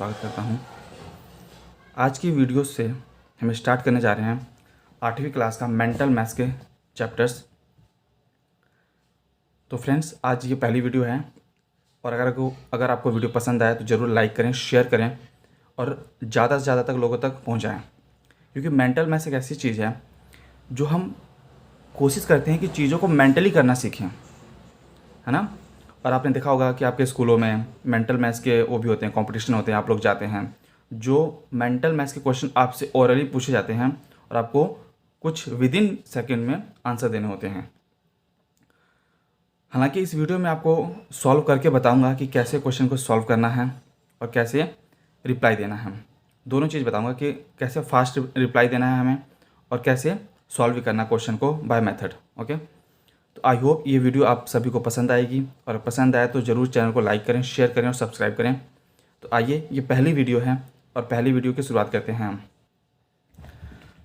स्वागत करता हूं। आज की वीडियो से हम स्टार्ट करने जा रहे हैं 8वीं क्लास का मेंटल मैथ्स के चैप्टर्स। तो फ्रेंड्स, आज ये पहली वीडियो है और अगर आपको वीडियो पसंद आए तो ज़रूर लाइक करें, शेयर करें और ज़्यादा से ज़्यादा तक लोगों तक पहुँचाएँ, क्योंकि मेंटल मैथ्स एक ऐसी चीज़ है जो हम कोशिश करते हैं कि चीज़ों को मेंटली करना सीखें, है ना। और आपने देखा होगा कि आपके स्कूलों में मेंटल मैथ्स के वो भी होते हैं, कंपटीशन होते हैं, आप लोग जाते हैं, जो मेंटल मैथ्स के क्वेश्चन आपसे ओरली पूछे जाते हैं और आपको कुछ विद इन सेकेंड में आंसर देने होते हैं। हालांकि इस वीडियो में आपको सॉल्व करके बताऊंगा कि कैसे क्वेश्चन को सॉल्व करना है और कैसे रिप्लाई देना है। दोनों चीज़ बताऊंगा कि कैसे फास्ट रिप्लाई देना है हमें और कैसे सॉल्व भी करना क्वेश्चन को बाय मेथड। ओके, तो आई होप ये वीडियो आप सभी को पसंद आएगी और पसंद आए तो ज़रूर चैनल को लाइक करें, शेयर करें और सब्सक्राइब करें। तो आइए, ये पहली वीडियो है और पहली वीडियो की शुरुआत करते हैं हम।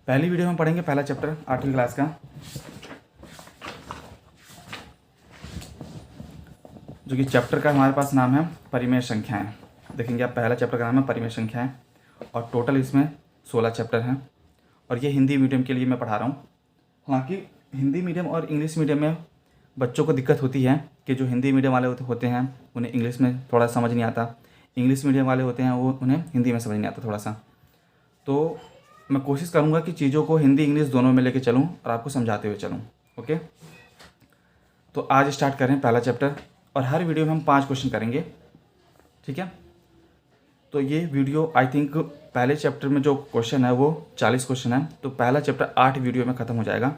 पहली वीडियो में पढ़ेंगे पहला चैप्टर 8वीं क्लास का, जो कि चैप्टर का हमारे पास नाम है परिमेय संख्याएँ। देखेंगे आप, पहला चैप्टर का नाम है परिमेय संख्याएँ और टोटल इसमें 16 चैप्टर हैं और ये हिंदी मीडियम के लिए मैं पढ़ा रहा हूँ। हालांकि हिंदी मीडियम और इंग्लिश मीडियम में बच्चों को दिक्कत होती है कि जो हिंदी मीडियम वाले होते हैं उन्हें इंग्लिश में थोड़ा समझ नहीं आता, इंग्लिश मीडियम वाले होते हैं वो उन्हें हिंदी में समझ नहीं आता थोड़ा सा। तो मैं कोशिश करूँगा कि चीज़ों को हिंदी इंग्लिश दोनों में लेके चलूँ और आपको समझाते हुए चलूँ। ओके, तो आज स्टार्ट करें पहला चैप्टर और हर वीडियो में हम 5 क्वेश्चन करेंगे, ठीक है। तो ये वीडियो आई थिंक पहले चैप्टर में जो क्वेश्चन है वो 40 क्वेश्चन है, तो पहला चैप्टर 8 वीडियो में ख़त्म हो जाएगा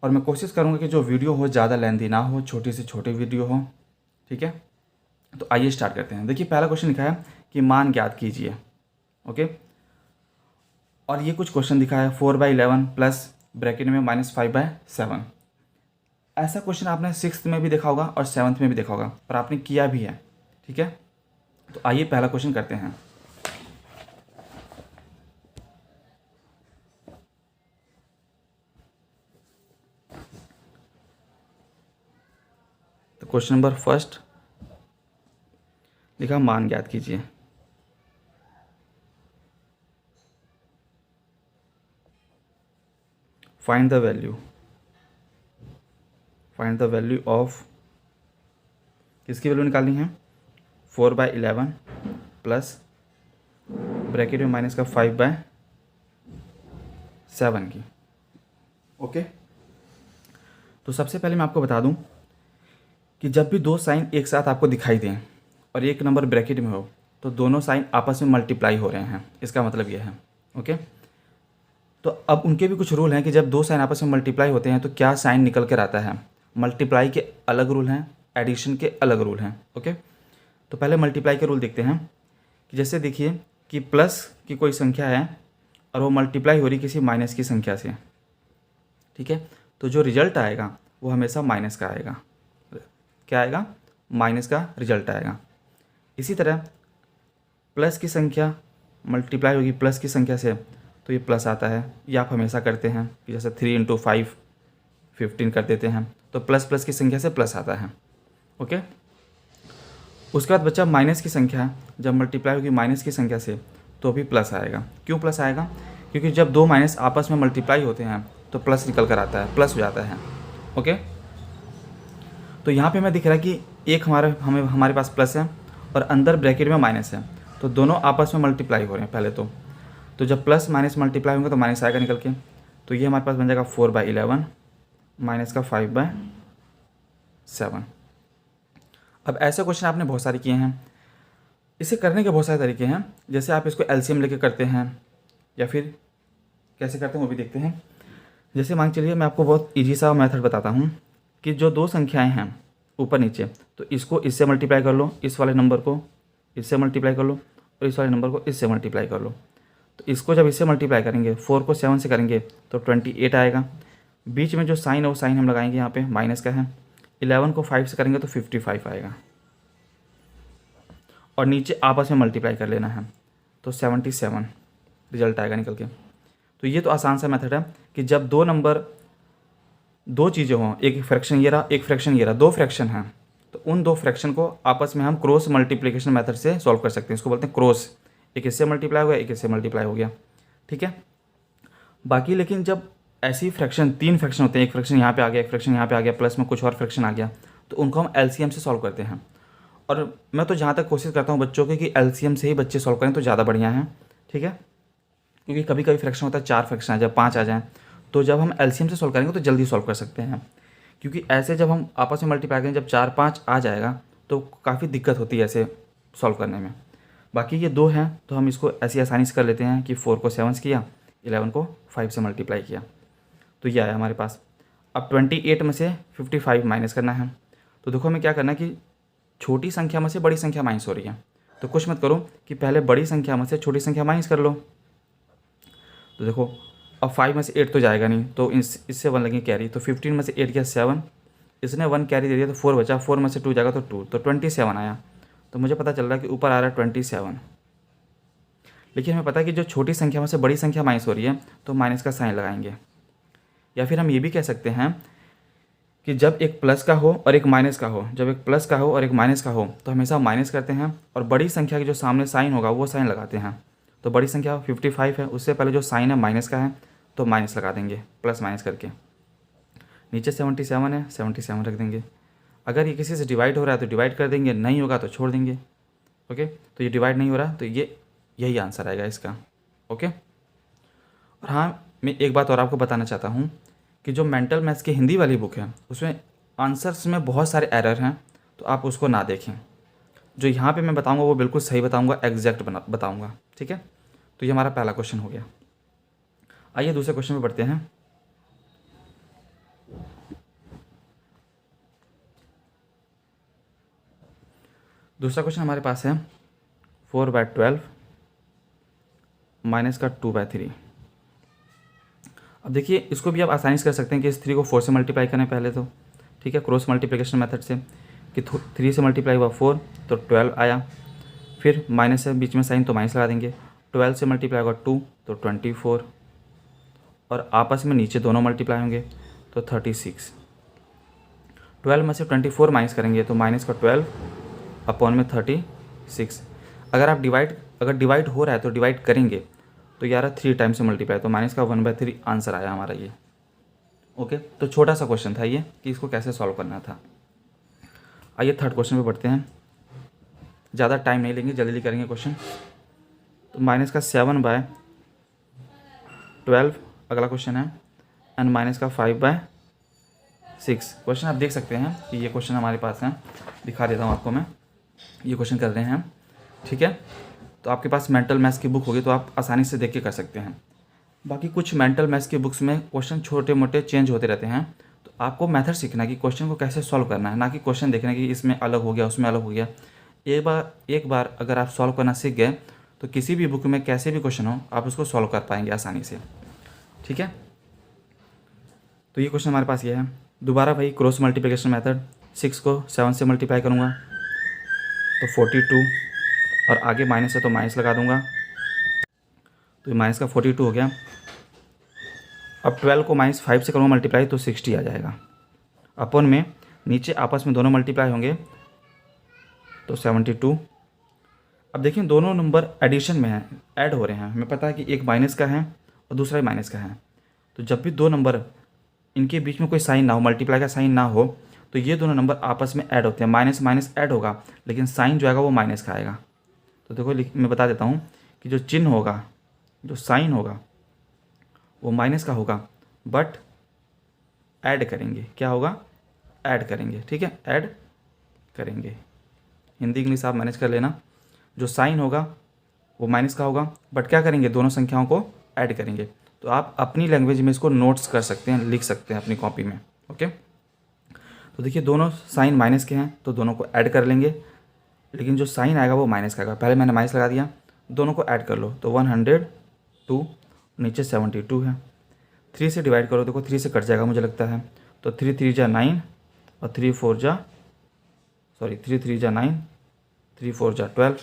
और मैं कोशिश करूँगा कि जो वीडियो हो ज़्यादा लेंथी ना हो, छोटी से छोटी वीडियो हो, ठीक है। तो आइए स्टार्ट करते हैं। देखिए, पहला क्वेश्चन लिखा है कि मान ज्ञात कीजिए। ओके, और ये कुछ क्वेश्चन दिखा है 4/11 प्लस ब्रैकेट में -5/7। ऐसा क्वेश्चन आपने 6th में भी देखा होगा और 7th में भी देखा होगा और आपने किया भी है, ठीक है। तो आइए पहला क्वेश्चन करते हैं। तो क्वेश्चन नंबर फर्स्ट लिखा मान ज्ञात कीजिए। फाइंड द वैल्यू ऑफ, किसकी वैल्यू निकालनी है? 4/11 प्लस ब्रैकेट में माइनस का 5/7 की। ओके, तो सबसे पहले मैं आपको बता दूं कि जब भी दो साइन एक साथ आपको दिखाई दें और एक नंबर ब्रैकेट में हो तो दोनों साइन आपस में मल्टीप्लाई हो रहे हैं, इसका मतलब यह है। ओके, तो अब उनके भी कुछ रूल हैं कि जब दो साइन आपस में मल्टीप्लाई होते हैं तो क्या साइन निकल कर आता है। मल्टीप्लाई के अलग रूल हैं, एडिशन के अलग रूल हैं। ओके, तो पहले मल्टीप्लाई के रूल देखते हैं कि जैसे देखिए कि प्लस की कोई संख्या है और वो मल्टीप्लाई हो रही किसी माइनस की संख्या से, ठीक है, तो जो रिजल्ट आएगा वो हमेशा माइनस का आएगा। क्या आएगा? माइनस का रिजल्ट आएगा। इसी तरह प्लस की संख्या मल्टीप्लाई होगी प्लस की संख्या से तो ये प्लस आता है। ये आप हमेशा करते हैं कि जैसे 3 × 5 15 कर देते हैं, तो प्लस प्लस की संख्या से प्लस आता है। ओके, उसके बाद बच्चा माइनस की संख्या जब मल्टीप्लाई होगी माइनस की संख्या से तो भी प्लस आएगा। क्यों प्लस आएगा? क्योंकि जब दो माइनस आपस में मल्टीप्लाई होते हैं तो प्लस निकल कर आता है, प्लस हो जाता है। ओके, तो यहाँ पे हमें दिख रहा है कि एक हमारे पास प्लस है और अंदर ब्रैकेट में माइनस है, तो दोनों आपस में मल्टीप्लाई हो रहे हैं पहले तो जब प्लस माइनस मल्टीप्लाई होंगे तो माइनस आएगा निकल के, तो ये हमारे पास बन जाएगा 4/11 माइनस का 5/7। अब ऐसे क्वेश्चन आपने बहुत सारे किए हैं। इसे करने के बहुत सारे तरीके हैं, जैसे आप इसको एलसीएम लेके करते हैं या फिर कैसे करते हैं वो भी देखते हैं। जैसे मान चलिए मैं आपको बहुत ईजी सा मेथड बताता हूँ कि जो दो संख्याएं हैं ऊपर नीचे, तो इसको इससे मल्टीप्लाई कर लो, इस वाले नंबर को इससे मल्टीप्लाई कर लो और इस वाले नंबर को इससे मल्टीप्लाई कर लो। तो इसको जब इससे मल्टीप्लाई करेंगे 4 को 7 से करेंगे तो 28 आएगा। बीच में जो साइन है वो साइन हम लगाएंगे यहाँ पे माइनस का है। 11 को 5 से करेंगे तो 55 आएगा और नीचे आपस में मल्टीप्लाई कर लेना है तो 77 रिजल्ट आएगा निकल के। तो ये तो आसान सा मेथड है कि जब दो चीज़ें हों, एक फ्रैक्शन ये रहा एक फ्रैक्शन ये रहा, दो फ्रैक्शन हैं तो उन दो फ्रैक्शन को आपस में हम क्रॉस मल्टीप्लिकेशन मेथड से सॉल्व कर सकते हैं। इसको बोलते हैं क्रॉस, एक इससे मल्टीप्लाई हो गया, एक इससे मल्टीप्लाई हो गया, ठीक है। बाकी लेकिन जब ऐसी फ्रैक्शन, 3 फ्रैक्शन होते हैं, एक फ्रैक्शन यहाँ पे आ गया, एक फ्रैक्शन यहाँ पे आ गया, प्लस में कुछ और फ्रैक्शन आ गया, तो उनको हम एलसीएम से सॉल्व करते हैं। और मैं तो जहाँ तक कोशिश करता हूँ बच्चों की कि एलसीएम से ही बच्चे सॉल्व करें तो ज़्यादा बढ़िया है, ठीक है। क्योंकि कभी कभी फ्रैक्शन होता है 4 फ्रैक्शन आ जाए, 5 आ जाए, तो जब हम एलसीएम से सॉल्व करेंगे तो जल्दी सॉल्व कर सकते हैं। क्योंकि ऐसे जब हम आपस में मल्टीप्लाई करेंगे, जब 4-5 आ जाएगा तो काफ़ी दिक्कत होती है ऐसे सॉल्व करने में। बाकी ये 2 हैं तो हम इसको ऐसी आसानी से कर लेते हैं कि 4 को 7 से किया, 11 को 5 से मल्टीप्लाई किया, तो ये आया हमारे पास। अब 28 में से 55 माइनस करना है। तो देखो हमें क्या करना है कि छोटी संख्या में से बड़ी संख्या माइनस हो रही है, तो कुछ मत करो कि पहले बड़ी संख्या में से छोटी संख्या माइनस कर लो। तो देखो अब 5 में से 8 तो जाएगा नहीं, तो इससे 1 लगेंगे कैरी, तो 15 में से 8 गया 7, इसने 1 कैरी दे दिया तो 4 बचा, 4 में से 2 जाएगा तो 2, तो 27 आया। तो मुझे पता चल रहा है कि ऊपर आ रहा है 27। लेकिन हमें पता है कि जो छोटी संख्या में से बड़ी संख्या माइनस हो रही है तो माइनस का साइन लगाएंगे। या फिर हम ये भी कह सकते हैं कि जब एक प्लस का हो और एक माइनस का हो, जब एक प्लस का हो और एक माइनस का हो तो हमेशा माइनस करते हैं, और बड़ी संख्या के जो सामने साइन होगा वो साइन लगाते हैं। तो बड़ी संख्या 55 है, उससे पहले जो साइन है माइनस का है तो माइनस लगा देंगे प्लस माइनस करके। नीचे 77 है, 77 रख देंगे। अगर ये किसी से डिवाइड हो रहा है तो डिवाइड कर देंगे, नहीं होगा तो छोड़ देंगे। ओके, तो ये डिवाइड नहीं हो रहा तो ये यही आंसर आएगा इसका। ओके, और हाँ मैं एक बात और आपको बताना चाहता हूँ कि जो मेंटल मैथ्स की हिंदी वाली बुक है उसमें आंसर्स में बहुत सारे एरर हैं, तो आप उसको ना देखें। जो यहाँ पे मैं बताऊँगा वो बिल्कुल सही बताऊँगा, एग्जैक्ट बताऊँगा, ठीक है। तो ये हमारा पहला क्वेश्चन हो गया। आइए दूसरे क्वेश्चन पे बढ़ते हैं। दूसरा क्वेश्चन हमारे पास है 4/12 माइनस का 2/3। अब देखिए इसको भी आप आसानी से कर सकते हैं कि इस 3 को 4 से मल्टीप्लाई करें पहले तो, ठीक है, क्रॉस मल्टीप्लिकेशन मेथड से, कि 3 से मल्टीप्लाई हुआ 4 तो 12 आया, फिर माइनस है बीच में साइन तो माइनस लगा देंगे, 12 से मल्टीप्लाई होगा 2 तो 24, और आपस में नीचे दोनों मल्टीप्लाई होंगे तो 36। 12 में से 24 माइनस करेंगे तो माइनस का 12 अपॉन में 36। अगर डिवाइड हो रहा है तो डिवाइड करेंगे तो 3 टाइम से मल्टीप्लाई, तो माइनस का 1/3 आंसर आया हमारा ये। ओके, तो छोटा सा क्वेश्चन था ये कि इसको कैसे सॉल्व करना था। आइए थर्ड क्वेश्चन पे बढ़ते हैं, ज़्यादा टाइम नहीं लेंगे, जल्दी करेंगे क्वेश्चन। तो माइनस का 7/12 अगला क्वेश्चन है, एंड माइनस का 5/6। क्वेश्चन आप देख सकते हैं कि ये क्वेश्चन हमारे पास है, दिखा देता हूँ आपको मैं। ये क्वेश्चन कर रहे हैं, ठीक है। तो आपके पास मेंटल मैथ्स की बुक होगी तो आप आसानी से देख के कर सकते हैं। बाकी कुछ मेंटल मैथ्स की बुक्स में क्वेश्चन छोटे मोटे चेंज होते रहते हैं, तो आपको मेथड सीखना है कि क्वेश्चन को कैसे सॉल्व करना है, ना कि क्वेश्चन देखना कि इसमें अलग हो गया उसमें अलग हो गया। एक बार अगर आप सॉल्व करना सीख गए तो किसी भी बुक में कैसे भी क्वेश्चन हो आप उसको सॉल्व कर पाएंगे आसानी से, ठीक है। तो ये क्वेश्चन हमारे पास ये है। दोबारा भाई क्रॉस मल्टीप्लिकेशन मेथड, 6 को 7 से मल्टीप्लाई करूँगा तो 42, और आगे माइनस है तो माइनस लगा दूंगा, तो माइनस का 42 हो गया। अब 12 को -5 से करूँगा मल्टीप्लाई तो 60 आ जाएगा, अपॉन में नीचे आपस में दोनों मल्टीप्लाई होंगे तो 72। अब देखिए दोनों नंबर एडिशन में हैं, ऐड हो रहे हैं, हमें पता है कि एक माइनस का है और दूसरा भी माइनस का है। तो जब भी दो नंबर इनके बीच में कोई साइन ना हो, मल्टीप्लाई का साइन ना हो, तो ये दोनों नंबर आपस में ऐड होते हैं। माइनस माइनस ऐड होगा लेकिन साइन जो आएगा वो माइनस का आएगा। तो देखो मैं बता देता हूँ कि जो चिन्ह होगा, जो साइन होगा वो माइनस का होगा, बट ऐड करेंगे, क्या होगा, ऐड करेंगे, ठीक है, ऐड करेंगे। हिंदी इंग्लिश आप मैनेज कर लेना। जो साइन होगा वो माइनस का होगा, बट क्या करेंगे, दोनों संख्याओं को ऐड करेंगे। तो आप अपनी लैंग्वेज में इसको नोट्स कर सकते हैं, लिख सकते हैं अपनी कॉपी में। ओके, तो देखिए दोनों साइन माइनस के हैं तो दोनों को ऐड कर लेंगे, लेकिन जो साइन आएगा वो माइनस का आएगा। पहले मैंने माइनस लगा दिया, दोनों को ऐड कर लो तो 102, नीचे 72 है। 3 से डिवाइड करो, देखो 3 से कट जाएगा मुझे लगता है, तो 3 3 जा 9 और 3 3 जा 9, 3 4 जा 12,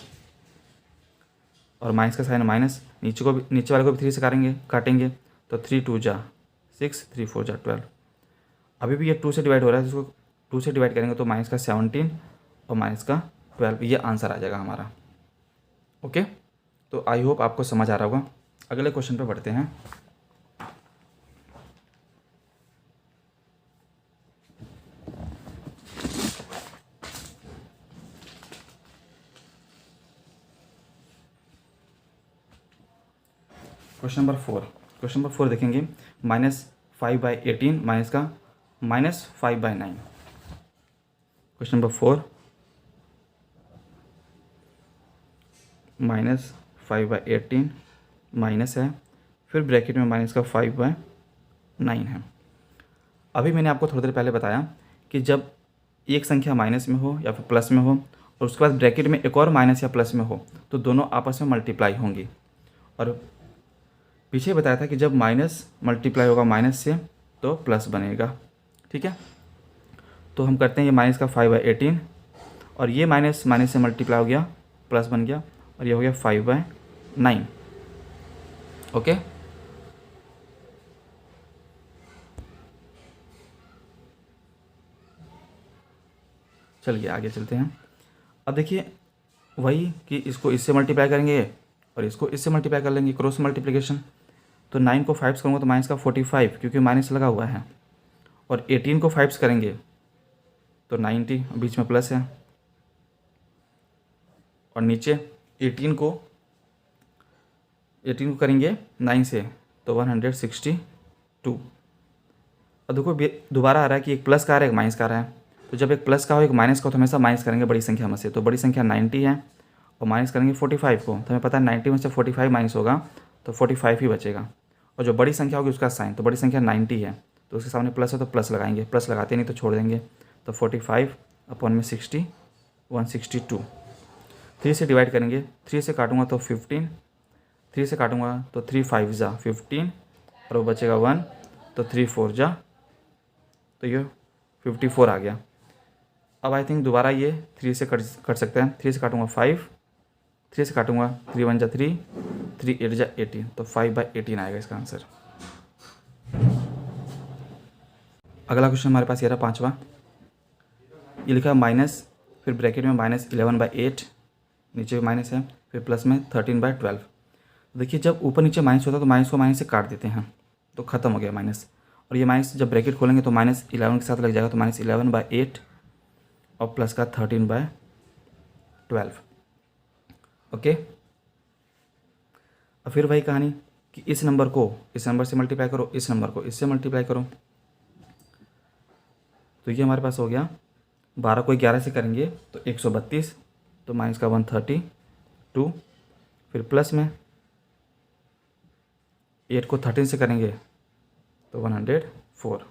और माइनस का साइन माइनस, नीचे वाले को भी 3 से काटेंगे तो 3 2 जा 6, 3 4 जा 12। अभी भी ये 2 से डिवाइड हो रहा है, इसको 2 से डिवाइड करेंगे तो माइनस का 17 और माइनस का 12, ये आंसर आ जाएगा हमारा। ओके, तो आई होप आपको समझ आ रहा होगा। अगले क्वेश्चन पे बढ़ते हैं। क्वेश्चन नंबर 4 देखेंगे, -5/18 माइनस का -5/9। क्वेश्चन नंबर 4 -5/18 माइनस है, फिर ब्रैकेट में माइनस का 5/9 है। अभी मैंने आपको थोड़ी देर पहले बताया कि जब एक संख्या माइनस में हो या फिर प्लस में हो और उसके बाद ब्रैकेट में एक और माइनस या प्लस में हो तो दोनों आपस में मल्टीप्लाई होंगी। और पीछे बताया था कि जब माइनस मल्टीप्लाई होगा माइनस से तो प्लस बनेगा। ठीक है, तो हम करते हैं ये माइनस का 5/18 और ये माइनस से मल्टीप्लाई हो गया, प्लस बन गया और ये हो गया 5/9। ओके, चलिए आगे चलते हैं। अब देखिए वही कि इसको इससे मल्टीप्लाई करेंगे और इसको इससे मल्टीप्लाई कर लेंगे, क्रॉस मल्टीप्लिकेशन। तो 9 को 5 करूँगा तो माइनस का 45 क्योंकि माइनस लगा हुआ है, और 18 को 5 करेंगे तो 90, बीच में प्लस है, और नीचे 18 को करेंगे 9 से तो 162। और देखो दोबारा आ रहा है कि एक प्लस का आ रहा है एक माइनस का आ रहा है। तो जब एक प्लस का हो एक माइनस का हो तो हमेशा माइनस करेंगे बड़ी संख्या में से। तो बड़ी संख्या 90 है और माइनस करेंगे 45 को, तो हमें पता है 90 में से 45 माइनस होगा तो 45 ही बचेगा। और जो बड़ी संख्या होगी उसका साइन, तो बड़ी संख्या 90 है तो उसके सामने प्लस है तो प्लस लगाएंगे, प्लस लगाते नहीं तो छोड़ देंगे। तो 45/60 162। 3 से डिवाइड करेंगे, 3 से काटूंगा तो 15, 3 से काटूंगा तो 3 5 जा 15 और वो बचेगा 1, तो 3 4 जा, तो ये 54 आ गया। अब आई थिंक दोबारा ये 3 से कट सकते हैं। 3 से काटूंगा 5, 3 से काटूंगा 3 1 जा 3, 3 8 जा 18, तो 5/18 आएगा इसका आंसर। अगला क्वेश्चन हमारे पास ये रहा 5वां। ये लिखा है माइनस, फिर ब्रैकेट में -11/8, नीचे माइनस है, फिर प्लस में 13/12। देखिए जब ऊपर नीचे माइनस होता है तो माइनस को माइनस से काट देते हैं तो ख़त्म हो गया माइनस। और ये माइनस जब ब्रैकेट खोलेंगे तो -11 के साथ लग जाएगा, तो -11/8 और प्लस का 13/12। ओके, और फिर वही कहानी कि इस नंबर को इस नंबर से मल्टीप्लाई करो, इस नंबर को इससे मल्टीप्लाई करो। तो ये हमारे पास हो गया 12 को 11 से करेंगे तो 132, तो माइनस का 132, फिर प्लस में 8 को 13 से करेंगे तो 104,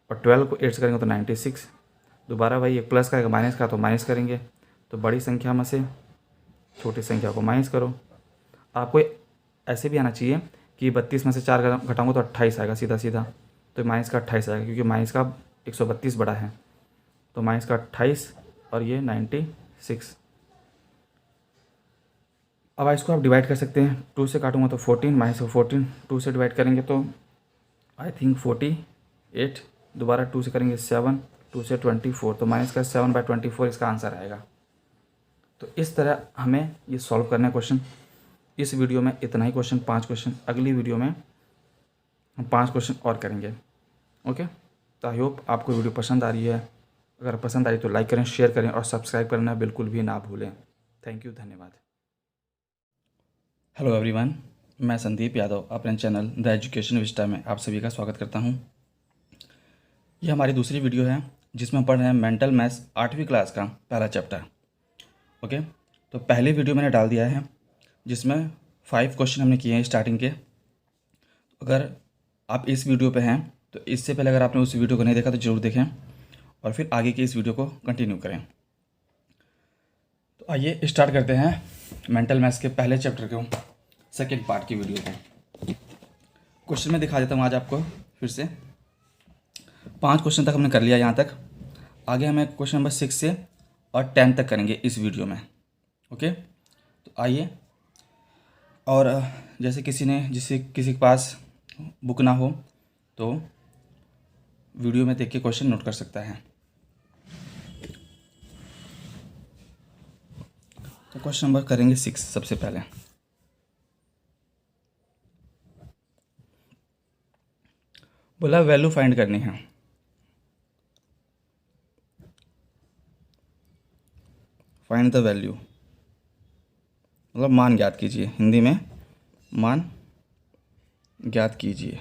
और 12 को 8 से करेंगे तो 96। दोबारा भाई एक प्लस का एक माइनस का, तो माइनस करेंगे, तो बड़ी संख्या में से छोटी संख्या को माइनस करो। आपको ऐसे भी आना चाहिए कि 32 में से 4 घटाऊंगा तो 28 आएगा सीधा सीधा, तो माइनस का 28 आएगा क्योंकि माइनस का 132 बड़ा है, तो माइनस का 28 और ये 96। अब इसको आप डिवाइड कर सकते हैं, 2 से काटूंगा तो 14, माइनस का 14, 2 से डिवाइड करेंगे तो आई थिंक 48, दोबारा 2 से करेंगे 7, 2 से 24, तो माइनस का 7/24 इसका आंसर आएगा। तो इस तरह हमें ये सॉल्व करना है क्वेश्चन। इस वीडियो में इतना ही क्वेश्चन, 5 क्वेश्चन। अगली वीडियो में हम 5 क्वेश्चन और करेंगे। ओके, तो आई होप आपको वीडियो पसंद आ रही है। अगर पसंद आई तो लाइक करें, शेयर करें और सब्सक्राइब करना बिल्कुल भी ना भूलें। थैंक यू, धन्यवाद। हेलो एवरीवन, मैं संदीप यादव अपने चैनल द एजुकेशन विस्टा में आप सभी का स्वागत करता हूं। यह हमारी दूसरी वीडियो है जिसमें हम पढ़ रहे हैं मेंटल मैथ्स 8वीं क्लास का पहला चैप्टर। ओके, तो पहली वीडियो मैंने डाल दिया है जिसमें 5 क्वेश्चन हमने किए हैं स्टार्टिंग के। अगर आप इस वीडियो पे हैं तो इससे पहले अगर आपने उस वीडियो को नहीं देखा तो ज़रूर देखें और फिर आगे की इस वीडियो को कंटिन्यू करें। तो आइए स्टार्ट करते हैं मेंटल मैथ्स के पहले चैप्टर के सेकेंड पार्ट की वीडियो को। क्वेश्चन में दिखा देता हूँ आज आपको फिर से। 5 क्वेश्चन तक हमने कर लिया यहाँ तक। आगे हमें क्वेश्चन नंबर 6 से और 10 तक करेंगे इस वीडियो में। ओके, तो आइए। और जैसे किसी के पास बुक ना हो तो वीडियो में देख के क्वेश्चन नोट कर सकता है। तो क्वेश्चन नंबर करेंगे 6 सबसे पहले। बोला वैल्यू फाइंड करनी है। फाइंड द वैल्यू मतलब मान ज्ञात कीजिए, हिंदी में मान ज्ञात कीजिए।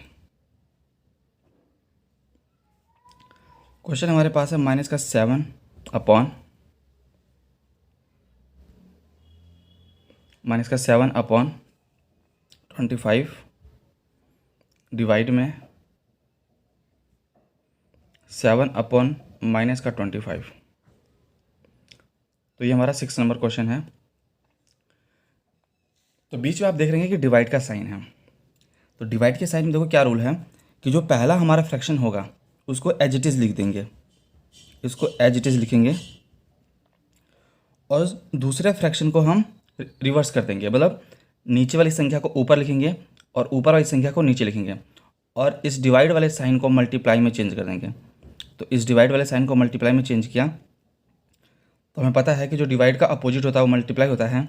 क्वेश्चन हमारे पास है माइनस का 7 अपॉन -7/25 डिवाइड में 7/-25। तो ये हमारा 6 नंबर क्वेश्चन है। तो बीच में आप देख रहे हैं कि डिवाइड का साइन है। तो डिवाइड के साइन में देखो क्या रूल है कि जो पहला हमारा फ्रैक्शन होगा उसको एज इट इज़ लिख देंगे, इसको एज इट इज़ लिखेंगे, और दूसरे फ्रैक्शन को हम रिवर्स कर देंगे, मतलब नीचे वाली संख्या को ऊपर लिखेंगे और ऊपर वाली संख्या को नीचे लिखेंगे, और इस डिवाइड वाले साइन को मल्टीप्लाई में चेंज कर देंगे। तो इस डिवाइड वाले साइन को मल्टीप्लाई में चेंज किया तो हमें पता है कि जो डिवाइड का अपोजिट होता है वो मल्टीप्लाई होता है,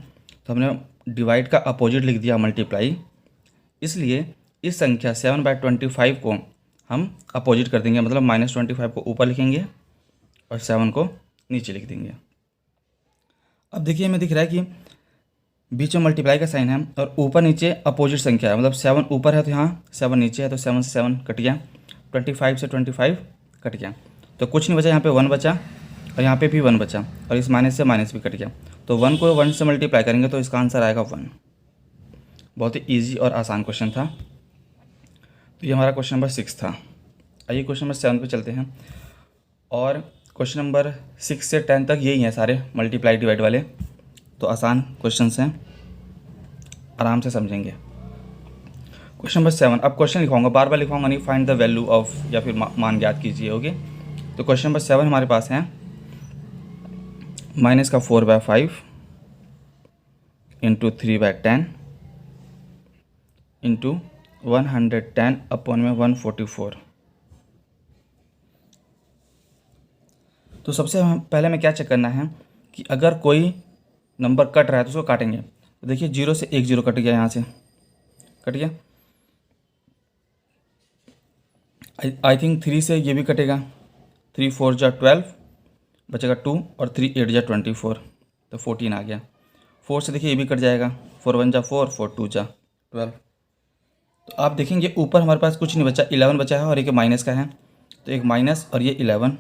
तो हमने डिवाइड का अपोजिट लिख दिया मल्टीप्लाई। इसलिए इस संख्या 7/25 को हम अपोजिट कर देंगे, मतलब -25 को ऊपर लिखेंगे और 7 को नीचे लिख देंगे। अब देखिए हमें दिख रहा है कि बीच में मल्टीप्लाई का साइन है और ऊपर नीचे अपोजिट संख्या है, मतलब 7 ऊपर है तो यहाँ 7 नीचे है, तो 7 से 7 कट गया, 25 से 25 कट गया, तो कुछ नहीं बचा, यहाँ पे 1 बचा और यहाँ पे भी 1 बचा, और इस माइनस से माइनस भी कट गया। तो 1 को 1 से मल्टीप्लाई करेंगे तो इसका आंसर आएगा 1। बहुत ही ईजी और आसान क्वेश्चन था। तो ये हमारा क्वेश्चन नंबर 6 था। आइए क्वेश्चन नंबर 7 पे चलते हैं। और क्वेश्चन नंबर 6 से 10 तक यही हैं सारे मल्टीप्लाई डिवाइड वाले, तो आसान क्वेश्चंस हैं, आराम से समझेंगे। क्वेश्चन नंबर 7, अब क्वेश्चन लिखवाऊंगा, बार बार लिखवाऊंगा नहीं, फाइंड द वैल्यू ऑफ या फिर मान ज्ञात कीजिए। ओके, तो क्वेश्चन नंबर 7 हमारे पास है -4/5 × 3/10 × 110/144। तो सबसे पहले हमें क्या चेक करना है कि अगर कोई नंबर कट रहा है तो उसको काटेंगे। तो देखिए 0 से 1 0 कट गया, यहाँ से कट गया। आई थिंक 3 से ये भी कटेगा, 3 4 जा 12 बचेगा 2 और 3 8 जा 24, तो 14 आ गया। 4 से देखिए ये भी कट जाएगा, 4 1 जा 4, 4 2 जा 12। तो आप देखेंगे ऊपर हमारे पास कुछ नहीं बचा, 11 बचा है और एक माइनस का है, तो एक माइनस और ये 11,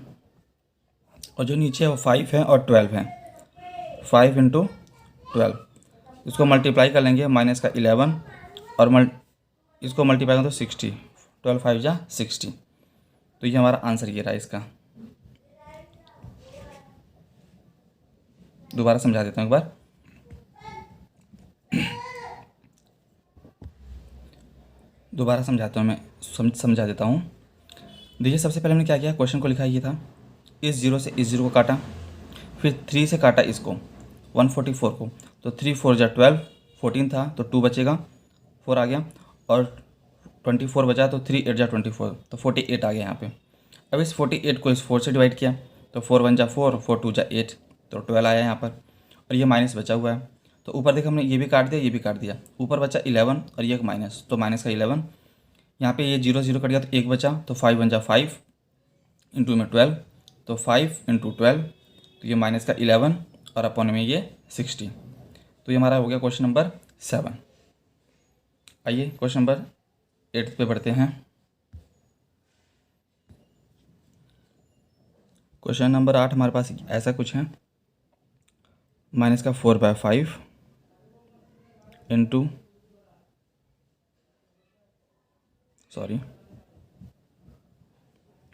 और जो नीचे है वो 5 है और 12 है, 5 × 12। इसको मल्टीप्लाई कर लेंगे, माइनस का 11 और इसको मल्टीप्लाई करें तो 60, 12 5 जा 60। तो ये हमारा आंसर ये रहा इसका। दोबारा समझा देता हूँ एक बार। दोबारा समझाता हूँ मैं, समझा देता हूँ। देखिए सबसे पहले हमने क्या किया, क्वेश्चन को लिखा ये था, इस 0 से इस 0 को काटा, फिर 3 से काटा इसको 144 को, तो 3 4 जा 12, 14 था तो 2 बचेगा, 4 आ गया, और 24 बचा तो 3 8 जा 24, तो 48 आ गया यहाँ पे। अब इस 48 को इस 4 से डिवाइड किया तो 4 1 जा 4, 4 2 जा 8, तो 12 आया यहाँ पर, और ये माइनस बचा हुआ है। तो ऊपर देखो हमने ये भी काट दिया, ये भी काट दिया, ऊपर बचा 11 और ये एक माइनस, तो माइनस का 11, यहाँ पे ये 0 0 कट गया तो 1 बचा, तो 5 1 जा 5 इंटू में 12, तो 5 × 12, तो ये माइनस का 11 और अपॉन में ये 60। तो ये हमारा हो गया क्वेश्चन नंबर 7। आइए क्वेश्चन नंबर 8 पे बढ़ते हैं। क्वेश्चन नंबर 8 हमारे पास ऐसा कुछ है, -4/5 इंटू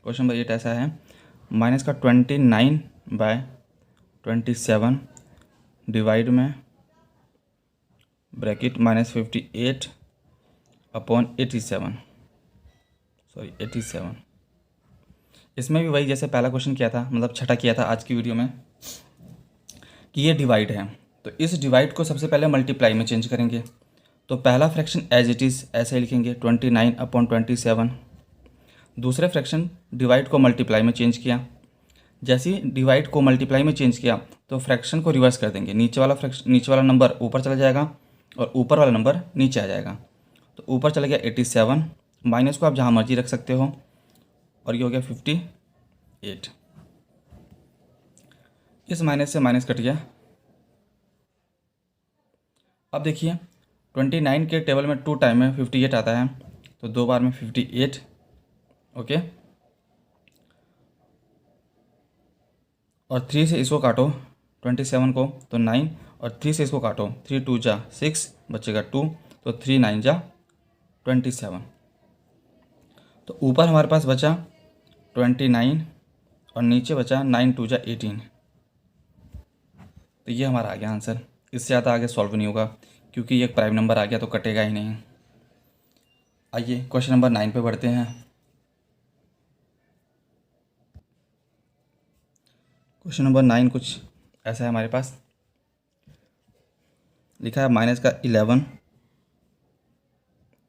क्वेश्चन नंबर 8 ऐसा है, -29/27 डिवाइड में ब्रैकेट -58/87। 87। इसमें भी वही जैसे पहला क्वेश्चन किया था, मतलब छठा किया था आज की वीडियो में, कि ये डिवाइड है, तो इस डिवाइड को सबसे पहले मल्टीप्लाई में चेंज करेंगे। तो पहला फ्रैक्शन एज इट इज़ ऐसे ही लिखेंगे, 29/27। दूसरे फ्रैक्शन डिवाइड को मल्टीप्लाई में चेंज किया, जैसे ही डिवाइड को मल्टीप्लाई में चेंज किया तो फ्रैक्शन को रिवर्स कर देंगे, नीचे वाला नंबर ऊपर चला जाएगा और ऊपर वाला नंबर नीचे आ जाएगा। तो ऊपर चला गया 87, माइनस को आप जहाँ मर्जी रख सकते हो, और ये हो गया 58। इस माइनस से माइनस कट गया। अब देखिए 29 के टेबल में 2 टाइम में 58 आता है, तो 2 बार में 58। ओके, और 3 से इसको काटो 27 को, तो 9, और 3 से इसको काटो, 3 2 जा 6, बचेगा 2, तो 3 9 जा 27। तो ऊपर हमारे पास बचा 29 और नीचे बचा 9 2 जा 18। तो ये हमारा आ गया आंसर। इससे ज़्यादा आगे सॉल्व नहीं होगा क्योंकि ये एक प्राइम नंबर आ गया तो कटेगा ही नहीं। आइए क्वेश्चन नंबर 9 पे बढ़ते हैं। क्वेश्चन नंबर 9 कुछ ऐसा है हमारे पास, लिखा है माइनस का 11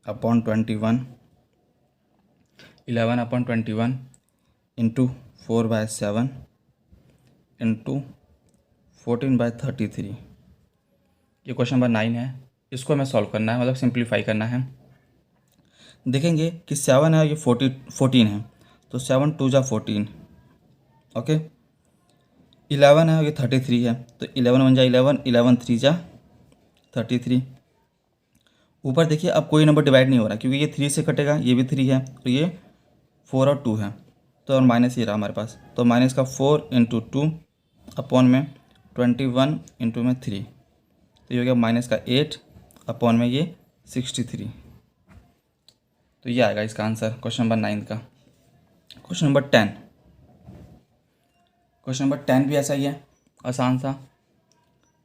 अपॉन 21, 11 अपॉन 21 इंटू 4/7 इंटू 14/33। ये क्वेश्चन नंबर 9 है। इसको हमें सॉल्व करना है, मतलब सिंप्लीफाई करना है। देखेंगे कि 7 है, ये 14 है, तो 7 2 जा 14। ओके, 11 है, ये 33 है, तो 11 1 जा 11, 11 3 जा 33। ऊपर देखिए अब कोई नंबर डिवाइड नहीं हो रहा क्योंकि ये 3 से कटेगा, ये भी 3 है, तो ये 4 और 2 है, तो और माइनस ये रहा हमारे पास, तो माइनस का 4 इंटू 2 अपॉन में 21 इंटू में 3, तो ये हो गया माइनस का 8 अपॉन में ये 63। तो ये आएगा इसका आंसर क्वेश्चन नंबर 9 का। क्वेश्चन नंबर 10, क्वेश्चन नंबर 10 भी ऐसा ही है, आसान सा।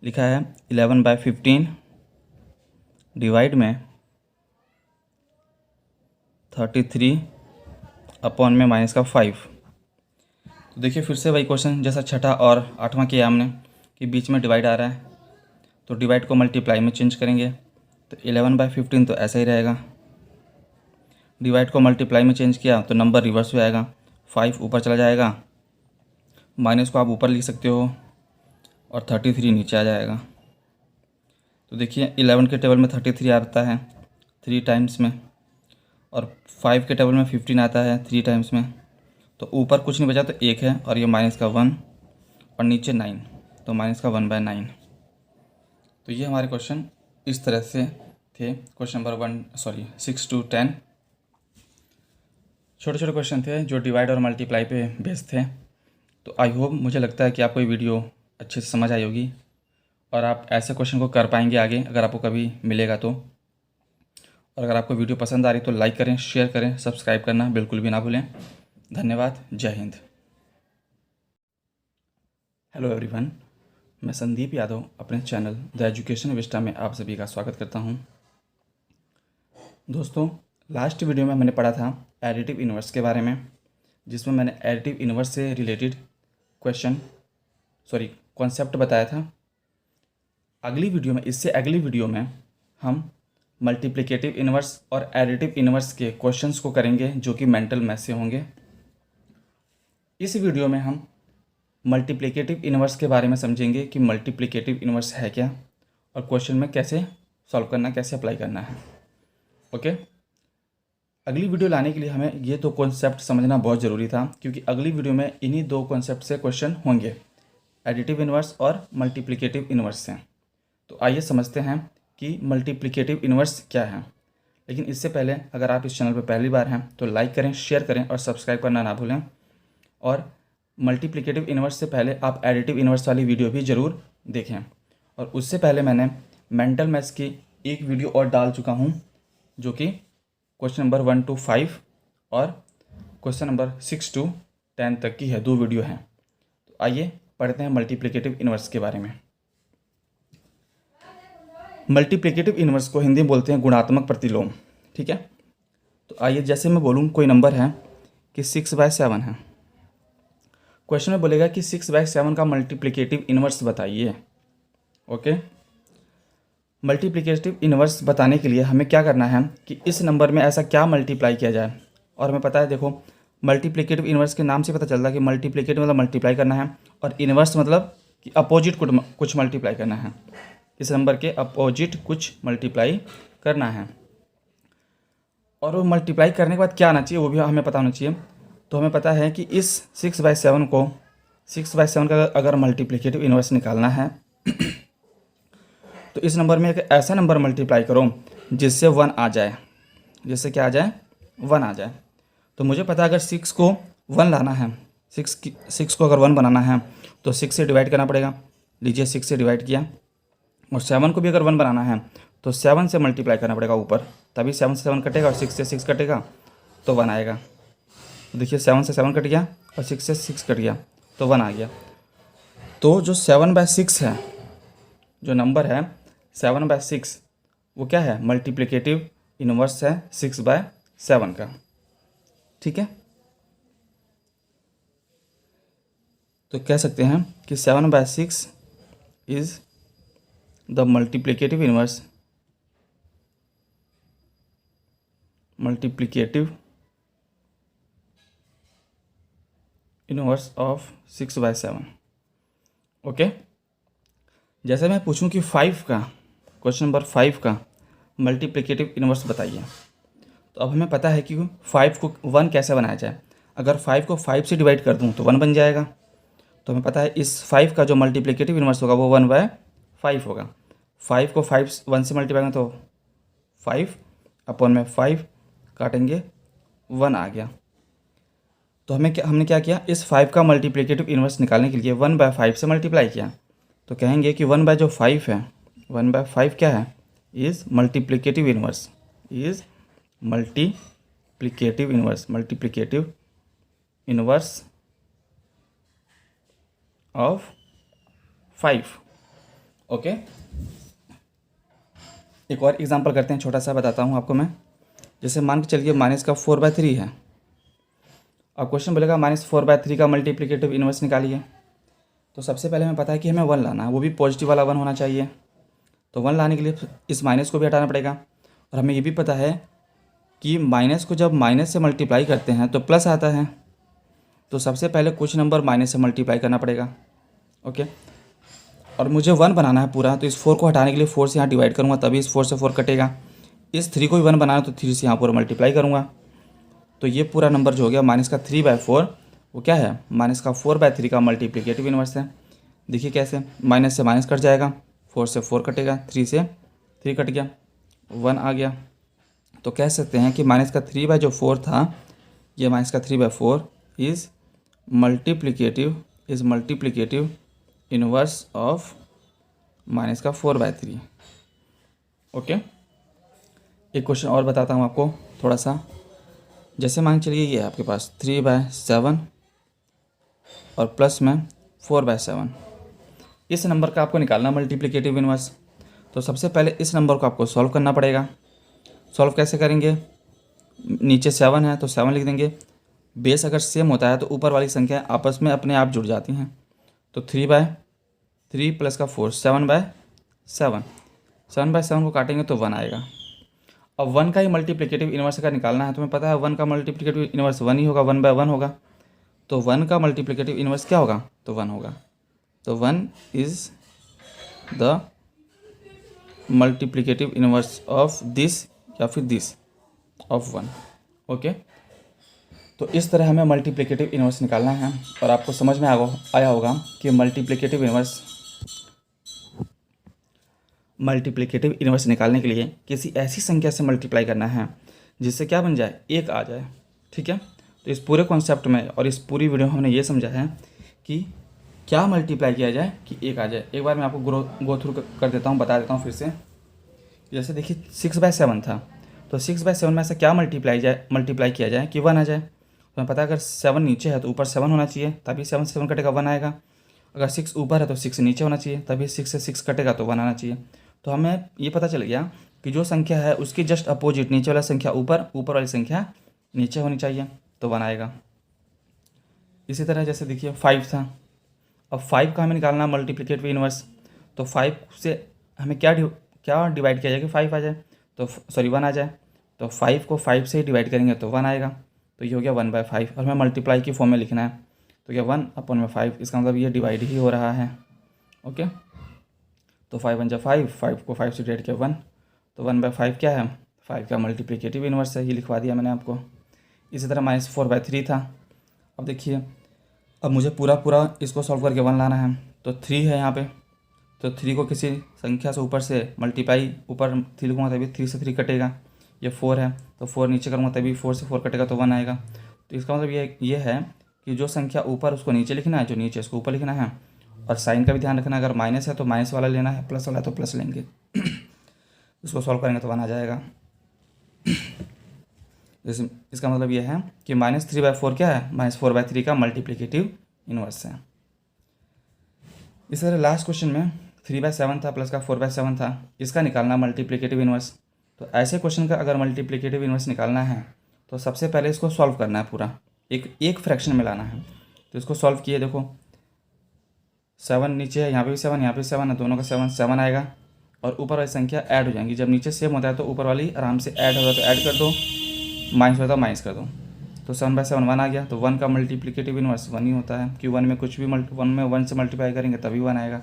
लिखा है 11/15 डिवाइड में 33 अपॉन में माइनस का 5। तो देखिए फिर से वही क्वेश्चन जैसा छठा और आठवां किया हमने कि बीच में डिवाइड आ रहा है, तो डिवाइड को मल्टीप्लाई में चेंज करेंगे, तो 11/15 तो ऐसा ही रहेगा। डिवाइड को मल्टीप्लाई में चेंज किया तो नंबर रिवर्स हो जाएगा, 5 ऊपर चला जाएगा, माइनस को आप ऊपर लिख सकते हो और 33 नीचे आ जाएगा। तो देखिए 11 के टेबल में 33 आता है 3 टाइम्स में, और 5 के टेबल में 15 आता है 3 टाइम्स में, तो ऊपर कुछ नहीं बचा तो 1 है, और ये माइनस का 1 और नीचे 9, तो माइनस का 1/9। तो ये हमारे क्वेश्चन इस तरह से थे। क्वेश्चन नंबर 6 to 10 छोटे छोटे क्वेश्चन थे जो डिवाइड और मल्टीप्लाई पे बेस्ड थे। तो आई होप, मुझे लगता है कि आपको ये वीडियो अच्छे से समझ आई होगी और आप ऐसे क्वेश्चन को कर पाएंगे आगे अगर आपको कभी मिलेगा तो। और अगर आपको वीडियो पसंद आ रही तो लाइक करें, शेयर करें, सब्सक्राइब करना बिल्कुल भी ना भूलें। धन्यवाद। जय हिंद। हेलो एवरीवन, मैं संदीप यादव अपने चैनल द एजुकेशन विस्टा में आप सभी का स्वागत करता हूं। दोस्तों, लास्ट वीडियो में मैंने पढ़ा था एडिटिव इन्वर्स के बारे में, जिसमें मैंने एडिटिव इन्वर्स से रिलेटेड कॉन्सेप्ट बताया था। इससे अगली वीडियो में हम मल्टीप्लिकेटिव इन्वर्स और एडिटिव इन्वर्स के क्वेश्चंस को करेंगे जो कि मेंटल मैथ से होंगे। इस वीडियो में हम मल्टीप्लिकेटिव इन्वर्स के बारे में समझेंगे कि मल्टीप्लिकेटिव इन्वर्स है क्या और क्वेश्चन में कैसे सॉल्व करना, कैसे अप्लाई करना है। ओके, अगली वीडियो लाने के लिए हमें ये दो कॉन्सेप्ट समझना बहुत ज़रूरी था, क्योंकि अगली वीडियो में इन्हीं दो कॉन्सेप्ट से क्वेश्चन होंगे, एडिटिव इन्वर्स और मल्टीप्लिकेटिव इन्वर्स से। तो आइए समझते हैं कि मल्टीप्लिकेटिव इन्वर्स क्या है। लेकिन इससे पहले अगर आप इस चैनल पर पहली बार हैं तो लाइक करें, शेयर करें और सब्सक्राइब करना ना भूलें। और मल्टीप्लिकेटिव इन्वर्स से पहले आप एडिटिव इन्वर्स वाली वीडियो भी ज़रूर देखें। और उससे पहले मैंने मेंटल मैथ्स की एक वीडियो और डाल चुका हूँ, जो कि क्वेश्चन नंबर 1 to 5 और क्वेश्चन नंबर 6 to 10 तक की है, 2 वीडियो हैं। तो आइए पढ़ते हैं मल्टीप्लिकेटिव इन्वर्स के बारे में। मल्टीप्लिकेटिव इन्वर्स को हिंदी में बोलते हैं गुणात्मक प्रतिलोम। ठीक है, तो आइए जैसे मैं बोलूँ कोई नंबर है कि 6/7 है, क्वेश्चन में बोलेगा कि 6/7 का मल्टीप्लिकेटिव इन्वर्स बताइए। ओके, मल्टीप्लिकेटिव इन्वर्स बताने के लिए हमें क्या करना है कि इस नंबर में ऐसा क्या मल्टीप्लाई किया जाए। और हमें पता है, देखो मल्टीप्लिकेटिव इन्वर्स के नाम से पता चलता है कि मल्टीप्लिकेटिव मतलब मल्टीप्लाई करना है और इन्वर्स मतलब कि कि अपोजिट कुछ मल्टीप्लाई करना है, इस नंबर के अपोजिट कुछ मल्टीप्लाई करना है। और वो मल्टीप्लाई करने के बाद क्या आना चाहिए वो भी हमें पता होना चाहिए। तो हमें पता है कि इस 6/7 को 6/7 का अगर मल्टीप्लिकेटिव इन्वर्स निकालना है तो इस नंबर में एक ऐसा नंबर मल्टीप्लाई करो जिससे 1 आ जाए, जिससे क्या आ जाए, 1 आ जाए। तो मुझे पता है अगर 6 को 1 लाना है, 6 को अगर 1 बनाना है तो 6 से डिवाइड करना पड़ेगा। लीजिए 6 से डिवाइड किया। और 7 को भी अगर 1 बनाना है तो 7 से मल्टीप्लाई करना पड़ेगा ऊपर, तभी 7 से 7 कटेगा और 6 से 6 कटेगा तो 1 आएगा। तो देखिए 7 से 7 कट गया और 6 से 6 कट गया तो 1 आ गया। तो जो 7/6 है, जो नंबर है 7/6 वो क्या है, मल्टीप्लिकेटिव इन्वर्स है 6/7 का। ठीक है, तो कह सकते हैं कि 7/6 is the multiplicative inverse of 6/7। Okay, जैसे मैं पूछूं कि 5 का, क्वेश्चन नंबर 5 का मल्टीप्लिकेटिव इन्वर्स बताइए, तो अब हमें पता है कि 5 को 1 कैसे बनाया जाए। अगर 5 को 5 से डिवाइड कर दूं तो 1 बन जाएगा। तो हमें पता है इस 5 का जो मल्टीप्लिकेटिव इन्वर्स होगा वो 1/5 होगा। 5 को 1 से मल्टीप्लाई करें तो 5/5 काटेंगे, 1 आ गया। तो हमने क्या किया, इस 5 का मल्टीप्लिकेटिव इन्वर्स निकालने के लिए 1/5 से मल्टीप्लाई किया। तो कहेंगे कि 1/5 है, 1/5 क्या है, is multiplicative inverse, is multiplicative inverse of 5। Okay, एक और एग्जांपल करते हैं, छोटा सा बताता हूँ आपको मैं। जैसे मान के चलिए माइनस का 4/3 है और क्वेश्चन बोलेगा -4/3 का मल्टीप्लिकेटिव इन्वर्स निकालिए। तो सबसे पहले हमें पता है कि हमें 1 लाना है, वो भी पॉजिटिव वाला 1 होना चाहिए। तो 1 लाने के लिए इस माइनस को भी हटाना पड़ेगा। और हमें ये भी पता है कि माइनस को जब माइनस से मल्टीप्लाई करते हैं तो प्लस आता है। तो सबसे पहले कुछ नंबर माइनस से मल्टीप्लाई करना पड़ेगा। ओके, और मुझे 1 बनाना है पूरा, तो इस 4 को हटाने के लिए 4 से यहाँ डिवाइड करूँगा, तभी इस 4 से 4 कटेगा। इस 3 को भी 1 बनाना है तो 3 से यहाँ पूरा मल्टीप्लाई करूँगा। तो ये पूरा नंबर जो हो गया माइनस का 3/4, वो क्या है, माइनस का 4/3 का मल्टीप्लिकेटिव इन्वर्स है। देखिए कैसे, माइनस से माइनस कट जाएगा, 4 से 4 कटेगा, 3 से 3 कट गया, 1 आ गया। तो कह सकते हैं कि माइनस का 3/4 था, ये माइनस का 3/4 is multiplicative inverse of minus का 4/3। ओके, एक क्वेश्चन और बताता हूँ आपको थोड़ा सा। जैसे मान चलिए ये है आपके पास 3/7 और प्लस में 4/7, इस नंबर का आपको निकालना मल्टीप्लिकेटिव इन्वर्स। तो सबसे पहले इस नंबर को आपको सॉल्व करना पड़ेगा। सॉल्व कैसे करेंगे, नीचे 7 है तो 7 लिख देंगे। बेस अगर सेम होता है तो ऊपर वाली संख्या आपस में अपने आप जुड़ जाती हैं। तो 3/3 प्लस का 4, 7/7, 7/7 को काटेंगे तो 1 आएगा। अब 1 का ही मल्टीप्लिकेटिव इन्वर्स अगर निकालना है तो हमें पता है 1 का मल्टीप्लिकेटिव इन्वर्स 1 ही होगा, 1/1 होगा। तो 1 का मल्टीप्लिकेटिव इन्वर्स क्या होगा, तो 1 होगा। तो 1 is the multiplicative inverse of this या फिर दिस ऑफ 1। ओके, तो इस तरह हमें मल्टीप्लिकेटिव इन्वर्स निकालना है। और आपको समझ में आया होगा कि मल्टीप्लिकेटिव इन्वर्स निकालने के लिए किसी ऐसी संख्या से मल्टीप्लाई करना है जिससे क्या बन जाए, 1 आ जाए। ठीक है, तो इस पूरे कॉन्सेप्ट में और इस पूरी वीडियो में हमने ये समझा है कि क्या मल्टीप्लाई किया जाए कि 1 आ जाए। एक बार मैं आपको गो थ्रू कर देता हूँ, बता देता हूँ फिर से। जैसे देखिए 6/7 था, तो 6/7 में ऐसा क्या मल्टीप्लाई किया जाए कि 1 आ जाए। तो हमें पता है अगर 7 नीचे है तो ऊपर 7 होना चाहिए, तभी 7 से 7 कटेगा, 1 आएगा। अगर 6 ऊपर है तो 6 नीचे होना चाहिए, तभी 6 से 6 कटेगा तो 1 आना चाहिए। तो हमें ये पता चल गया कि जो संख्या है उसकी जस्ट अपोजिट नीचे वाला संख्या ऊपर, ऊपर वाली संख्या नीचे होनी चाहिए, तो 1 आएगा। इसी तरह जैसे देखिए 5 था, अब 5 का हमें निकालना मल्टीप्लिकेटिव इन्वर्स। तो 5 से हमें क्या डिवाइड किया जाए कि 5 आ जाए, तो सॉरी 1 आ जाए। तो 5 को 5 से डिवाइड करेंगे तो 1 आएगा। तो ये हो गया 1/5 और हमें मल्टीप्लाई की फॉर्म में लिखना है। तो क्या 1/5, इसका मतलब ये डिवाइड ही हो रहा है। ओके, तो 5 × 5, 5 को 5 से डिवाइड किया 1, तो 1/5 क्या है, 5 का मल्टीप्लिकेटिव इन्वर्स है, ये लिखवा दिया मैंने आपको। इसी तरह -4/3 था। अब देखिए, अब मुझे पूरा पूरा इसको सॉल्व करके 1 लाना है, तो 3 है यहाँ पे, तो 3 को किसी संख्या से ऊपर से मल्टीप्लाई, ऊपर 3 लिखूँगा तभी 3 से 3 कटेगा। ये 4 है, तो 4 नीचे करूँगा तभी 4 से 4 कटेगा, तो 1 आएगा। तो इसका मतलब ये है कि जो संख्या ऊपर उसको नीचे लिखना है, जो नीचे उसको ऊपर लिखना है। और साइन का भी ध्यान रखना, अगर माइनस है तो माइनस वाला लेना है, प्लस वाला है तो प्लस लेंगे। इसको सॉल्व करेंगे तो 1 आ जाएगा। इसका मतलब ये है कि -3/4 क्या है, -4/3 का मल्टीप्लिकेटिव इन्वर्स है। इस तरह लास्ट क्वेश्चन में 3/7 था, प्लस का 4/7 था, इसका निकालना मल्टीप्लिकेटिव इन्वर्स। तो ऐसे क्वेश्चन का अगर मल्टीप्लिकेटिव इन्वर्स निकालना है तो सबसे पहले इसको सॉल्व करना है, पूरा एक फ्रैक्शन में लाना है। तो इसको सॉल्व किए, देखो 7 नीचे है, यहाँ पे भी 7, यहाँ पे 7 है, दोनों का 7 आएगा, और ऊपर वाली संख्या ऐड हो जाएंगी। जब नीचे सेम होता है तो ऊपर वाली आराम से ऐड होगा, तो ऐड कर दो, माइनस होता है माइनस कर दो। तो 7/7 1 आ गया। तो 1 का मल्टीप्लिकेटिव इन्वर्स 1 ही होता है, कि 1 में कुछ भी 1 से मल्टीप्लाई करेंगे तभी 1 आएगा।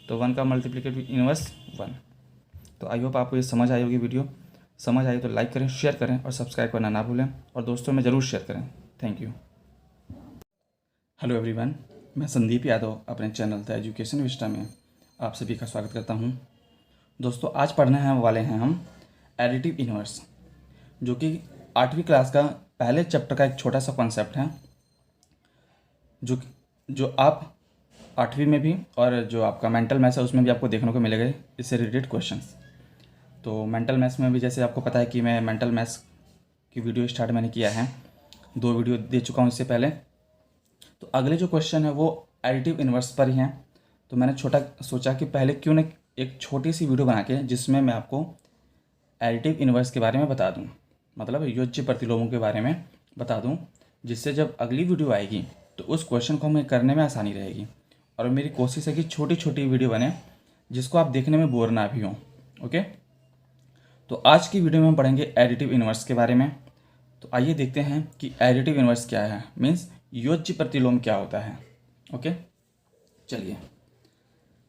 तो 1 का मल्टीप्लिकेटिव इन्वर्स 1। तो आई होप आपको ये समझ आई होगी। वीडियो समझ आई तो लाइक करें, शेयर करें और सब्सक्राइब करना ना भूलें, और दोस्तों में ज़रूर शेयर करें। Thank you. हेलो एवरीवन, मैं संदीप यादव अपने चैनल द एजुकेशन विस्टा में आप सभी का स्वागत करता हूं। दोस्तों, आज पढ़ने हैं वाले हैं हम एडिटिव इन्वर्स, जो कि 8वीं क्लास का पहले चैप्टर का एक छोटा सा कॉन्सेप्ट है, जो आप 8वीं में भी और जो आपका मेंटल मैथ्स है उसमें भी आपको देखने को मिलेगा इससे रिलेटेड क्वेश्चंस। तो मेंटल मैथ्स में भी जैसे आपको पता है कि मैं मेंटल मैथ्स की वीडियो स्टार्ट मैंने किया है, 2 वीडियो दे चुका हूँ इससे पहले। तो अगले जो क्वेश्चन है वो एडिटिव इन्वर्स पर ही हैं। तो मैंने सोचा कि पहले क्यों न एक छोटी सी वीडियो बना के जिसमें मैं आपको एडिटिव इन्वर्स के बारे में बता दूं, मतलब योज्य प्रतिलोमों के बारे में बता दूं, जिससे जब अगली वीडियो आएगी तो उस क्वेश्चन को हमें करने में आसानी रहेगी। और मेरी कोशिश है कि छोटी छोटी वीडियो बने जिसको आप देखने में बोर ना भी हो। ओके, तो आज की वीडियो में हम पढ़ेंगे एडिटिव इन्वर्स के बारे में। तो आइए देखते हैं कि एडिटिव इन्वर्स क्या है, मीन्स योज्य प्रतिलोम क्या होता है। ओके, चलिए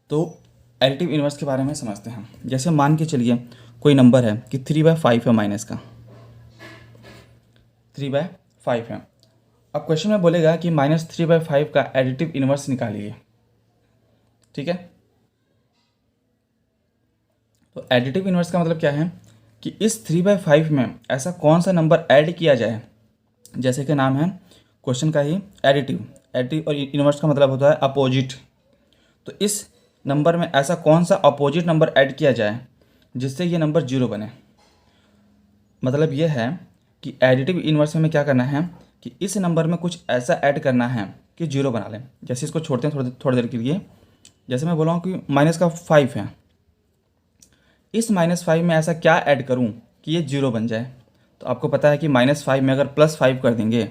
तो एडिटिव इन्वर्स के बारे में समझते हैं। जैसे मान के चलिए कोई नंबर है कि 3/5 है, माइनस का 3/5 है। अब क्वेश्चन में बोलेगा कि -3/5 का एडिटिव इन्वर्स निकालिए। ठीक है, तो एडिटिव इन्वर्स का मतलब क्या है कि इस 3/5 में ऐसा कौन सा नंबर ऐड किया जाए, जैसे कि नाम है क्वेश्चन का ही एडिटिव और इन्वर्स का मतलब होता है अपोजिट। तो इस नंबर में ऐसा कौन सा अपोजिट नंबर ऐड किया जाए जिससे ये नंबर 0 बने। मतलब ये है कि एडिटिव इन्वर्स में क्या करना है कि इस नंबर में कुछ ऐसा ऐड करना है कि 0 बना लें। जैसे इसको छोड़ते हैं थोड़ी देर के लिए। जैसे मैं बोला हूँ कि -5 है, इस -5 में ऐसा क्या ऐड करूँ कि ये 0 बन जाए। तो आपको पता है कि -5 में अगर +5 कर देंगे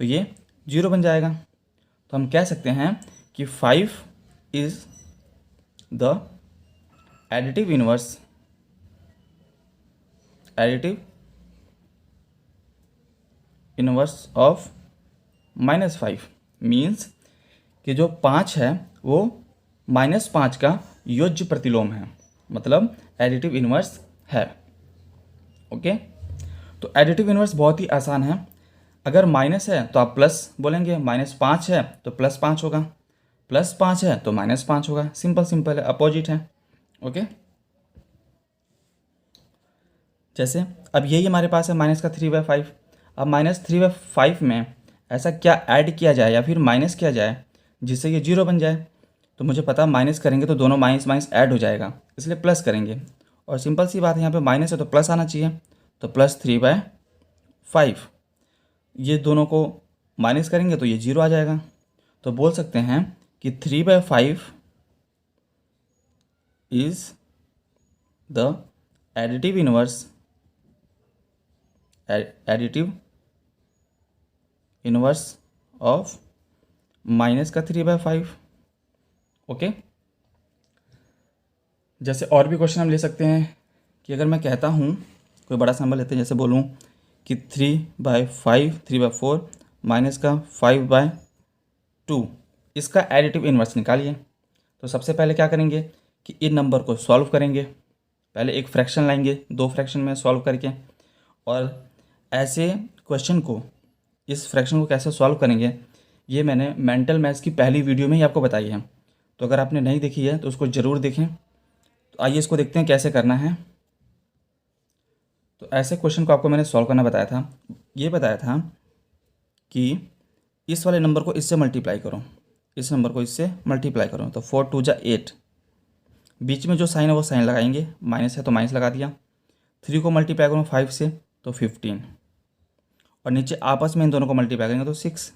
तो ये 0 बन जाएगा। तो हम कह सकते हैं कि 5 is the additive inverse of -5, means कि जो 5 है वो -5 का योज्य प्रतिलोम है, मतलब एडिटिव इन्वर्स है। ओके, तो एडिटिव इन्वर्स बहुत ही आसान है। अगर माइनस है तो आप प्लस बोलेंगे, -5 है तो +5 होगा, +5 है तो -5 होगा। सिंपल है, अपोजिट है। ओके, जैसे अब यही हमारे पास है -3/5। अब -3/5 में ऐसा क्या ऐड किया जाए या फिर माइनस किया जाए जिससे ये 0 बन जाए। तो मुझे पता माइनस करेंगे तो दोनों माइनस ऐड हो जाएगा, इसलिए प्लस करेंगे। और सिंपल सी बात है, यहाँ पे माइनस है तो प्लस आना चाहिए, तो +3/5। ये दोनों को माइनस करेंगे तो ये 0 आ जाएगा। तो बोल सकते हैं कि 3/5 is the additive inverse of -3/5। Okay, जैसे और भी क्वेश्चन हम ले सकते हैं कि अगर मैं कहता हूँ, कोई बड़ा सा नंबर लेते हैं, जैसे बोलूँ कि 3/5 3/4 -5/2, इसका एडिटिव इन्वर्स निकालिए। तो सबसे पहले क्या करेंगे कि इन नंबर को सॉल्व करेंगे। पहले एक फ्रैक्शन लाएंगे 2 फ्रैक्शन में सॉल्व करके, और ऐसे क्वेश्चन को, इस फ्रैक्शन को कैसे सॉल्व करेंगे ये मैंने मेंटल मैथ्स की पहली वीडियो में ही आपको बताई है। तो अगर आपने नहीं देखी है तो उसको ज़रूर देखें। तो आइए इसको देखते हैं कैसे करना है। तो ऐसे क्वेश्चन को आपको मैंने सॉल्व करना बताया था। ये बताया था कि इस वाले नंबर को इससे मल्टीप्लाई करो, इस नंबर को इससे मल्टीप्लाई करो। तो 4 2 जा 8, बीच में जो साइन है वो साइन लगाएंगे, माइनस है तो माइनस लगा दिया। 3 को मल्टीप्लाई करो 5 से तो 15, और नीचे आपस में इन दोनों को मल्टीप्लाई करेंगे तो 6।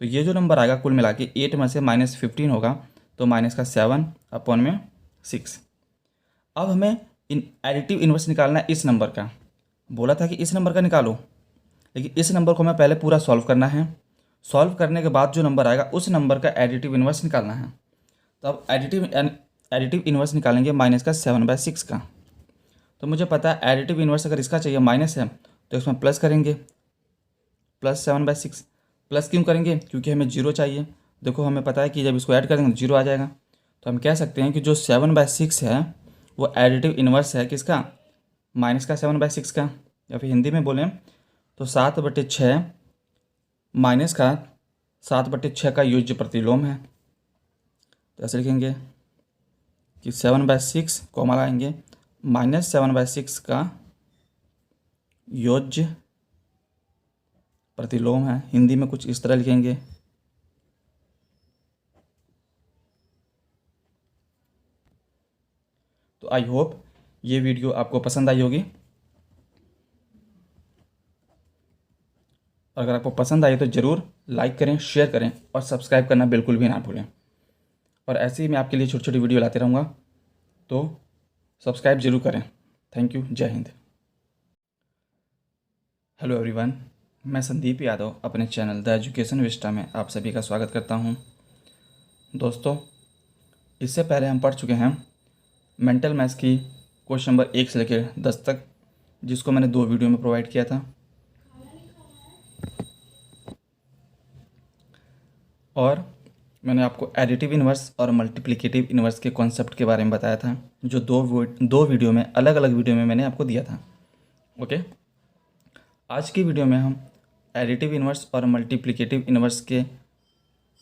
तो ये जो नंबर आएगा कुल मिला के 8 में से -15 होगा, तो माइनस का 7 अपॉन में 6। अब हमें इन एडिटिव इन्वर्स निकालना है इस नंबर का। बोला था कि इस नंबर का निकालो, लेकिन इस नंबर को हमें पहले पूरा सॉल्व करना है। सॉल्व करने के बाद जो नंबर आएगा उस नंबर का एडिटिव इन्वर्स निकालना है। तो अब एडिटिव इन्वर्स निकालेंगे -7/6 का। तो मुझे पता है एडिटिव इन्वर्स अगर इसका चाहिए माइनस है तो इसमें प्लस करेंगे, +7/6। प्लस क्यों करेंगे? क्योंकि हमें 0 चाहिए। देखो हमें पता है कि जब इसको ऐड करेंगे तो 0 आ जाएगा। तो हम कह सकते हैं कि जो 7/6 है वो एडिटिव इन्वर्स है किसका? माइनस का 7/6 का। या फिर हिंदी में बोलें तो 7/6 माइनस का 7/6 का योज्य प्रतिलोम है। तो ऐसे लिखेंगे कि 7/6 कॉमा लगाएंगे, -7/6 का योज्य प्रतिलोम है। हिंदी में कुछ इस तरह लिखेंगे। तो आई होप ये वीडियो आपको पसंद आई होगी। अगर आपको पसंद आई तो ज़रूर लाइक करें, शेयर करें और सब्सक्राइब करना बिल्कुल भी ना भूलें। और ऐसे ही मैं आपके लिए छोटी छोटी वीडियो लाते रहूँगा, तो सब्सक्राइब जरूर करें। Thank you. जय हिंद। हेलो एवरीवन, मैं संदीप यादव अपने चैनल द एजुकेशन विस्टा में आप सभी का स्वागत करता हूं। दोस्तों, इससे पहले हम पढ़ चुके हैं मेंटल मैथ्स की क्वेश्चन नंबर 1 से लेकर 10 तक, जिसको मैंने 2 वीडियो में प्रोवाइड किया था। और मैंने आपको एडिटिव इन्वर्स और मल्टीप्लिकेटिव इन्वर्स के कॉन्सेप्ट के बारे में बताया था, जो दो वीडियो में, अलग अलग वीडियो में मैंने आपको दिया था। ओके, आज की वीडियो में हम एडिटिव इन्वर्स और मल्टीप्लिकेटिव इन्वर्स के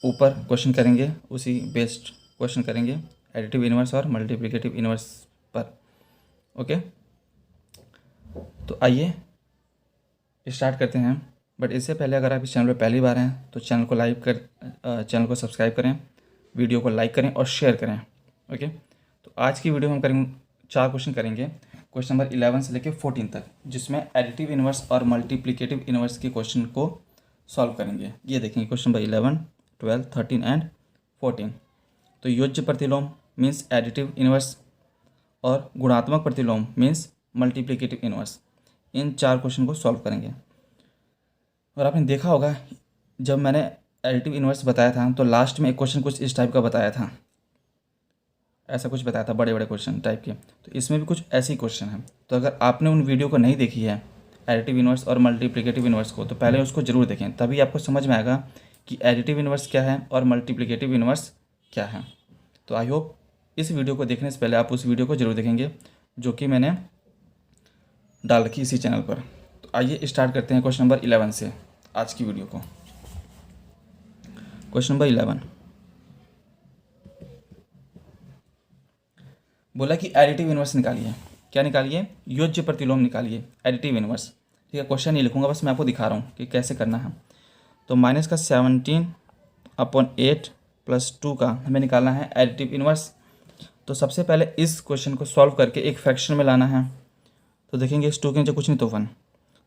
ऊपर क्वेश्चन करेंगे, उसी बेस्ड क्वेश्चन करेंगे एडिटिव इन्वर्स और मल्टीप्लिकेटिव इन्वर्स पर। ओके, तो आइए स्टार्ट करते हैं। बट इससे पहले अगर आप इस चैनल पर पहली बार हैं तो चैनल को सब्सक्राइब करें, वीडियो को लाइक करें और शेयर करें। ओके, तो आज की वीडियो में हम करेंगे 4 क्वेश्चन करेंगे, क्वेश्चन नंबर 11 से लेकर 14 तक, जिसमें एडिटिव इन्वर्स और मल्टीप्लिकेटिव इन्वर्स के क्वेश्चन को सॉल्व करेंगे। ये देखेंगे क्वेश्चन नंबर 11, 12, 13 एंड 14। तो योज्य प्रतिलोम मीन्स एडिटिव इन्वर्स और गुणात्मक प्रतिलोम मीन्स मल्टीप्लिकेटिव इन्वर्स। इन 4 क्वेश्चन को सॉल्व करेंगे। और आपने देखा होगा जब मैंने एडिटिव इन्वर्स बताया था तो लास्ट में एक क्वेश्चन कुछ इस टाइप का बताया था, ऐसा कुछ बताया था, बड़े बड़े क्वेश्चन टाइप के। तो इसमें भी कुछ ऐसे ही क्वेश्चन है। तो अगर आपने उन वीडियो को नहीं देखी है एडिटिव इन्वर्स और मल्टीप्लिकेटिव इन्वर्स को, तो पहले उसको ज़रूर देखें, तभी आपको समझ में आएगा कि एडिटिव इन्वर्स क्या है और मल्टीप्लिकेटिव इन्वर्स क्या है। तो आई होप इस वीडियो को देखने से पहले आप उस वीडियो को ज़रूर देखेंगे जो कि मैंने डाल रखी इसी चैनल पर। तो आइए स्टार्ट करते हैं क्वेश्चन नंबर 11 से आज की वीडियो को। क्वेश्चन नंबर 11 बोला कि एडिटिव इन्वर्स निकालिए। क्या निकालिए? योज्य प्रतिलोम निकालिए, एडिटिव इन्वर्स। ठीक है, क्वेश्चन नहीं लिखूंगा, बस मैं आपको दिखा रहा हूँ कि कैसे करना है। तो माइनस का 17/8 + 2 का हमें निकालना है एडिटिव इन्वर्स। तो सबसे पहले इस क्वेश्चन को सॉल्व करके एक फ्रैक्शन में लाना है। तो देखेंगे इस 2 के नीचे कुछ नहीं तो 1,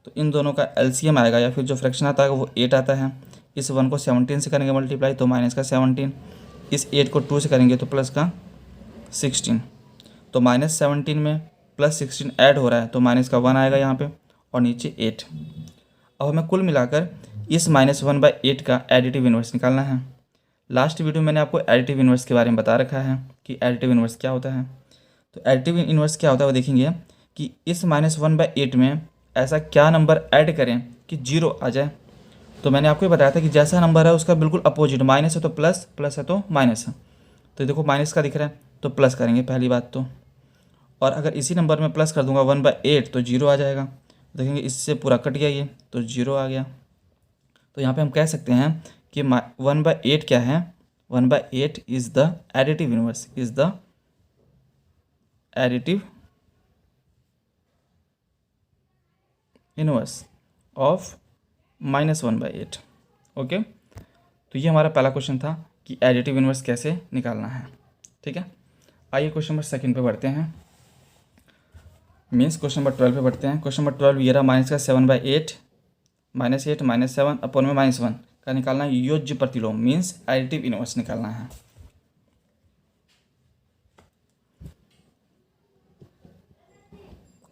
तो इन दोनों का एलसीएम आएगा या फिर जो फ्रैक्शन आता है वो 8 आता है। इस 1 को 17 से करेंगे मल्टीप्लाई तो माइनस का 17, इस 8 को 2 से करेंगे तो प्लस का 16। तो -17 में +16 ऐड हो रहा है तो माइनस का 1 आएगा यहाँ पे और नीचे 8। अब हमें कुल मिलाकर इस -1/8 का एडिटिव इन्वर्स निकालना है। लास्ट वीडियो मैंने आपको एडिटिव इन्वर्स के बारे में बता रखा है कि एडिटिव इन्वर्स क्या होता है। तो एडिटिव इन्वर्स क्या होता है वो देखेंगे कि इस -1/8 में ऐसा क्या नंबर ऐड करें कि 0 आ जाए। तो मैंने आपको बताया था कि जैसा नंबर है उसका बिल्कुल अपोजिट, माइनस है तो प्लस, प्लस है तो माइनस है। तो देखो माइनस का दिख रहा है तो प्लस करेंगे पहली बात तो। और अगर इसी नंबर में प्लस कर दूंगा 1/8 तो 0 आ जाएगा। देखेंगे इससे पूरा कट गया ये तो 0 आ गया। तो यहाँ पे हम कह सकते हैं कि 1/8 क्या है, 1/8 is the additive inverse, is the additive inverse of -1/8। Okay, तो ये हमारा पहला क्वेश्चन था कि एडिटिव इनवर्स कैसे निकालना है। ठीक है, आइए क्वेश्चन नंबर सेकंड पे बढ़ते हैं, मीन्स क्वेश्चन नंबर 12 पे बढ़ते हैं। क्वेश्चन नंबर 12 ये रहा माइनस का 7/8 -8 -7 अपॉन में -1 का निकालना है योज्य प्रतिलोम, मीन्स एडिटिव इनवर्स निकालना है।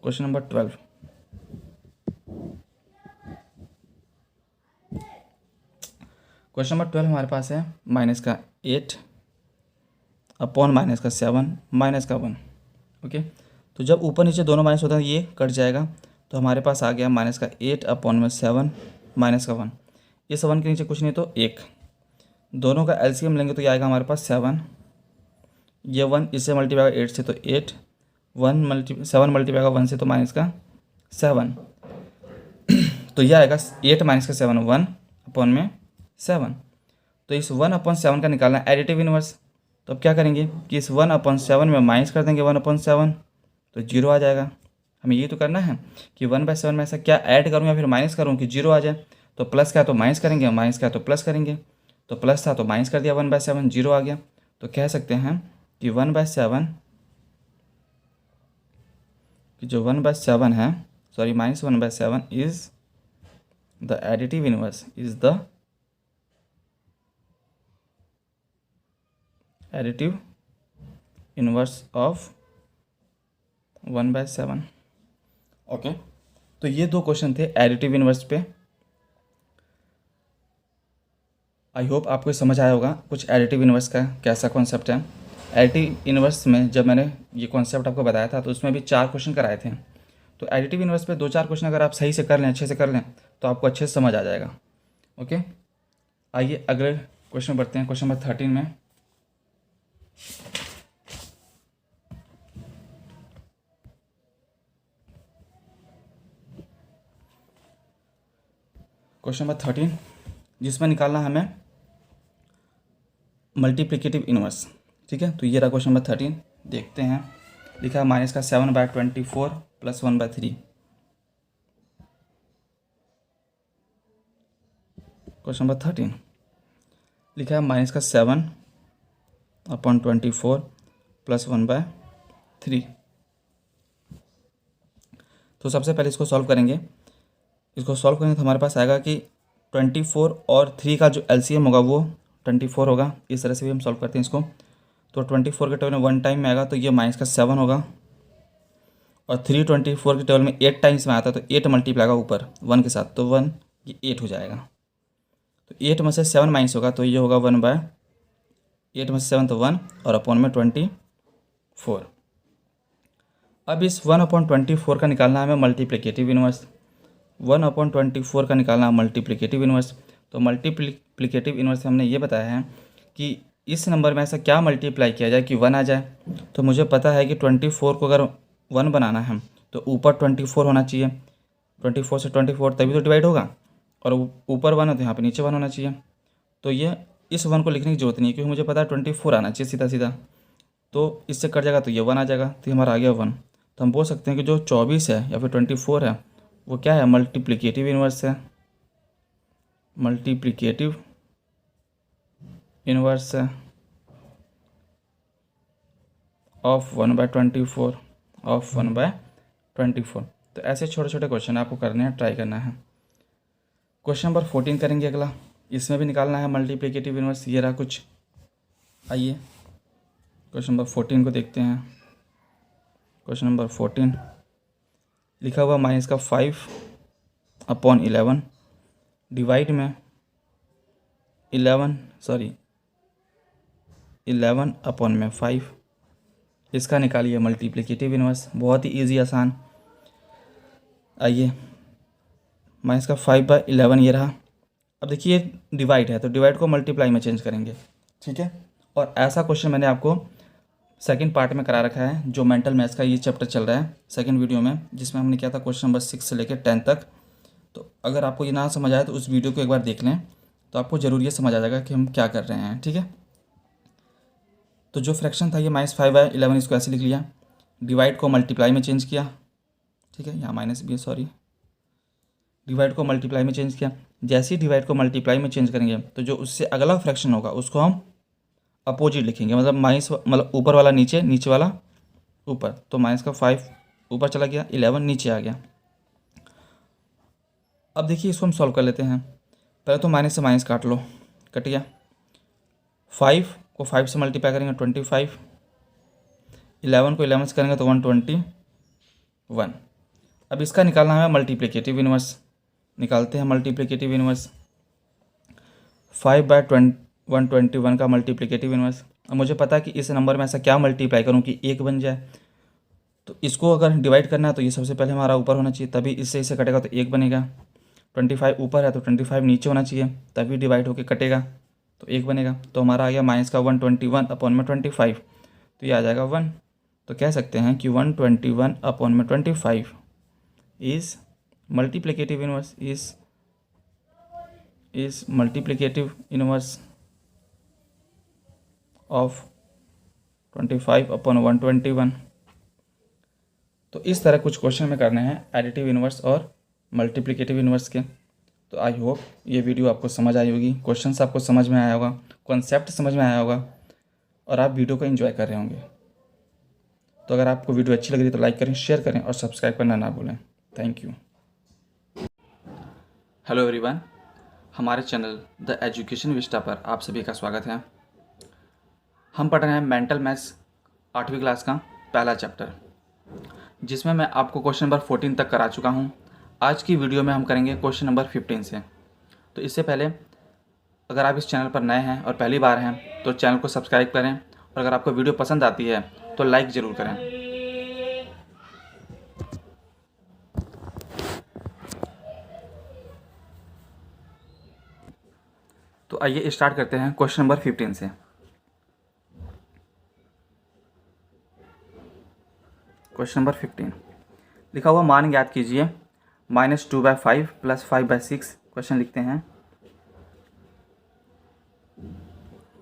क्वेश्चन नंबर 12, क्वेश्चन नंबर 12 हमारे पास है माइनस का 8 अपॉन माइनस का 7 माइनस का 1। ओके, तो जब ऊपर नीचे दोनों माइनस होता है ये कट जाएगा, तो हमारे पास आ गया माइनस का 8 अपॉन में 7 माइनस का 1। इस 1 के नीचे कुछ नहीं तो 1, दोनों का एलसीएम लेंगे तो ये आएगा हमारे पास 7, ये 1 इससे मल्टीप्लाई होगा 8 से तो 8, 7 मल्टीप्लाई होगा 1 से तो माइनस का 7, तो ये आएगा 8 माइनस का 7 1 अपॉन में 7। तो इस 1/7 का निकालना है एडिटिव इनवर्स। तो अब क्या करेंगे कि इस 1/7 में माइनस कर देंगे 1/7 तो 0 आ जाएगा। हमें ये तो करना है कि 1/7 में ऐसा क्या ऐड करूँ या फिर माइनस करूँ कि 0 आ जाए। तो प्लस का है तो माइनस करेंगे, माइनस का है तो प्लस करेंगे, तो प्लस था तो माइनस कर दिया 1/7 0 आ गया। तो कह सकते हैं कि 1/7 कि जो 1/7 है, sorry -1/7 is the additive inverse, is the additive inverse of 1/7। Okay, तो ये दो क्वेश्चन थे एडिटिव इनवर्स पे। आई होप आपको समझ आया होगा कुछ एडिटिव इनवर्स का कैसा कॉन्सेप्ट है। एडिटिव इनवर्स में जब मैंने ये कॉन्सेप्ट आपको बताया था तो उसमें भी 4 क्वेश्चन कराए थे। तो एडिटिव इनवर्स पे 2-4 क्वेश्चन अगर आप सही से कर लें, अच्छे से कर लें, तो आपको अच्छे से समझ आ जाएगा। ओके, आइए अगले क्वेश्चन बढ़ते हैं, क्वेश्चन नंबर 13 में। क्वेश्चन नंबर 13 जिसमें निकालना है हमें मल्टीप्लिकेटिव इनवर्स। ठीक है, तो ये रहा क्वेश्चन नंबर 13, देखते हैं। लिखा है माइनस का 7/24 + 1/3। क्वेश्चन नंबर 13 लिखा है माइनस का 7/24 + 1/3। तो सबसे पहले इसको सॉल्व करेंगे। इसको सॉल्व करेंगे तो हमारे पास आएगा कि 24 और 3 का जो एलसीएम होगा वो 24 होगा। इस तरह से भी हम सॉल्व करते हैं इसको। तो 24 के टेबल में 1 टाइम में आएगा तो ये माइनस का 7 होगा, और 3 24 के टेबल में 8 टाइम्स में आता है तो 8 मल्टीप्लाई होगा ऊपर 1 के साथ, तो 1 ये 8 हो जाएगा। तो 8 में से 7 माइनस होगा तो ये होगा 1/8 में से 7 तो 1 और अपॉन में 24। अब इस 1/24 का निकालना है हमें मल्टीप्लिकेटिव इनवर्स। 1/24 का निकालना है मल्टीप्लिकेटिव इनवर्स। तो मल्टीप्लिकेटिव इनवर्स हमने ये बताया है कि इस नंबर में ऐसा क्या मल्टीप्लाई किया जाए कि 1 आ जाए। तो मुझे पता है कि 24 को अगर 1 बनाना है तो ऊपर 24 होना चाहिए, 24 से 24 तभी तो डिवाइड होगा, और ऊपर 1 है तो यहाँ पे नीचे 1 होना चाहिए। तो ये इस 1 को लिखने की जरूरत नहीं है क्योंकि मुझे पता है 24 आना चाहिए सीधा सीधा, तो इससे कट जाएगा तो ये 1 आ जाएगा, तो ये हमारा आ गया 1। तो हम बोल सकते हैं कि जो 24 है या फिर 24 है वो क्या है, मल्टीप्लिकेटिव इनवर्स है, मल्टीप्लिकेटिव इनवर्स है ऑफ 1/24 ऑफ 1/24। तो ऐसे छोटे छोटे क्वेश्चन आपको करने हैं, ट्राई करना है। क्वेश्चन नंबर 14 करेंगे अगला, इसमें भी निकालना है मल्टीप्लिकेटिव इनवर्स। ये रहा कुछ, आइए क्वेश्चन नंबर 14 को देखते हैं। क्वेश्चन नंबर 14 लिखा हुआ माइनस का 5/11 डिवाइड में 11 अपॉन में 5। इसका निकालिए मल्टीप्लिकेटिव इनवर्स, बहुत ही इजी आसान। आइए माइनस का 5/11 ये रहा। अब देखिए डिवाइड है तो डिवाइड को मल्टीप्लाई में चेंज करेंगे, ठीक है। और ऐसा क्वेश्चन मैंने आपको सेकंड पार्ट में करा रखा है, जो मेंटल मैथ्स का ये चैप्टर चल रहा है सेकंड वीडियो में, जिसमें हमने किया था क्वेश्चन नंबर 6 से लेकर 10 तक। तो अगर आपको ये ना समझ आए तो उस वीडियो को एक बार देख लें, तो आपको ज़रूर ये समझ आ जाएगा कि हम क्या कर रहे हैं। ठीक है, तो जो फ्रैक्शन था ये -5/11, इसको ऐसे लिख लिया, डिवाइड को मल्टीप्लाई में चेंज किया। ठीक है, यहाँ माइनस भी है, सॉरी, डिवाइड को मल्टीप्लाई में चेंज किया। जैसे ही डिवाइड को मल्टीप्लाई में चेंज करेंगे तो जो उससे अगला फ्रैक्शन होगा उसको हम अपोजिट लिखेंगे, मतलब माइनस, मतलब ऊपर वाला नीचे, नीचे वाला ऊपर। तो माइनस का 5 ऊपर चला गया, 11 नीचे आ गया। अब देखिए इसको हम सॉल्व कर लेते हैं। पहले तो माइनस से माइनस काट लो, कट गया। 5 को 5 से मल्टीप्लाई करेंगे 25, 11 को 11 से करेंगे तो 121। अब इसका निकालना है मल्टीप्लिकेटिव इनवर्स। निकालते हैं मल्टीप्लिकेटिव इनवर्स। 5/121 का मल्टीप्लिकेटिव इनवर्स। अब मुझे पता है कि इस नंबर में ऐसा क्या मल्टीप्लाई करूं कि 1 बन जाए। तो इसको अगर डिवाइड करना है तो ये सबसे पहले हमारा ऊपर होना चाहिए, तभी इससे इसे कटेगा तो 1 बनेगा। 25 ऊपर है तो 25 नीचे होना चाहिए, तभी डिवाइड होकर कटेगा तो 1 बनेगा। तो हमारा आ गया माइनस का 121/25, तो ये आ जाएगा 1। तो कह सकते हैं कि 121/25 is multiplicative inverse, is multiplicative inverse of 25/121। तो इस तरह कुछ क्वेश्चन में करने हैं एडिटिव इनवर्स और मल्टीप्लिकेटिव इनवर्स के। तो आई होप ये वीडियो आपको समझ आई होगी, क्वेश्चंस आपको समझ में आया होगा, कॉन्सेप्ट समझ में आया होगा और आप वीडियो को एंजॉय कर रहे होंगे। तो अगर आपको वीडियो अच्छी लग रही है तो लाइक करें, शेयर करें और सब्सक्राइब करना ना भूलें। Thank you. हेलो एवरीवन, हमारे चैनल द एजुकेशन विस्टा पर आप सभी का स्वागत है। हम पढ़ रहे हैं मेंटल मैथ्स 8वीं क्लास का पहला चैप्टर, जिसमें मैं आपको क्वेश्चन नंबर 14 तक करा चुका हूं। आज की वीडियो में हम करेंगे क्वेश्चन नंबर 15 से। तो इससे पहले अगर आप इस चैनल पर नए हैं और पहली बार हैं तो चैनल को सब्सक्राइब करें, और अगर आपको वीडियो पसंद आती है तो लाइक ज़रूर करें। तो आइए स्टार्ट करते हैं क्वेश्चन नंबर 15 से। क्वेश्चन नंबर 15 लिखा हुआ मान ज्ञात कीजिए। -2/5 + 5/6। क्वेश्चन लिखते हैं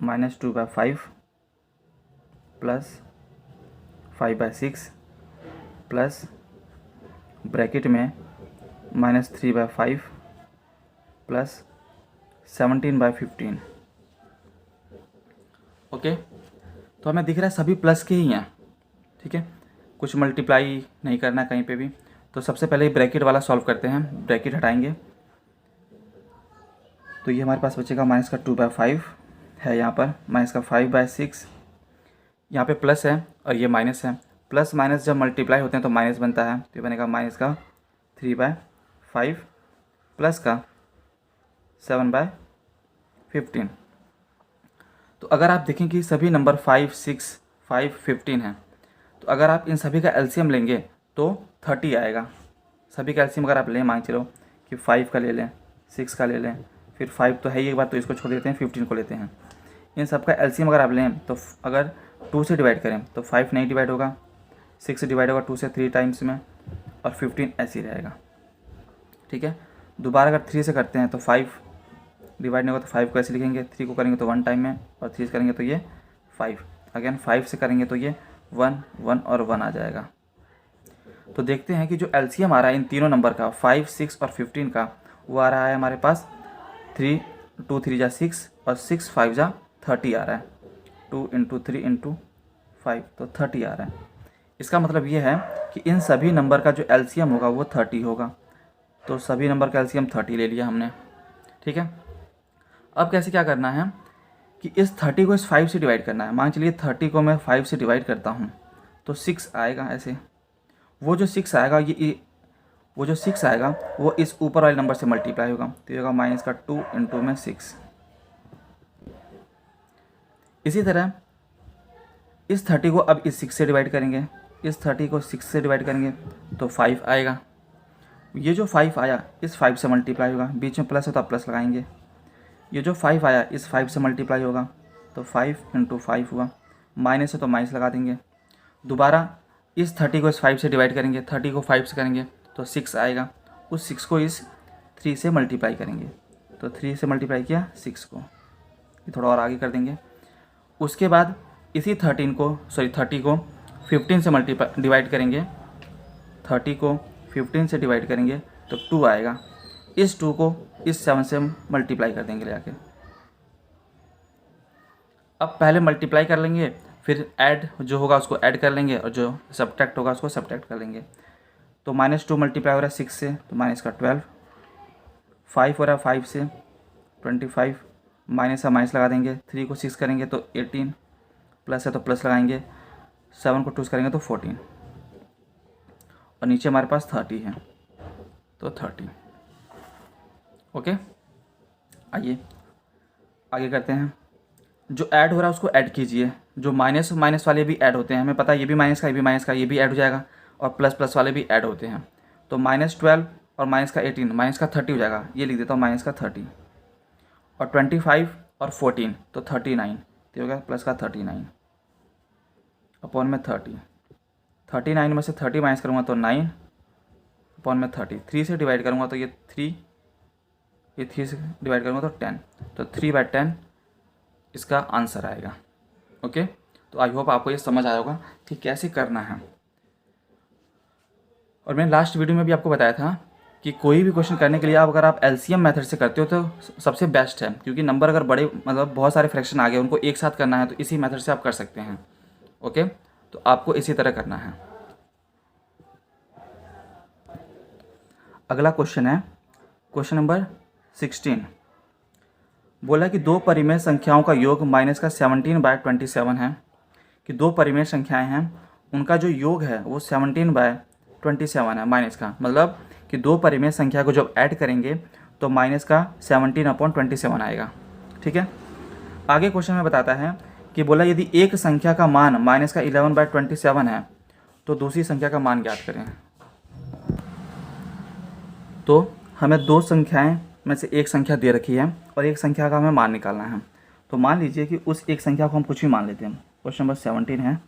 -2/5 + 5/6 प्लस ब्रैकेट में -3/5 + 17/15। ओके, तो हमें दिख रहा है सभी प्लस के ही हैं। ठीक है, कुछ मल्टीप्लाई नहीं करना कहीं पे भी। तो सबसे पहले ब्रैकेट वाला सॉल्व करते हैं, ब्रैकेट हटाएंगे तो ये हमारे पास बचेगा -2/5 है, यहाँ पर -5/6, यहाँ पे प्लस है और ये माइनस है। प्लस माइनस जब मल्टीप्लाई होते हैं तो माइनस बनता है, तो ये बनेगा -3/5 प्लस का 7/15। तो अगर आप देखें कि सभी नंबर 5, 6, 5, 15 हैं, तो अगर आप इन सभी का एलसीएम लेंगे तो 30 आएगा। सभी का एलसीएम अगर आप लें, मान चलो कि 5 का ले लें, 6 का ले लें, फिर 5 तो है ही एक बार, तो इसको छोड़ देते हैं, 15 को लेते हैं। इन सब का एलसीएम अगर आप लें तो अगर 2 से डिवाइड करें तो 5 नहीं डिवाइड होगा, 6 से डिवाइड होगा 2 से 3 टाइम्स में, और 15 ऐसे ही रहेगा। ठीक है, दोबारा अगर 3 से करते हैं तो 5 डिवाइड नहीं होगा तो 5 को ऐसे लिखेंगे, 3 को करेंगे तो 1 टाइम में, और 3 से करेंगे तो ये 5। अगेन 5 से करेंगे तो ये 1, 1 और 1 आ जाएगा। तो देखते हैं कि जो एलसीएम आ रहा है इन तीनों नंबर का, 5, 6 और 15 का, वो आ रहा है हमारे पास 3, 2 3 जा 6 और 6 5 जा 30 आ रहा है। 2 × 3 × 5 तो 30 आ रहा है। इसका मतलब ये है कि इन सभी नंबर का जो एलसीएम होगा वो 30 होगा। तो सभी नंबर का एलसीएम 30 ले लिया हमने। ठीक है, अब कैसे क्या करना है कि इस 30 को इस 5 से डिवाइड करना है। मान चलिए 30 को मैं 5 से डिवाइड करता हूँ तो 6 आएगा ऐसे। वो जो 6 आएगा वो जो 6 आएगा वो इस ऊपर वाले नंबर से मल्टीप्लाई होगा, तो ये होगा -2 × में 6। इसी तरह इस 30 को अब इस 6 से डिवाइड करेंगे, इस 30 को 6 से डिवाइड करेंगे तो 5 आएगा। ये जो 5 आया इस 5 से मल्टीप्लाई होगा, बीच में प्लस है तो आप प्लस लगाएंगे। ये जो 5 आया इस 5 से मल्टीप्लाई होगा, तो 5 × 5 हुआ, माइनस है तो माइनस लगा देंगे। दोबारा इस 30 को इस 5 से डिवाइड करेंगे, 30 को 5 से करेंगे तो 6 आएगा। उस 6 को इस 3 से मल्टीप्लाई करेंगे, तो 3 से मल्टीप्लाई किया 6 को, ये थोड़ा और आगे कर देंगे। उसके बाद इसी 30 को 15 से डिवाइड करेंगे, 30 को 15 से डिवाइड करेंगे तो 2 आएगा। इस 2 को इस 7 से मल्टीप्लाई कर देंगे ले आके। अब पहले मल्टीप्लाई कर लेंगे, फिर ऐड जो होगा उसको ऐड कर लेंगे और जो सब्ट्रैक्ट होगा उसको सब्ट्रैक्ट कर लेंगे। तो -2 मल्टीप्लाई हो रहा है 6 से, तो माइनस का 12, 5 हो रहा है 5 से 25, माइनस का माइनस लगा देंगे, 3 को 6 करेंगे तो 18, प्लस है तो प्लस लगाएंगे, 7 को 2 से करेंगे तो 14, और नीचे हमारे पास 30 है तो 30। ओके, आइए आगे करते हैं। जो ऐड हो रहा है उसको ऐड कीजिए, जो माइनस माइनस वाले भी ऐड होते हैं, हमें पता है ये भी माइनस का, ये भी माइनस का, ये भी ऐड हो जाएगा, और प्लस प्लस वाले भी ऐड होते हैं। तो -12 और माइनस का 18, माइनस का 30 हो जाएगा, ये लिख देता हूँ माइनस का 30, और 25 और 14 तो 39, तो हो गया प्लस का 39 अपॉन में 30। 39 में से 30 माइनस करूँगा तो 9 अपॉन में 30, 3 से डिवाइड करूँगा तो ये 3, ये 3 से डिवाइड करूँगा तो 10, तो 3/10 इसका आंसर आएगा। ओके, तो आई होप आपको ये समझ आया होगा कि कैसे करना है। और मैंने लास्ट वीडियो में भी आपको बताया था कि कोई भी क्वेश्चन करने के लिए अगर आप एलसीएम मेथड से करते हो तो सबसे बेस्ट है, क्योंकि नंबर अगर बड़े मतलब बहुत सारे फ्रैक्शन आ गए उनको एक साथ करना है तो इसी मेथड से आप कर सकते हैं। ओके, तो आपको इसी तरह करना है। अगला क्वेश्चन है क्वेश्चन नंबर 16। बोला कि दो परिमेय संख्याओं का योग माइनस का 17/27 है, कि दो परिमेय संख्याएं हैं उनका जो योग है वो 17/27 है माइनस का, मतलब कि दो परिमेय संख्या को जब ऐड करेंगे तो माइनस का 17/27 आएगा। ठीक है, आगे क्वेश्चन में बताता है कि बोला यदि एक संख्या का मान माइनस का 11/27 है तो दूसरी संख्या का मान ज्ञात करें। तो हमें दो संख्याएं में से एक संख्या दे रखी है और एक संख्या का हमें मान निकालना है। तो मान लीजिए कि उस एक संख्या को हम कुछ भी मान लेते हैं। क्वेश्चन नंबर 17 है,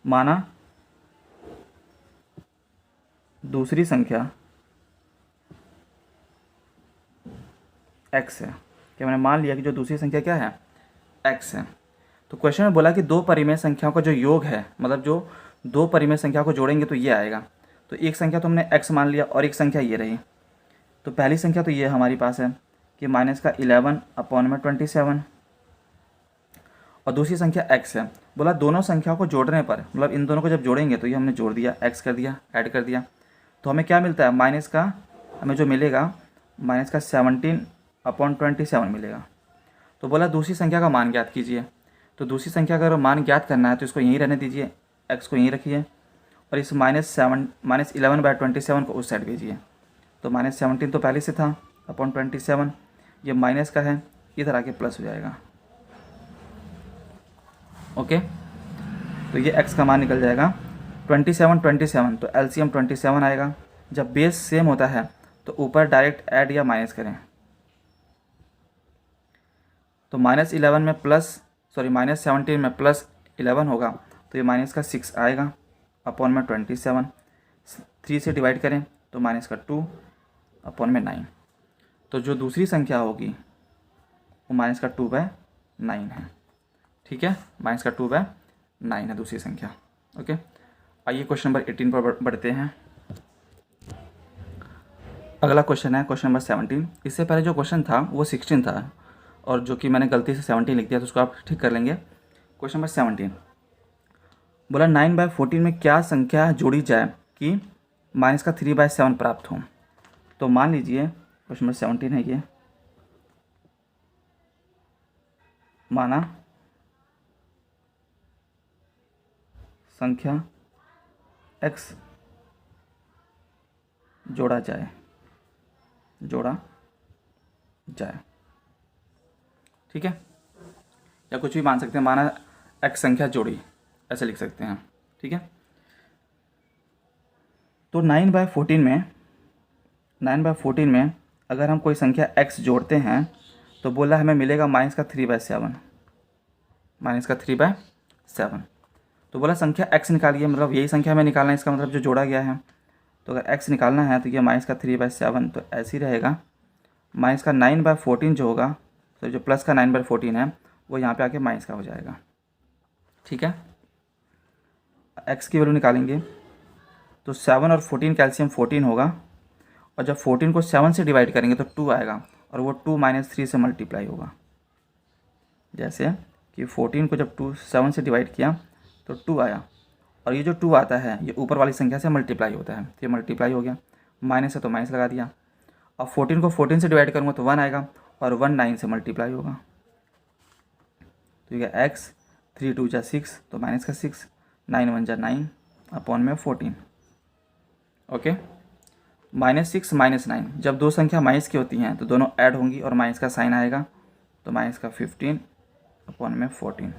माना दूसरी संख्या x है, क्या मैंने मान लिया कि जो दूसरी संख्या क्या है x है। तो क्वेश्चन में बोला कि दो परिमेय संख्याओं का जो योग है, मतलब जो दो परिमेय संख्या को जोड़ेंगे तो ये आएगा। तो एक संख्या तो हमने x मान लिया और एक संख्या ये रही। तो पहली संख्या तो ये हमारे पास है कि माइनस का 11/27, और दूसरी संख्या x है। बोला दोनों संख्याओं को जोड़ने पर, मतलब इन दोनों को जब जोड़ेंगे तो ये हमने जोड़ दिया, x कर दिया, ऐड कर दिया, तो हमें क्या मिलता है, माइनस का हमें जो मिलेगा माइनस का 17/27 मिलेगा। तो बोला दूसरी संख्या का मान ज्ञात कीजिए। तो दूसरी संख्या का अगर मान ज्ञात करना है तो इसको यहीं रहने दीजिए, x को यहीं रखिए और इस -11/27 को उस साइड भेजिए। तो -17 तो पहले से था अपॉन 27, ये माइनस का है, इधर आके प्लस हो जाएगा। ओके, तो ये x का मान निकल जाएगा 27 तो एलसीएम 27 आएगा। जब बेस सेम होता है तो ऊपर डायरेक्ट ऐड या माइनस करें। तो -17 में +11 होगा तो ये माइनस का 6 आएगा अपॉन में 27, 3 से डिवाइड करें तो माइनस का 2 अपॉन में 9। तो जो दूसरी संख्या होगी वो माइनस का 2/9 है। ठीक है, माइनस का 2/9 है दूसरी संख्या। ओके, आइए क्वेश्चन नंबर 18 पर बढ़ते हैं। अगला क्वेश्चन है क्वेश्चन नंबर 17। इससे पहले जो क्वेश्चन था वो 16 था और जो कि मैंने गलती से 17 लिख दिया, तो उसको आप ठीक कर लेंगे। क्वेश्चन नंबर 17 बोला 9/14 में क्या संख्या जोड़ी जाए कि माइनस का 3/7 प्राप्त हो। तो मान लीजिए क्वेश्चन नंबर 17 है ये, माना संख्या x जोड़ा जाए, ठीक है, या कुछ भी मान सकते हैं, माना x संख्या जोड़ी, ऐसे लिख सकते हैं। ठीक है, तो 9/14 में अगर हम कोई संख्या x जोड़ते हैं तो बोला हमें मिलेगा माइनस का 3/7। -3/7। तो बोला संख्या x निकालिए, मतलब यही संख्या हमें निकालना है, इसका मतलब जो जोड़ा गया है। तो अगर x निकालना है तो ये -3/7, तो ऐसे ही रहेगा। -9/14 जो होगा, तो जो प्लस का 9/14 है वो यहाँ पे आके माइनस का हो जाएगा। ठीक है, x की वैल्यू निकालेंगे तो 7 और 14 कैल्शियम 14 होगा, और जब 14 को 7 से डिवाइड करेंगे तो 2 आएगा, और वो 2 -3 से मल्टीप्लाई होगा। जैसे कि 14 को जब 7 से डिवाइड किया तो 2 आया, और ये जो 2 आता है ये ऊपर वाली संख्या से मल्टीप्लाई होता है, तो ये मल्टीप्लाई हो गया, माइनस है तो माइनस लगा दिया। अब 14 को 14 से डिवाइड करूँगा तो 1 आएगा, और 1 9 से मल्टीप्लाई होगा, तो ये x 3 2 6, तो माइनस का 6, 9 1 9 अपॉन में 14। ओके, -6 -9, जब दो संख्या माइनस की होती हैं तो दोनों ऐड होंगी और माइनस का साइन आएगा, तो माइनस का 15 अपॉन में 14।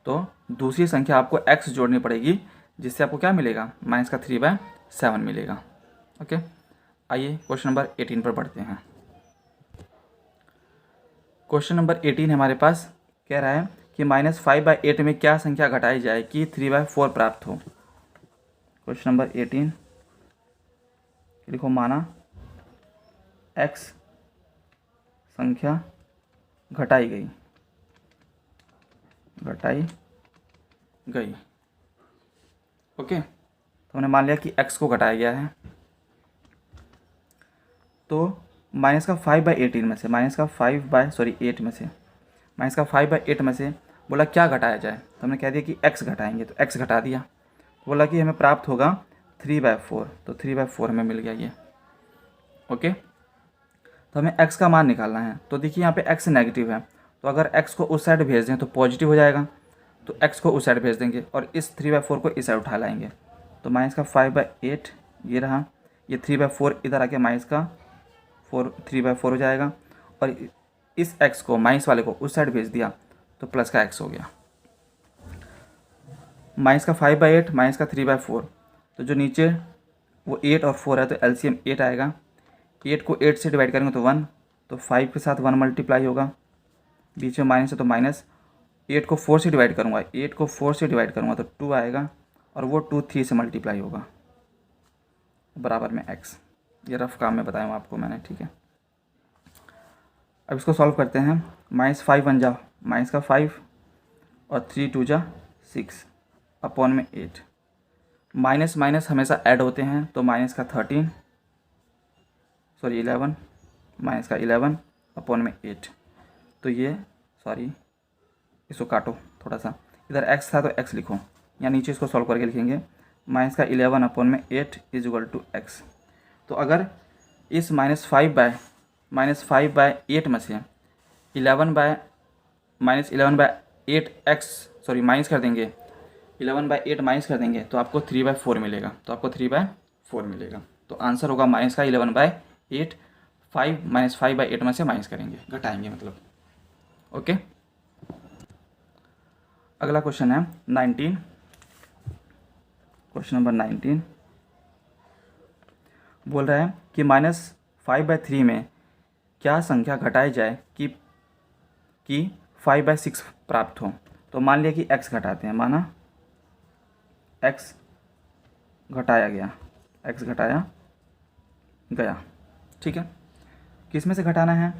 तो दूसरी संख्या आपको x जोड़नी पड़ेगी, जिससे आपको क्या मिलेगा, -3/7 मिलेगा। ओके, आइए क्वेश्चन नंबर 18 पर बढ़ते हैं। क्वेश्चन नंबर 18 हमारे पास कह रहा है कि -5/8 में क्या संख्या घटाई जाए कि 3/4 प्राप्त हो। क्वेश्चन नंबर 18 लिखो, माना x संख्या घटाई गई ओके, तो हमने मान लिया कि x को घटाया गया है। तो -5/18 में से, -5/8 में से बोला क्या घटाया जाए, तो हमने कह दिया कि x घटाएंगे, तो x घटा दिया। बोला कि हमें प्राप्त होगा 3/4, तो 3/4 हमें मिल गया ये। ओके, तो हमें x का मान निकालना है। तो देखिए यहाँ पे x नेगेटिव है, तो अगर x को उस साइड भेज दें तो पॉजिटिव हो जाएगा, तो x को उस साइड भेज देंगे और इस 3/4 को इस साइड उठा लाएंगे, तो -5/8 ये रहा, ये 3/4 इधर आके -3/4 हो जाएगा, और इस x को, माइनस वाले को उस साइड भेज दिया तो प्लस का x हो गया। -5/8 -3/4, तो जो नीचे वो 8 और 4 है, तो एलसीएम 8 आएगा। 8 को 8 से डिवाइड करेंगे तो 1, तो 5 के साथ 1 मल्टीप्लाई होगा, बीच में माइनस है तो माइनस। 8 को 4 से डिवाइड करूँगा, तो 2 आएगा, और वो 2 3 से मल्टीप्लाई होगा, बराबर में x। ये रफ काम में बताया हूँ आपको मैंने, ठीक है। अब इसको सॉल्व करते हैं। -5 1 जा -5, और 3 2 जा 6 अपॉन में 8। माइनस माइनस हमेशा ऐड होते हैं, तो -11 अपॉन में 8। तो ये इसको काटो थोड़ा सा, इधर x था तो x लिखो, या नीचे इसको सॉल्व करके लिखेंगे -11 अपॉन में 8 = x। तो अगर इस -5/8 में से 11/8 माइनस कर देंगे, 11/8 माइनस कर देंगे तो आपको 3/4 मिलेगा, तो आंसर होगा -11/8। 5 में से माइनस करेंगे, घटाएंगे मतलब। ओके, अगला क्वेश्चन है 19। क्वेश्चन नंबर 19 बोल रहा है कि -5/3 में क्या संख्या घटाई जाए कि 5/6 प्राप्त हो। तो मान लिया कि x घटाते हैं, माना x घटाया गया, ठीक है। किस में से घटाना है,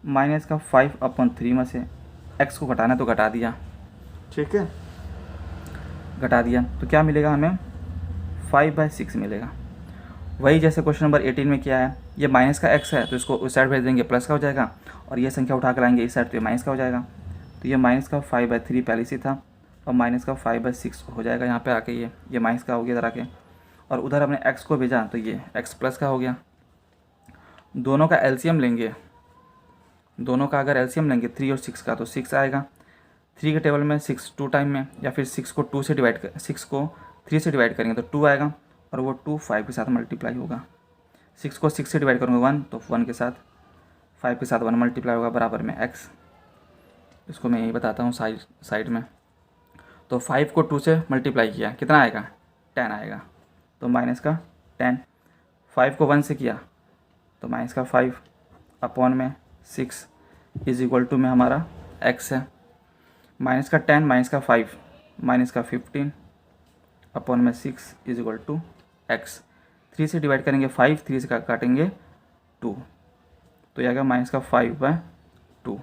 -5/3 में से x को घटाना है, तो घटा दिया, ठीक है, घटा दिया। तो क्या मिलेगा हमें, 5/6 मिलेगा। वही जैसे क्वेश्चन नंबर 18 में किया है, ये माइनस का x है तो इसको उस साइड भेज देंगे, प्लस का हो जाएगा, और ये संख्या उठा कर लाएंगे इस साइड, तो ये माइनस का हो जाएगा। तो ये -5/3 पहले से था, और -5/6 हो जाएगा यहाँ पे आके, ये माइनस का हो गया इधर आके, और उधर हमने x को भेजा तो ये x प्लस का हो गया। दोनों का एलसीएम लेंगे, अगर एलसीएम लेंगे 3 और 6 का, तो 6 आएगा। 3 के टेबल में 6 2 टाइम में, या फिर 6 को 3 से डिवाइड करेंगे तो 2 आएगा, और वो 2 5 के साथ मल्टीप्लाई होगा। 6 को 6 से डिवाइड करूँगा 1, तो 1 के साथ 5 के साथ 1 मल्टीप्लाई होगा, बराबर में x। इसको मैं यही बताता हूँ साइड में। तो 5 को 2 से मल्टीप्लाई किया, कितना आएगा, 10 आएगा, तो माइनस का 10। 5 को 1 से किया तो माइनस का 5 अपॉन में 6 = में हमारा x है। माइनस का 10 माइनस का 5 माइनस का 15 अपॉन में 6 इज इक्वल टू एक्स। 3 से डिवाइड करेंगे 5, 3 से काटेंगे 2, तो यह आ गया माइनस का 5/2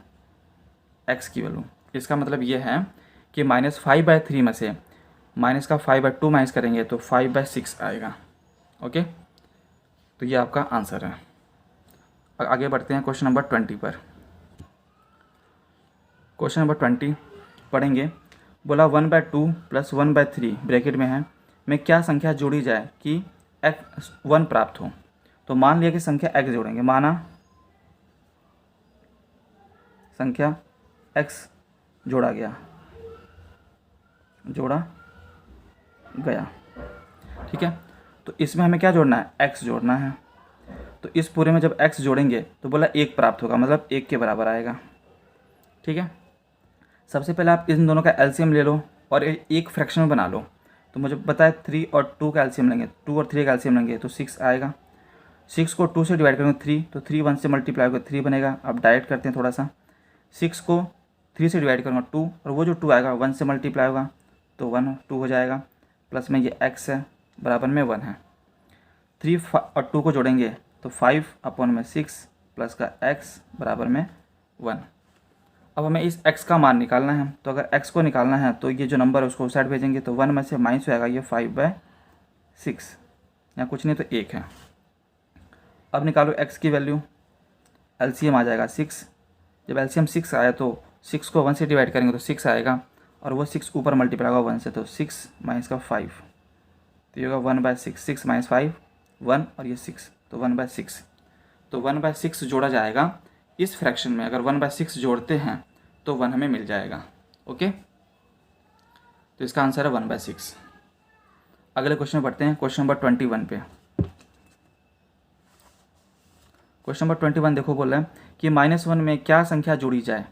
एक्स की वैल्यू। इसका मतलब ये है कि -5/3 में से माइनस का 5/2 माइनस करेंगे तो 5/6 आएगा। ओके, तो ये आपका आंसर है। आगे बढ़ते हैं क्वेश्चन नंबर 20 पर। क्वेश्चन नंबर 20 पढ़ेंगे। बोला 1/2 + 1/3 ब्रैकेट में है में क्या संख्या जोड़ी जाए कि x 1 प्राप्त हो। तो मान लिया कि संख्या x जोड़ेंगे, माना संख्या x जोड़ा गया, ठीक है। तो इसमें हमें क्या जोड़ना है, x जोड़ना है। तो इस पूरे में जब x जोड़ेंगे तो बोला 1 प्राप्त होगा, मतलब 1 के बराबर आएगा, ठीक है। सबसे पहले आप इन दोनों का एलसीएम ले लो और एक फ्रैक्शन में बना लो। तो मुझे पता है 3 और 2 का एलसीएम लेंगे, 2 और 3 का एलसीएम लेंगे तो 6 आएगा। 6 को 2 से डिवाइड करेंगे 3, तो 3 1 से मल्टीप्लाई होगा 3 बनेगा। अब डाइट करते हैं थोड़ा सा। 6 को 3 से डिवाइड करूँगा 2, और वो जो 2 आएगा 1 से मल्टीप्लाई होगा तो 1 2 हो जाएगा। प्लस में ये x है बराबर में 1 है। 3 और 2 को जोड़ेंगे तो 5/6 प्लस का x बराबर में 1। अब हमें इस x का मान निकालना है, तो अगर x को निकालना है तो ये जो नंबर है उसको उस साइड भेजेंगे, तो 1 में से माइनस हो जाएगा ये 5/6, यहाँ कुछ नहीं तो 1 है। अब निकालो x की वैल्यू, एलसीएम आ जाएगा 6। जब एलसीएम 6 आया तो 6 को 1 से डिवाइड करेंगे तो 6 आएगा, और वो 6 ऊपर मल्टीप्लाई होगा 1 से, तो 6 माइनस का 5, तो ये होगा 1/6। 6 माइनस 5 1 और ये 6, तो 1/6। तो 1/6 जोड़ा जाएगा इस फ्रैक्शन में। अगर 1/6 जोड़ते हैं तो 1 हमें मिल जाएगा। ओके, तो इसका आंसर है 1/6। अगले क्वेश्चन में बढ़ते हैं, क्वेश्चन नंबर 21 पे। क्वेश्चन नंबर 21 देखो, बोल रहा है कि -1 में क्या संख्या जोड़ी जाए,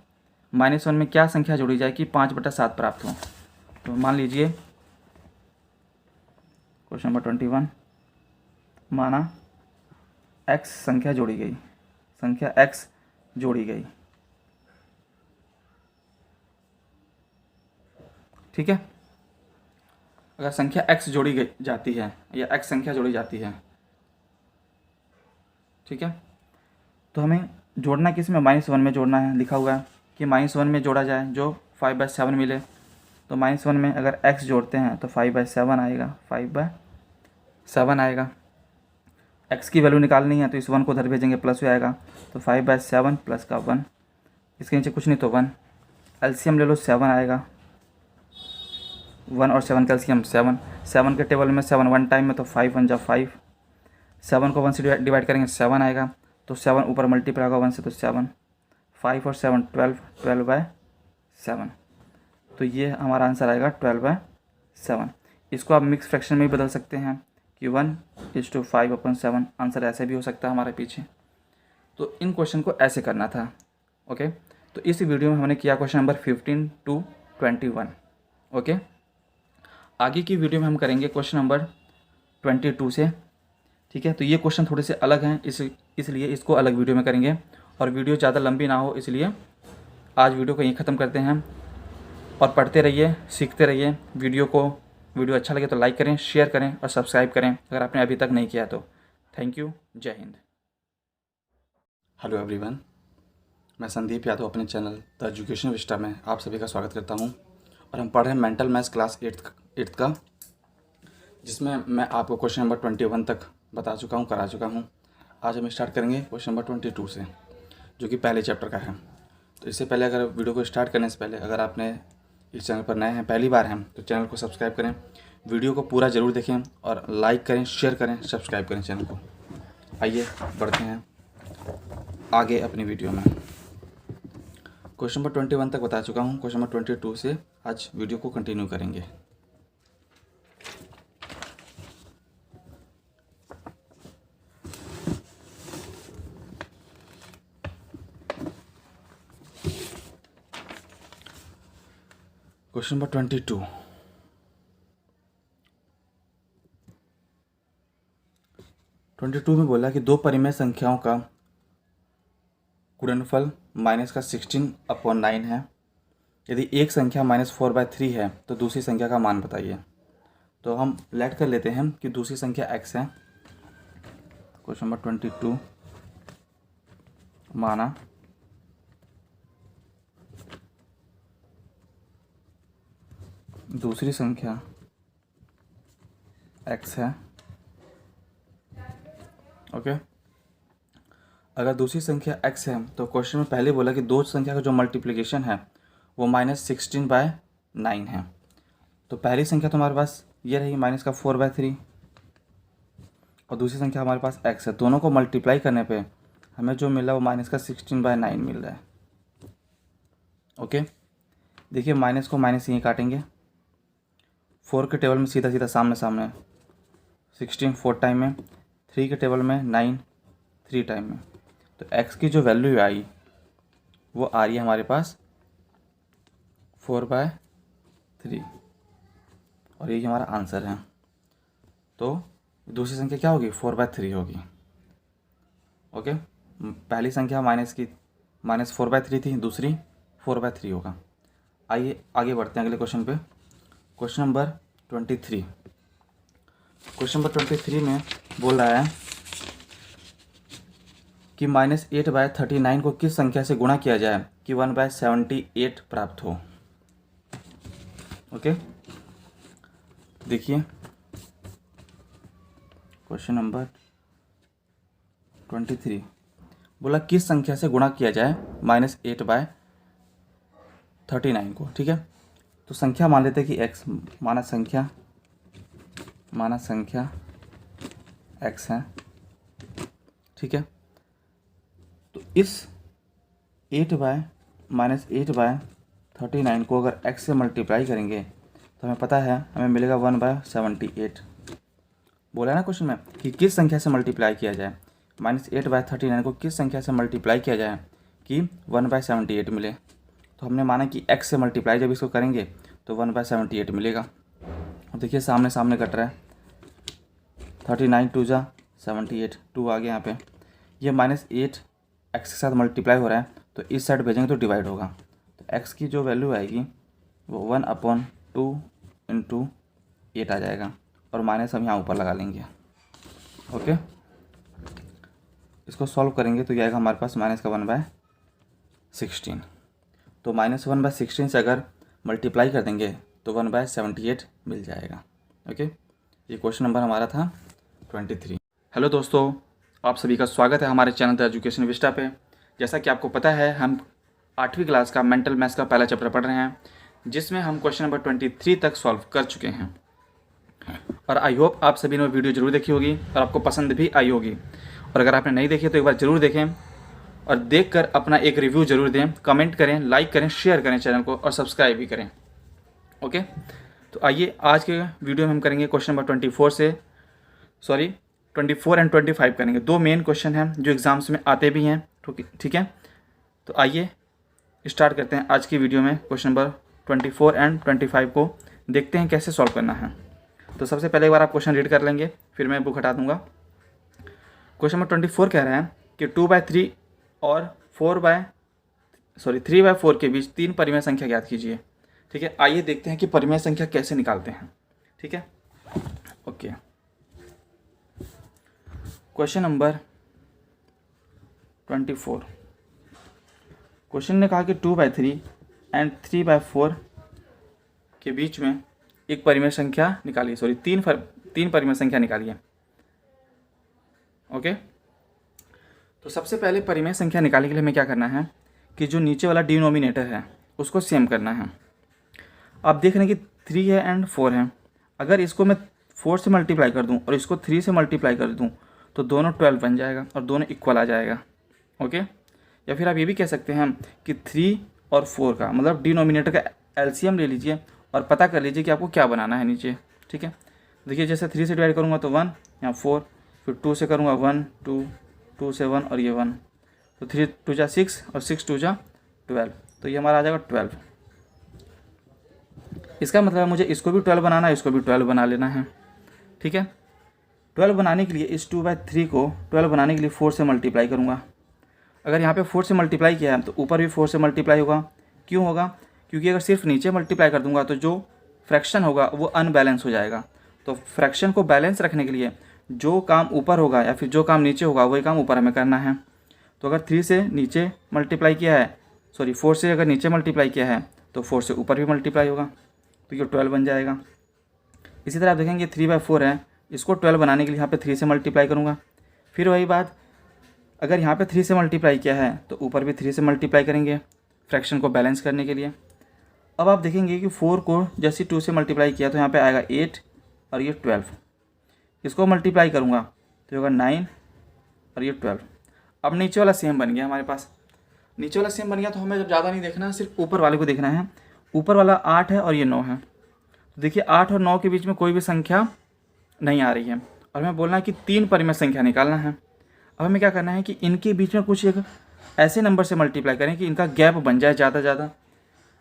-1 में क्या संख्या जोड़ी जाए कि 5/7 प्राप्त हो। तो मान लीजिए क्वेश्चन नंबर 21, माना x संख्या जोड़ी गई, संख्या x जोड़ी गई, ठीक है। अगर संख्या x जोड़ी गई जाती है या x संख्या जोड़ी जाती है, ठीक है, तो हमें जोड़ना किस में, -1 में जोड़ना है। लिखा हुआ है कि -1 में जोड़ा जाए जो 5/7 मिले। तो -1 में अगर x जोड़ते हैं तो 5/7 आएगा, 5/7 आएगा। x की वैल्यू निकालनी है तो इस 1 को उधर भेजेंगे, प्लस हो जाएगा, तो 5/7 प्लस का 1, इसके नीचे कुछ नहीं तो 1। एलसीएम ले लो, 7 आएगा। 1 और 7 का एलसीएम 7, 7 के टेबल में 7 1 टाइम में, तो 5 1 जा 5। 7 को 1 से डिवाइड करेंगे 7 आएगा, तो 7 ऊपर मल्टीप्लाई होगा 1 से, तो 7, 5 और 7 12, 12/7। तो ये हमारा आंसर आएगा 12/7। इसको आप मिक्स फ्रैक्शन में भी बदल सकते हैं कि 1:5/7, आंसर ऐसे भी हो सकता है हमारे पीछे। तो इन क्वेश्चन को ऐसे करना था। ओके, तो इस वीडियो में हमने किया क्वेश्चन नंबर 15 to 21। ओके, आगे की वीडियो में हम करेंगे क्वेश्चन नंबर 22 से, ठीक है। तो ये क्वेश्चन थोड़े से अलग हैं, इसलिए इसको अलग वीडियो में करेंगे, और वीडियो ज़्यादा लंबी ना हो इसलिए आज वीडियो को यहीं ख़त्म करते हैं। और पढ़ते रहिए, सीखते रहिए। वीडियो अच्छा लगे तो लाइक करें, शेयर करें और सब्सक्राइब करें अगर आपने अभी तक नहीं किया तो। थैंक यू, जय हिंद। हेलो एवरीवन, मैं संदीप यादव अपने चैनल द एजुकेशन विस्टा में आप सभी का स्वागत करता हूं। और हम पढ़ रहे हैं मेंटल मैथ्स क्लास 8th का, जिसमें मैं आपको क्वेश्चन नंबर 21 तक बता चुका हूं, करा चुका हूं। आज हम स्टार्ट करेंगे क्वेश्चन नंबर 22 से, जो कि पहले चैप्टर का है। तो इससे पहले, अगर वीडियो को स्टार्ट करने से पहले अगर आपने इस चैनल पर नए हैं, पहली बार हैं, तो चैनल को सब्सक्राइब करें, वीडियो को पूरा ज़रूर देखें और लाइक करें, शेयर करें, सब्सक्राइब करें चैनल को। आइए बढ़ते हैं आगे अपनी वीडियो में। क्वेश्चन नंबर 21 तक बता चुका हूँ, क्वेश्चन नंबर 22 से आज वीडियो को कंटिन्यू करेंगे। क्वेश्चन नंबर 22 में बोला कि दो परिमेय संख्याओं का गुणनफल -16/9 है यदि एक संख्या -4/3 है तो दूसरी संख्या का मान बताइए। तो हम लेट कर लेते हैं कि दूसरी संख्या x है। क्वेश्चन नंबर 22 माना दूसरी संख्या x है। ओके, अगर दूसरी संख्या x है तो क्वेश्चन में पहले बोला कि दो संख्या का जो मल्टीप्लिकेशन है वो -16/9 है। तो पहली संख्या तो हमारे पास ये रही -4/3 और दूसरी संख्या हमारे पास x है। दोनों को मल्टीप्लाई करने पे हमें जो मिला वो -16/9 मिल रहा है। ओके, देखिए माइनस को माइनस यहीं काटेंगे, 4 के टेबल में सीधा सीधा सामने सामने 16 4 टाइम में, 3 के टेबल में 9 3 टाइम में। तो x की जो वैल्यू आई वो आ रही है हमारे पास 4/3 और ये हमारा आंसर है। तो दूसरी संख्या क्या होगी? 4/3 होगी। ओके, पहली संख्या -4/3 थी, दूसरी 4/3 होगा। आइए आगे बढ़ते हैं अगले क्वेश्चन पे। Question number 23। क्वेश्चन नंबर 23 में बोल रहा है कि -8/39 को किस संख्या से गुणा किया जाए कि 1/78 प्राप्त हो। ओके, देखिए क्वेश्चन नंबर 23 बोला किस संख्या से गुणा किया जाए -8/39 को। ठीक है, तो संख्या मान लेते हैं कि x माना संख्या x है। ठीक है, तो इस 8/39 को अगर x से मल्टीप्लाई करेंगे तो हमें पता है हमें मिलेगा 1/78। बोला है ना क्वेश्चन में कि किस संख्या से मल्टीप्लाई किया जाए, -8/39 को किस संख्या से मल्टीप्लाई किया जाए कि 1/78 मिले। तो हमने माना कि x से मल्टीप्लाई जब इसको करेंगे तो 1/78 मिलेगा। अब देखिए सामने सामने कट रहा है, 39 2 जा 78, 2 आ गया यहाँ पे। ये -8 x के साथ मल्टीप्लाई हो रहा है तो इस साइड भेजेंगे तो डिवाइड होगा। तो x की जो वैल्यू आएगी वो 1/2 × 8 आ जाएगा और माइनस हम यहाँ ऊपर लगा लेंगे। ओके, इसको सॉल्व करेंगे तो ये आएगा हमारे पास -1/16। तो -1/16 से अगर मल्टीप्लाई कर देंगे तो 1/78 मिल जाएगा। ओके, ये क्वेश्चन नंबर हमारा था 23। हेलो दोस्तों, आप सभी का स्वागत है हमारे चैनल द एजुकेशन विस्टा पे। जैसा कि आपको पता है हम 8वीं क्लास का मेंटल मैथ्स का पहला चैप्टर पढ़ रहे हैं जिसमें हम क्वेश्चन नंबर 23 तक सॉल्व कर चुके हैं और आई होप आप सभी ने वीडियो जरूर देखी होगी और आपको पसंद भी आई होगी। और अगर आपने नहीं देखी तो एक बार ज़रूर देखें और देखकर अपना एक रिव्यू ज़रूर दें, कमेंट करें, लाइक करें, शेयर करें चैनल को और सब्सक्राइब भी करें। ओके, तो आइए आज के वीडियो में हम करेंगे क्वेश्चन नंबर 24 एंड 25 करेंगे। दो मेन क्वेश्चन हैं जो एग्ज़ाम्स में आते भी हैं। ठीक है, तो आइए स्टार्ट करते हैं आज की वीडियो में। क्वेश्चन नंबर 24 एंड 25 को देखते हैं कैसे सॉल्व करना है। तो सबसे पहले एक बार आप क्वेश्चन रीड कर लेंगे, फिर मैं बुक हटा दूंगा। क्वेश्चन नंबर 24 कह रहे हैं कि 2/3 और 3/4 के बीच 3 परिमेय संख्या ज्ञात कीजिए। ठीक है, आइए देखते हैं कि परिमेय संख्या कैसे निकालते हैं। ठीक है, ओके। क्वेश्चन नंबर 24, क्वेश्चन ने कहा कि 2/3 एंड 3/4 के बीच में एक परिमेय संख्या निकालिए, तीन परिमेय संख्या निकालिए। ओके, तो सबसे पहले परिमेय संख्या निकालने के लिए हमें क्या करना है कि जो नीचे वाला डिनोमिनेटर है उसको सेम करना है। आप देख रहे हैं कि 3 है एंड 4 है। अगर इसको मैं 4 से मल्टीप्लाई कर दूं और इसको 3 से मल्टीप्लाई कर दूं तो दोनों 12 बन जाएगा और दोनों इक्वल आ जाएगा। ओके, या फिर आप ये भी कह सकते हैं कि 3 और 4 का मतलब डिनोमिनेटर का एलसीएम ले लीजिए और पता कर लीजिए कि आपको क्या बनाना है नीचे। ठीक है, देखिए जैसे 3 से डिवाइड करूँगा तो 1, यहाँ 4, फिर 2 से करूँगा 1 2, 2 से 1 और ये 1, तो 3 2 जा 6 और 6 2 जा 12, तो ये हमारा आ जाएगा 12। इसका मतलब है मुझे इसको भी 12 बनाना है, इसको भी 12 बना लेना है। ठीक है, 12 बनाने के लिए इस 2/3 को 12 बनाने के लिए 4 से मल्टीप्लाई करूँगा। अगर यहाँ पे 4 से मल्टीप्लाई किया है तो ऊपर भी 4 से मल्टीप्लाई होगा। क्यों होगा? क्योंकि अगर सिर्फ नीचे मल्टीप्लाई कर दूंगा तो जो फ्रैक्शन होगा वो अनबैलेंस हो जाएगा। तो फ्रैक्शन को बैलेंस रखने के लिए जो काम ऊपर होगा या फिर जो काम नीचे होगा वही काम ऊपर हमें करना है। तो अगर 3 से नीचे मल्टीप्लाई किया है, सॉरी 4 से अगर नीचे मल्टीप्लाई किया है तो 4 से ऊपर भी मल्टीप्लाई होगा, तो ये 12 बन जाएगा। इसी तरह आप देखेंगे 3/4 है, इसको 12 बनाने के लिए यहाँ पे 3 से मल्टीप्लाई करूँगा। फिर वही बात, अगर यहाँ पे 3 से मल्टीप्लाई किया है तो ऊपर भी 3 से मल्टीप्लाई करेंगे फ्रैक्शन को बैलेंस करने के लिए। अब आप देखेंगे कि 4 को जैसे 2 से मल्टीप्लाई किया तो यहाँ पे आएगा 8 और ये 12। इसको मल्टीप्लाई करूँगा तो होगा 9 और ये 12। अब नीचे वाला सेम बन गया हमारे पास। नीचे वाला सेम बन गया तो हमें जब ज़्यादा नहीं देखना है, सिर्फ ऊपर वाले को देखना है। ऊपर वाला 8 है और ये 9 है। तो देखिए 8 और 9 के बीच में कोई भी संख्या नहीं आ रही है और हमें बोलना है कि 3 परिमेय संख्या निकालना है। अब हमें क्या करना है कि इनके बीच में कुछ एक ऐसे नंबर से मल्टीप्लाई करें कि इनका गैप बन जाए ज़्यादा ज़्यादा।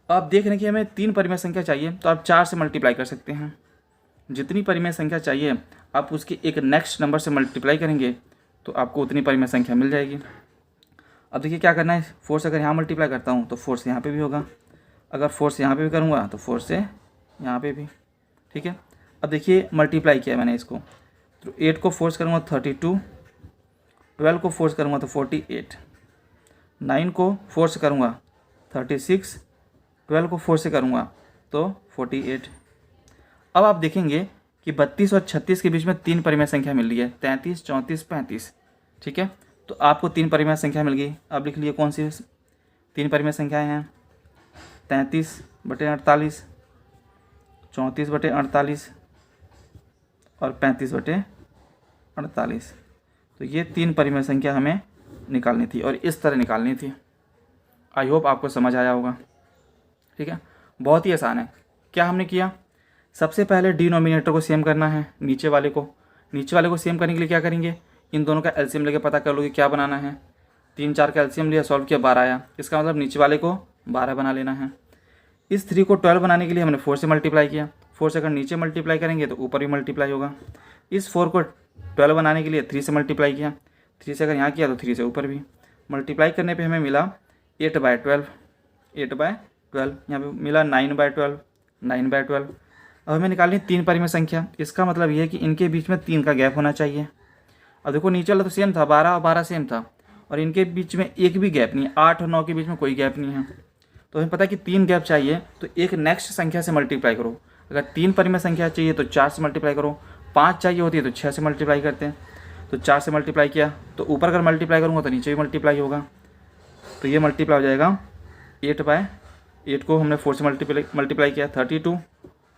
आप देख रहे हैं कि हमें 3 परिमेय संख्या चाहिए तो आप 4 से मल्टीप्लाई कर सकते हैं। जितनी परिमेय संख्या चाहिए आप उसके एक नेक्स्ट नंबर से मल्टीप्लाई करेंगे तो आपको उतनी परिमेय संख्या मिल जाएगी। अब देखिए क्या करना है, 4 से अगर यहाँ मल्टीप्लाई करता हूँ तो 4 से यहाँ पे भी होगा, अगर 4 से यहाँ पे भी करूँगा तो 4 से यहाँ पे भी। ठीक है, अब देखिए मल्टीप्लाई किया मैंने इसको, तो 8 को फोर्स करूँगा 32, 12 को फोर्स करूँगा तो 48, 9 को फोर्स करूँगा 36, 12 को फोर्स से करूँगा तो 48। अब आप देखेंगे कि 32 और 36 के बीच में 3 परिमेय संख्या मिल रही है, 33, 34, 35। ठीक है, तो आपको 3 परिमेय संख्या मिल गई। अब लिख लिए कौन सी 3 परिमेय संख्याएँ हैं, 33/48, 34/48 और 35/48। तो ये 3 परिमेय संख्या हमें निकालनी थी और इस तरह निकालनी थी। आई होप आपको समझ आया होगा। ठीक है, बहुत ही आसान है। क्या हमने किया, सबसे पहले डिनोमिनेटर को सेम करना है नीचे वाले को। नीचे वाले को सेम करने के लिए क्या करेंगे, इन दोनों का एलसीएम लेके पता कर लो कि क्या बनाना है। 3, 4 का एलसीएम लिया, सॉल्व किया, 12 आया। इसका मतलब नीचे वाले को 12 बना लेना है। इस 3 को 12 बनाने के लिए हमने 4 से मल्टीप्लाई किया। 4 से अगर नीचे मल्टीप्लाई करेंगे तो ऊपर भी मल्टीप्लाई होगा। इस 4 को 12 बनाने के लिए 3 से मल्टीप्लाई किया। 3 से अगर यहाँ किया तो 3 से ऊपर भी मल्टीप्लाई करने पे हमें मिला 8/12, 8/12। यहाँ पे मिला 9/12, 9/12। अब हमें निकालनी 3 परिमेय संख्या। इसका मतलब ये है कि इनके बीच में 3 का गैप होना चाहिए। अब देखो नीचे वाला तो सेम था, 12 और 12 सेम था और इनके बीच में एक भी गैप नहीं है। 8 और 9 के बीच में कोई गैप नहीं है। तो हमें पता है कि 3 गैप चाहिए तो एक नेक्स्ट संख्या से मल्टीप्लाई करो। अगर 3 परिमेय संख्या चाहिए तो 4 से मल्टीप्लाई करो, 5 चाहिए होती है तो 6 से मल्टीप्लाई करते हैं। तो 4 से मल्टीप्लाई किया तो ऊपर अगर मल्टीप्लाई करूँगा तो नीचे भी मल्टीप्लाई होगा। तो ये मल्टीप्लाई हो जाएगा 8/8 को हमने 4 से मल्टीप्लाई किया 32,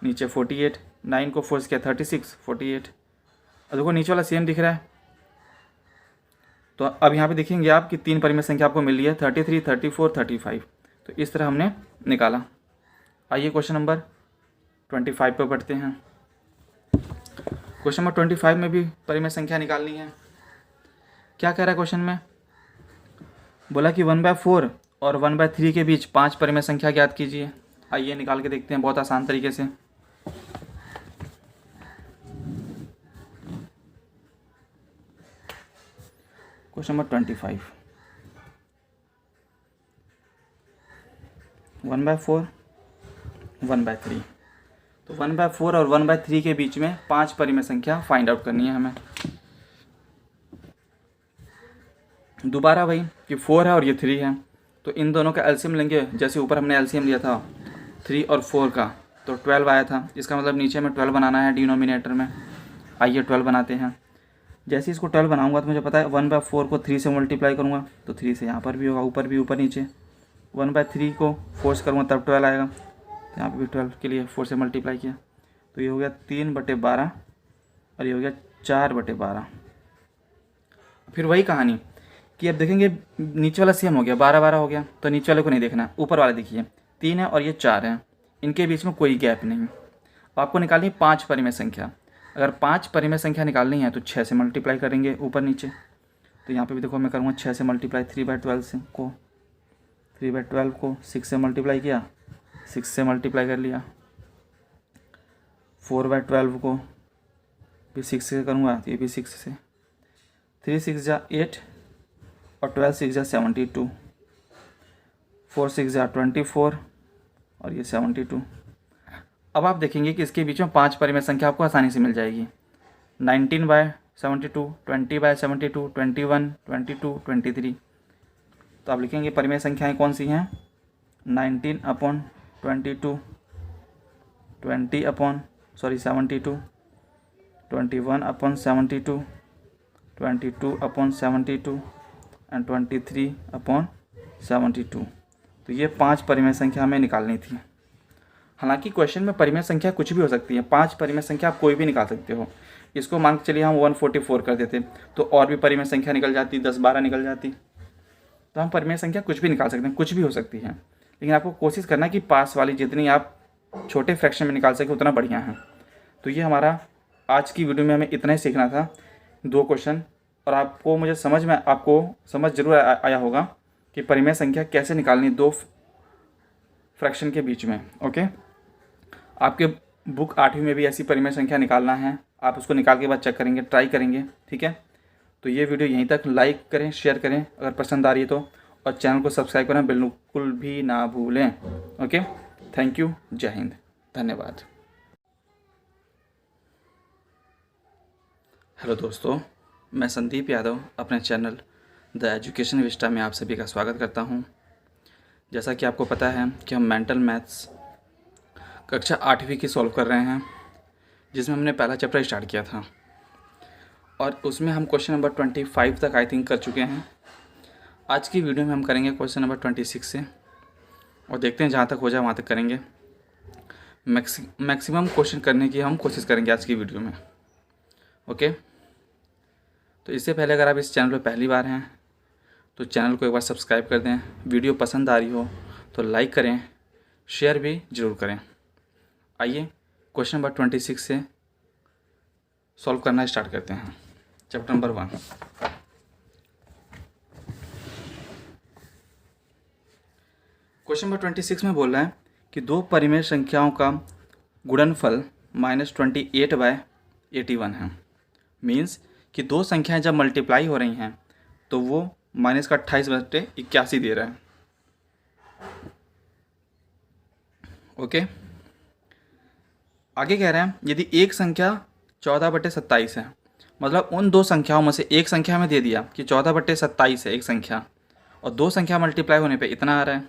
नीचे 48, 9 को फोर्स किया 36, 48। अब देखो नीचे वाला सेम दिख रहा है। तो अब यहाँ पे देखेंगे आप कि 3 परिमेय संख्या आपको मिल रही है 33, 34, 35। तो इस तरह हमने निकाला। आइए क्वेश्चन नंबर 25 पे पढ़ते हैं। क्वेश्चन नंबर 25 में भी परिमेय संख्या निकालनी है। क्या कह रहा है क्वेश्चन में, बोला कि 1/4 और 1/3 के बीच 5 परिमेय संख्या ज्ञात कीजिए। आइए निकाल के देखते हैं बहुत आसान तरीके से। Question number 25, 1/4, 1/3। तो 1/4 और 1/3 के बीच में 5 परिमेय संख्या फाइंड आउट करनी है हमें। दोबारा वही कि 4 है और ये 3 है, तो इन दोनों का एलसीएम लेंगे। जैसे ऊपर हमने एलसीएम लिया था 3 और 4 का, तो 12 आया था। इसका मतलब नीचे में 12 बनाना है डिनोमिनेटर में। आइए 12 बनाते हैं। जैसे इसको 12 बनाऊंगा तो मुझे पता है 1/4 को 3 से मल्टीप्लाई करूँगा तो 3 से यहाँ पर भी होगा, ऊपर भी, ऊपर नीचे। 1/3 को फोर्स करूँगा तब 12 आएगा, तो यहाँ पे भी 12 के लिए 4 से मल्टीप्लाई किया तो ये हो गया 3/12 और ये हो गया 4/12। फिर वही कहानी कि अब देखेंगे नीचे वाला सेम हो गया, 12/12 हो गया, तो नीचे वाले को नहीं देखना, ऊपर वाले देखिए 3 है और ये 4 है, इनके बीच में कोई गैप नहीं। अब आपको निकालनी 5 परिमेय संख्या। अगर 5 परिमेय संख्या निकालनी है तो 6 से मल्टीप्लाई करेंगे ऊपर नीचे। तो यहाँ पे भी देखो मैं करूँगा 6 से मल्टीप्लाई, 3/12 से को 3/12 को 6 से मल्टीप्लाई किया, 6 से मल्टीप्लाई कर लिया। 4/12 को भी 6 से करूँगा तो ये भी 6 से। 3 6 जा 8 और 12 6 जा 72, 4 6 जा 24 और ये 72। अब आप देखेंगे कि इसके बीच में 5 परिमेय संख्या आपको आसानी से मिल जाएगी। 19/72, 20/72, 21, 22, 23। तो आप लिखेंगे परिमेय संख्याएं कौन सी हैं? 19/22, 72, 21/72, 22/72 एंड 23/72। तो ये 5 परिमेय संख्या हमें निकालनी थी। हालांकि क्वेश्चन में परिमेय संख्या कुछ भी हो सकती है, 5 परिमेय संख्या आप कोई भी निकाल सकते हो। इसको मान के चलिए हम 144 कर देते तो और भी परिमेय संख्या निकल जाती, 10-12 निकल जाती। तो हम परिमेय संख्या कुछ भी निकाल सकते हैं, कुछ भी हो सकती है, लेकिन आपको कोशिश करना कि पास वाली जितनी आप छोटे फ्रैक्शन में निकाल सके उतना बढ़िया है। तो ये हमारा आज की वीडियो में हमें इतना ही सीखना था, 2 क्वेश्चन। और आपको मुझे समझ जरूर आया होगा कि परिमेय संख्या कैसे निकालनी 2 फ्रैक्शन के बीच में। ओके, आपके बुक 8वीं में भी ऐसी परिमेय संख्या निकालना है, आप उसको निकाल के बाद चेक करेंगे, ट्राई करेंगे। ठीक है, तो ये वीडियो यहीं तक। लाइक करें, शेयर करें अगर पसंद आ रही है तो, और चैनल को सब्सक्राइब करें बिल्कुल भी ना भूलें। ओके, थैंक यू, जय हिंद, धन्यवाद। हेलो दोस्तों, मैं संदीप यादव अपने चैनल द एजुकेशन विस्टा में आप सभी का स्वागत करता हूं। जैसा कि आपको पता है कि हम मेंटल मैथ्स कक्षा 8वीं की सॉल्व कर रहे हैं, जिसमें हमने पहला चैप्टर स्टार्ट किया था और उसमें हम क्वेश्चन नंबर 25 तक आई थिंक कर चुके हैं। आज की वीडियो में हम करेंगे क्वेश्चन नंबर 26 से, और देखते हैं जहाँ तक हो जाए वहाँ तक करेंगे। मैक्सिमम क्वेश्चन करने की हम कोशिश करेंगे आज की वीडियो में। ओके, तो इससे पहले अगर आप इस चैनल पर पहली बार हैं तो चैनल को एक बार सब्सक्राइब कर दें। वीडियो पसंद आ रही हो तो लाइक करें, शेयर भी ज़रूर करें। आइए क्वेश्चन नंबर 26 से सॉल्व करना स्टार्ट करते हैं। Chapter number 1। क्वेश्चन नंबर 26 में बोल रहा है कि 2 परिमेय संख्याओं का गुणनफल -28/81 है। मीन्स कि 2 संख्याएं जब मल्टीप्लाई हो रही हैं तो वो -28/81 दे रहा है। ओके, आगे कह रहे हैं यदि एक संख्या 14/27 है, मतलब उन 2 संख्याओं में से एक संख्या में दे दिया कि 14/27 है एक संख्या, और 2 संख्या मल्टीप्लाई होने पे इतना आ रहा है,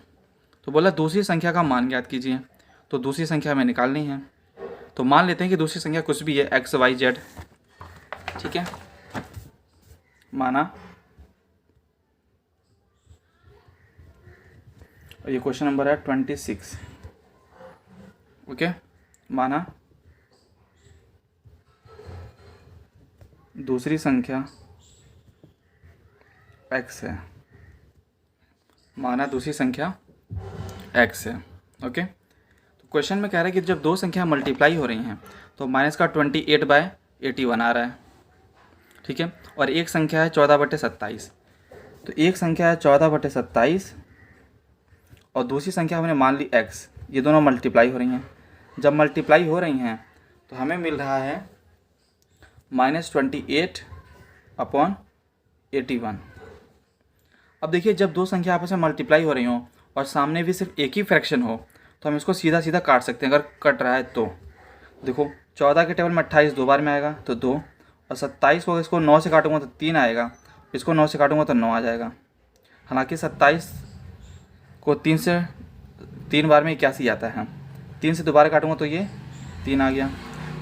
तो बोला दूसरी संख्या का मान ज्ञात कीजिए। तो दूसरी संख्या हमें निकालनी है, तो मान लेते हैं कि दूसरी संख्या कुछ भी है, x, y, z। ठीक है, माना, और ये क्वेश्चन नंबर है 26। ओके, माना दूसरी संख्या x है, माना दूसरी संख्या x है। ओके, तो क्वेश्चन में कह रहा है कि जब 2 संख्या मल्टीप्लाई हो रही हैं तो -28/81 आ रहा है। ठीक है, और एक संख्या है 14/27। तो एक संख्या है 14/27 और दूसरी संख्या हमने मान ली x। ये दोनों मल्टीप्लाई हो रही हैं। जब मल्टीप्लाई हो रही हैं तो हमें मिल रहा है -28/81। अब देखिए, जब 2 संख्या आपस में मल्टीप्लाई हो रही हो और सामने भी सिर्फ एक ही फ्रैक्शन हो तो हम इसको सीधा सीधा काट सकते हैं। अगर कट रहा है तो देखो, 14 के टेबल में 28 2 बार में आएगा तो 2, और 27 को इसको 9 से काटूंगा तो 3 आएगा, इसको 9 से काटूंगा तो 9 आ जाएगा। हालांकि 27 को 3 बार में 81 आता है, 3 से दोबारा काटूंगा तो ये 3 आ गया।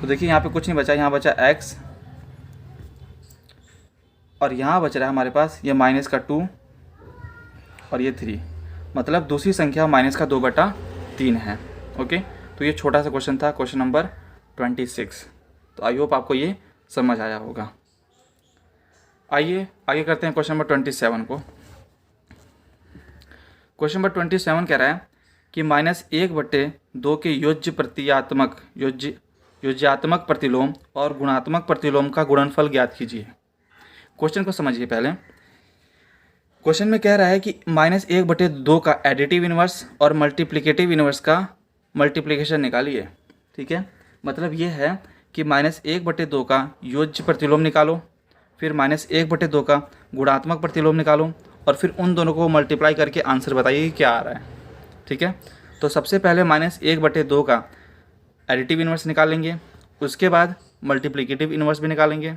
तो देखिए यहाँ पे कुछ नहीं बचा, यहाँ बचा x, और यहाँ बच रहा है हमारे पास ये -2 और ये 3, मतलब दूसरी संख्या -2/3 है। ओके, तो ये छोटा सा क्वेश्चन था, क्वेश्चन नंबर 26। तो आई होप आपको ये समझ आया होगा। आइए आगे करते हैं क्वेश्चन नंबर 27 को। क्वेश्चन नंबर 27 कह रहा है कि -1/2 के योज्यात्मक प्रतिलोम और गुणात्मक प्रतिलोम का गुणनफल ज्ञात कीजिए। क्वेश्चन को समझिए पहले। क्वेश्चन में कह रहा है कि -1/2 का एडिटिव इनवर्स और मल्टीप्लिकेटिव इनवर्स का मल्टीप्लिकेशन निकालिए। ठीक है, मतलब ये है कि -1/2 का योज्य प्रतिलोम निकालो, फिर -1/2 का गुणात्मक प्रतिलोम निकालो, और फिर उन दोनों को मल्टीप्लाई करके आंसर बताइए कि क्या आ रहा है। ठीक है, तो सबसे पहले -1/2 का एडिटिव इन्वर्स निकालेंगे, उसके बाद मल्टीप्लिकेटिव इन्वर्स भी निकालेंगे।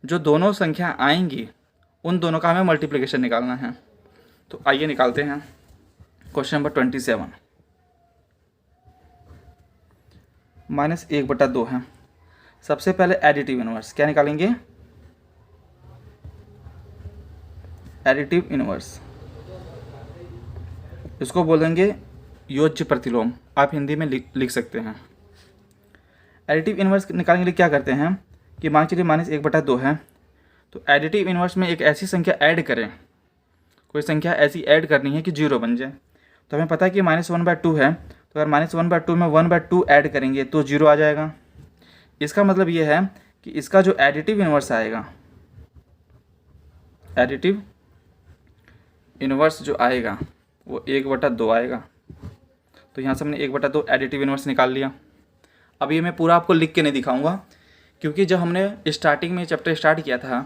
जो दोनों संख्या आएंगी उन दोनों का हमें मल्टीप्लिकेशन निकालना है। तो आइए निकालते हैं। क्वेश्चन नंबर 27 -1/2 है। सबसे पहले एडिटिव इन्वर्स क्या निकालेंगे? एडिटिव इन्वर्स, इसको बोलेंगे योज्य प्रतिलोम, आप हिंदी में लिख सकते हैं। एडिटिव इन्वर्स निकालने के लिए क्या करते हैं कि मान चलिए -1/2 है, तो एडिटिव इन्वर्स में एक ऐसी संख्या ऐड करें, कोई संख्या ऐसी ऐड करनी है कि 0 बन जाए। तो हमें पता है कि -1/2 है, तो अगर -1/2 में 1/2 ऐड करेंगे तो 0 आ जाएगा। इसका मतलब ये है कि इसका जो एडिटिव इन्वर्स आएगा, एडिटिव इन्वर्स जो आएगा वो 1/2 आएगा। तो यहाँ से हमने 1/2 एडिटिव इन्वर्स निकाल लिया। अब ये मैं पूरा आपको लिख के नहीं दिखाऊंगा, क्योंकि जब हमने स्टार्टिंग में चैप्टर स्टार्ट किया था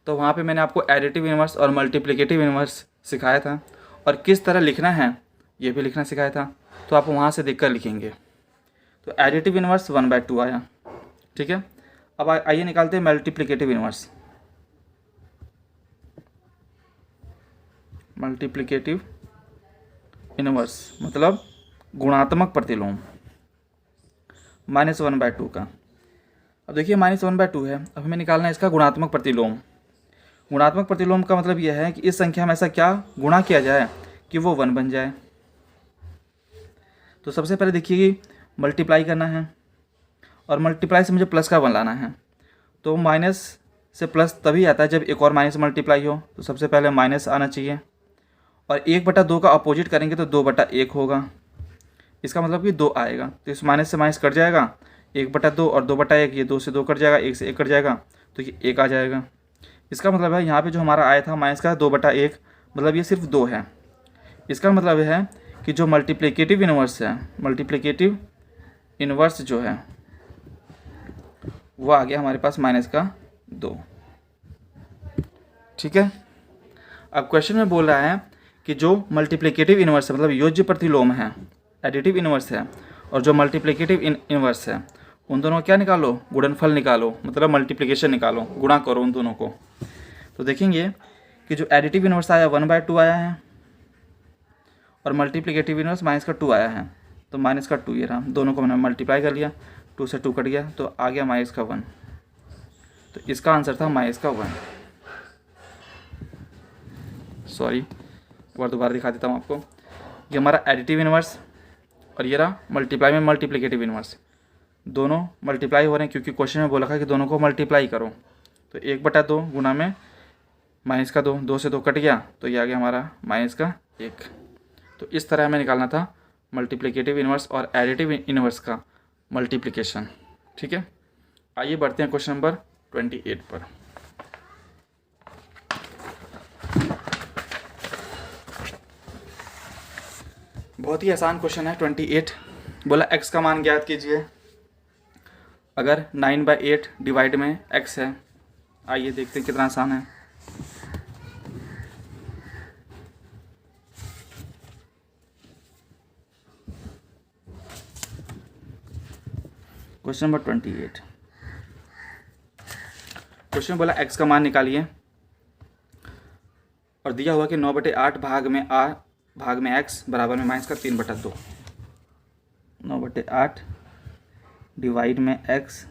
तो वहाँ पे मैंने आपको एडिटिव इन्वर्स और मल्टीप्लिकेटिव इन्वर्स सिखाया था, और किस तरह लिखना है ये भी लिखना सिखाया था। तो आप वहाँ से देखकर लिखेंगे। तो एडिटिव इन्वर्स 1/2 आया, ठीक है। अब आइए निकालते हैं मल्टीप्लिकेटिव इन्वर्स। मल्टीप्लिकेटिव इन्वर्स मतलब गुणात्मक प्रतिलोम -1/2 का। अब देखिए -1/2 है, अब हमें निकालना है इसका गुणात्मक प्रतिलोम। गुणात्मक प्रतिलोम का मतलब यह है कि इस संख्या में ऐसा क्या गुणा किया जाए कि वो 1 बन जाए। तो सबसे पहले देखिए मल्टीप्लाई करना है, और मल्टीप्लाई से मुझे प्लस का वन लाना है। तो माइनस से प्लस तभी आता है जब एक और माइनस मल्टीप्लाई हो। तो सबसे पहले माइनस आना चाहिए, और 1/2 का अपोजिट करेंगे तो 2/1 होगा। इसका मतलब कि 2 आएगा। तो इस माइनस से माइनस कट जाएगा, 1/2 और 2/1, ये 2 से 2 कट जाएगा, 1 से 1 कट जाएगा, तो ये 1 आ जाएगा। इसका मतलब है यहाँ पे जो हमारा आया था माइनस का 2/1, मतलब ये सिर्फ 2 है। इसका मतलब है कि जो मल्टीप्लिकेटिव इन्वर्स है, मल्टीप्लिकेटिव इन्वर्स जो है वो आ गया हमारे पास -2, ठीक है। अब क्वेश्चन में बोल रहा है कि जो मल्टीप्लिकेटिव इन्वर्स है मतलब योज्य प्रतिलोम है, एडिटिव इन्वर्स है, और जो मल्टीप्लिकेटिव इन्वर्स है, उन दोनों क्या निकालो? गुणनफल निकालो, मतलब मल्टीप्लिकेशन निकालो, गुणा करो उन दोनों को। तो देखेंगे कि जो एडिटिव इन्वर्स आया 1/2 आया है, और मल्टीप्लिकेटिव इन्वर्स -2 आया है। तो -2 ये रहा, दोनों को मैंने मल्टीप्लाई कर लिया, 2 से 2 कट गया, तो आ गया -1। तो इसका आंसर था -1। सॉरी, एक बार दोबारा दिखा देता हूँ आपको। ये हमारा एडिटिव इन्वर्स, और ये रहा मल्टीप्लाई में मल्टीप्लिकेटिव इन्वर्स। दोनों मल्टीप्लाई हो रहे हैं क्योंकि क्वेश्चन में बोला था कि दोनों को मल्टीप्लाई करो। तो 1/2 गुना में -2, 2 से 2 कट गया, तो ये आ गया हमारा -1। तो इस तरह हमें निकालना था मल्टीप्लिकेटिव इन्वर्स और एडिटिव इन्वर्स का मल्टीप्लिकेशन, ठीक है। आइए बढ़ते हैं क्वेश्चन नंबर 28 पर। बहुत ही आसान क्वेश्चन है 28। बोला x का मान ज्ञात कीजिए अगर 9/8 डिवाइड में x है। आइए देखते हैं कितना आसान है। Question number 28। क्वेश्चन बोला x का मान निकालिए, और दिया हुआ कि 9/8 भाग में x बराबर में -3/2। 9/8 डिवाइड में x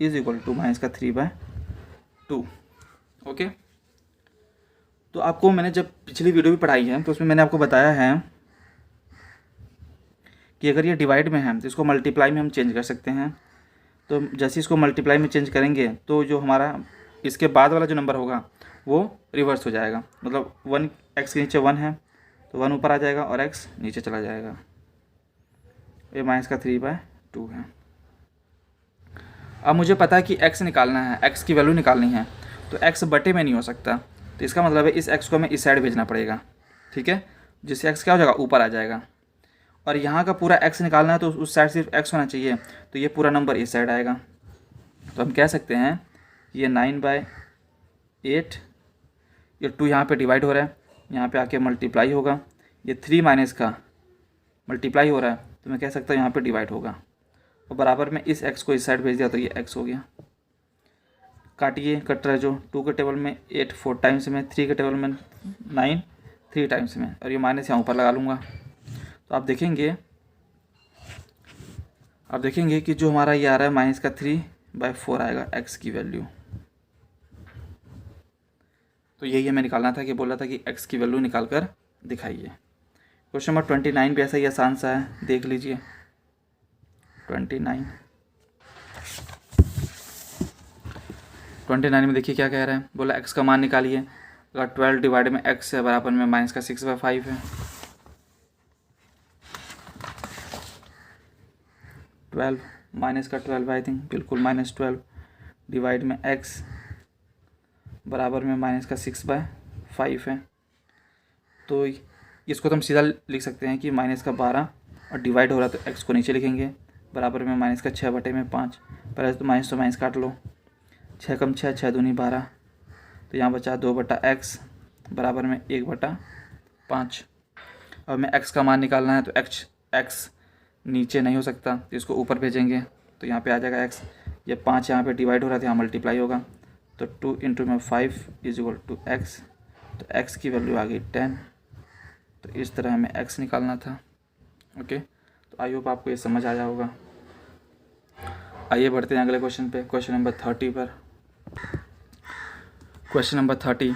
is equal to -3/2। Okay. तो आपको मैंने जब पिछली वीडियो भी पढ़ाई है तो उसमें मैंने आपको बताया है कि अगर ये डिवाइड में है तो इसको मल्टीप्लाई में हम चेंज कर सकते हैं। तो जैसे इसको मल्टीप्लाई में चेंज करेंगे तो जो हमारा इसके बाद वाला जो नंबर होगा वो रिवर्स हो जाएगा। मतलब 1 x के नीचे 1 है तो 1 ऊपर आ जाएगा और x नीचे चला जाएगा। ये -3/2 है। अब मुझे पता है कि x निकालना है, x की वैल्यू निकालनी है, तो x बटे में नहीं हो सकता। तो इसका मतलब है इस x को हमें इस साइड भेजना पड़ेगा, ठीक है, जिससे x क्या हो जाएगा? ऊपर आ जाएगा। और यहाँ का पूरा x निकालना है तो उस साइड सिर्फ x होना चाहिए, तो ये पूरा नंबर इस साइड आएगा। तो हम कह सकते हैं ये 9/8, ये 2 यहाँ पे डिवाइड हो रहा है, यहाँ पे आके मल्टीप्लाई होगा, ये 3 माइनस का मल्टीप्लाई हो रहा है तो मैं कह सकता हूँ यहाँ पे डिवाइड होगा, और बराबर में इस x को इस साइड भेज दिया तो ये x हो गया। काटिए, कट रहा है जो 2 के टेबल में 8 4 टाइम्स में, 3 के टेबल में 9 3 टाइम्स में, और ये माइनस यहाँ ऊपर लगा लूँगा। तो आप देखेंगे कि जो हमारा ये आ रहा है माइनस का 3/4 आएगा x की वैल्यू। तो यही हमें निकालना था कि बोला था कि x की वैल्यू निकाल कर दिखाइए। क्वेश्चन नंबर 29 भी ऐसा ही आसान सा है, देख लीजिए 29 में देखिए क्या कह रहा है। बोला x का मान निकालिए। अगर 12 डिवाइड में x है बराबर में माइनस का 6/5 है। 12 माइनस का 12 आई थिंक, बिल्कुल -12 डिवाइड में x बराबर में माइनस का 6/5 है। तो इसको तो हम सीधा लिख सकते हैं कि माइनस का 12 और डिवाइड हो रहा है तो x को नीचे लिखेंगे, बराबर में माइनस का 6/5। पहले तो माइनस काट लो, 6 कम 6 6 दूनी 12, तो यहाँ बचा 2/x बराबर में 1/5। अब हमें x का मान निकालना है तो x नीचे नहीं हो सकता, तो इसको ऊपर भेजेंगे तो यहाँ पे आ जाएगा x। ये 5 यहाँ पे डिवाइड हो रहा था, यहाँ मल्टीप्लाई होगा, तो 2 × 5 = x। तो x की वैल्यू आ गई 10। तो इस तरह हमें x निकालना था। ओके, तो आई होप आपको ये समझ आया होगा। आइए बढ़ते हैं अगले क्वेश्चन पे, क्वेश्चन नंबर 30 पर। क्वेश्चन नंबर 30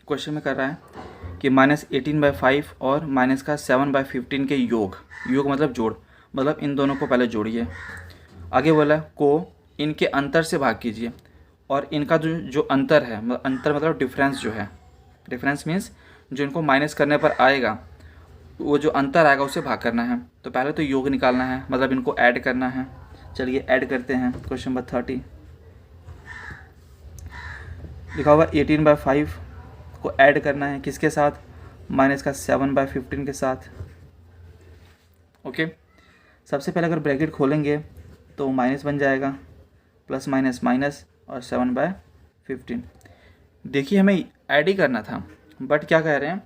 क्वेश्चन में कर रहा है कि -18/5 और माइनस का 7/15 के योग मतलब जोड़, मतलब इन दोनों को पहले जोड़िए। आगे बोला को इनके अंतर से भाग कीजिए, और इनका जो अंतर है, अंतर मतलब डिफरेंस जो है, डिफरेंस मीन्स जो इनको माइनस करने पर आएगा वो जो अंतर आएगा उससे भाग करना है। तो पहले तो योग निकालना है, मतलब इनको ऐड करना है। चलिए ऐड करते हैं। क्वेश्चन नंबर 30 लिखा हुआ 18/5 को ऐड करना है किसके साथ, माइनस का 7/15 के साथ। ओके, सबसे पहले अगर ब्रैकेट खोलेंगे तो माइनस बन जाएगा, प्लस माइनस माइनस और 7/15। देखिए हमें ऐड ही करना था, बट क्या कह रहे हैं,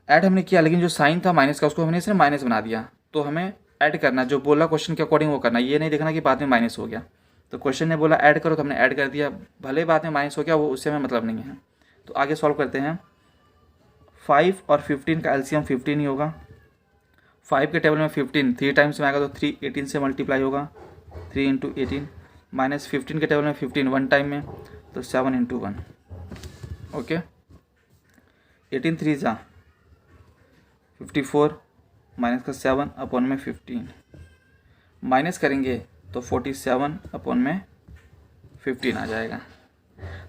ऐड हमने किया लेकिन जो साइन था माइनस का उसको हमने सिर्फ माइनस बना दिया। तो हमें ऐड करना, जो बोला क्वेश्चन के अकॉर्डिंग वो करना, ये नहीं देखना कि बाद में माइनस हो गया। तो क्वेश्चन ने बोला ऐड करो तो हमने ऐड कर दिया, भले बाद में माइनस हो गया वो उससे हमें मतलब नहीं है। तो आगे सॉल्व करते हैं। 5 और 15 का एलसीएम 15 ही होगा। 5 के टेबल में 15 3 टाइम्स में आएगा तो 3 18 से मल्टीप्लाई होगा, 3 × 18, माइनस 15 के टेबल में 15 1 टाइम में तो 7 × 1। ओके, 18 3 जा 54, माइनस का 7/15, माइनस करेंगे तो 47/15 आ जाएगा।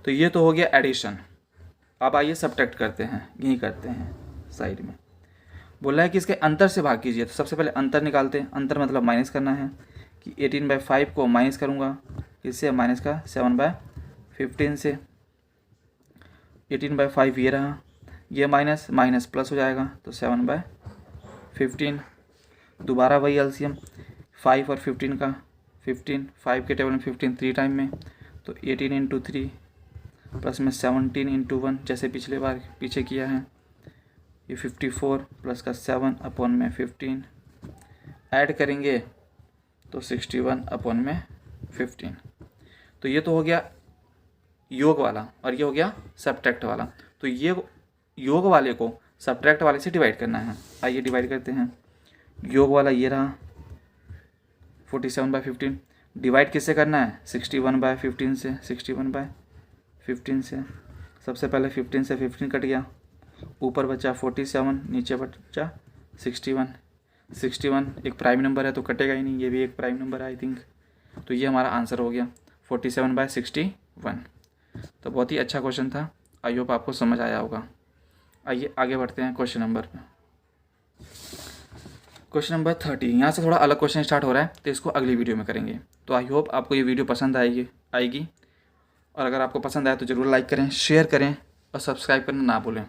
तो ये तो हो गया एडिशन। अब आइए सब्ट्रैक्ट करते हैं, यही करते हैं साइड में। बोला है कि इसके अंतर से भाग कीजिए, तो सबसे पहले अंतर निकालते हैं। अंतर मतलब माइनस करना है कि 18/5 को माइनस करूँगा इससे, माइनस का 7/15 से। 18/5 ये रहा, ये माइनस माइनस प्लस हो जाएगा तो 7/15। दोबारा वही एलसीएम 5 और 15 का, 15 5 के टेबल में 15 3 टाइम में तो 18 × 3 प्लस में 17 × 1 जैसे पिछले बार पीछे किया है। ये 54 प्लस का 7/15 ऐड करेंगे तो 61/15। तो ये तो हो गया योग वाला, और ये हो गया सब्ट्रैक्ट वाला। तो ये योग वाले को सब्ट्रैक्ट वाले से डिवाइड करना है। आइए डिवाइड करते हैं। योग वाला ये रहा 47/15, डिवाइड किससे करना है, 61/15 से, 61/15 से। सबसे पहले 15 से 15 कट गया, ऊपर बचा 47, नीचे बचा 61। 61 एक प्राइम नंबर है तो कटेगा ही नहीं, ये भी एक प्राइम नंबर है आई थिंक। तो ये हमारा आंसर हो गया 47/61। तो बहुत ही अच्छा क्वेश्चन था, आई होप आपको समझ आया होगा। आइए आगे बढ़ते हैं क्वेश्चन नंबर पे। क्वेश्चन नंबर 30, यहाँ से थोड़ा अलग क्वेश्चन स्टार्ट हो रहा है तो इसको अगली वीडियो में करेंगे। तो आई होप आपको ये वीडियो पसंद आएगी, और अगर आपको पसंद आए तो ज़रूर लाइक करें, शेयर करें और सब्सक्राइब करना ना भूलें।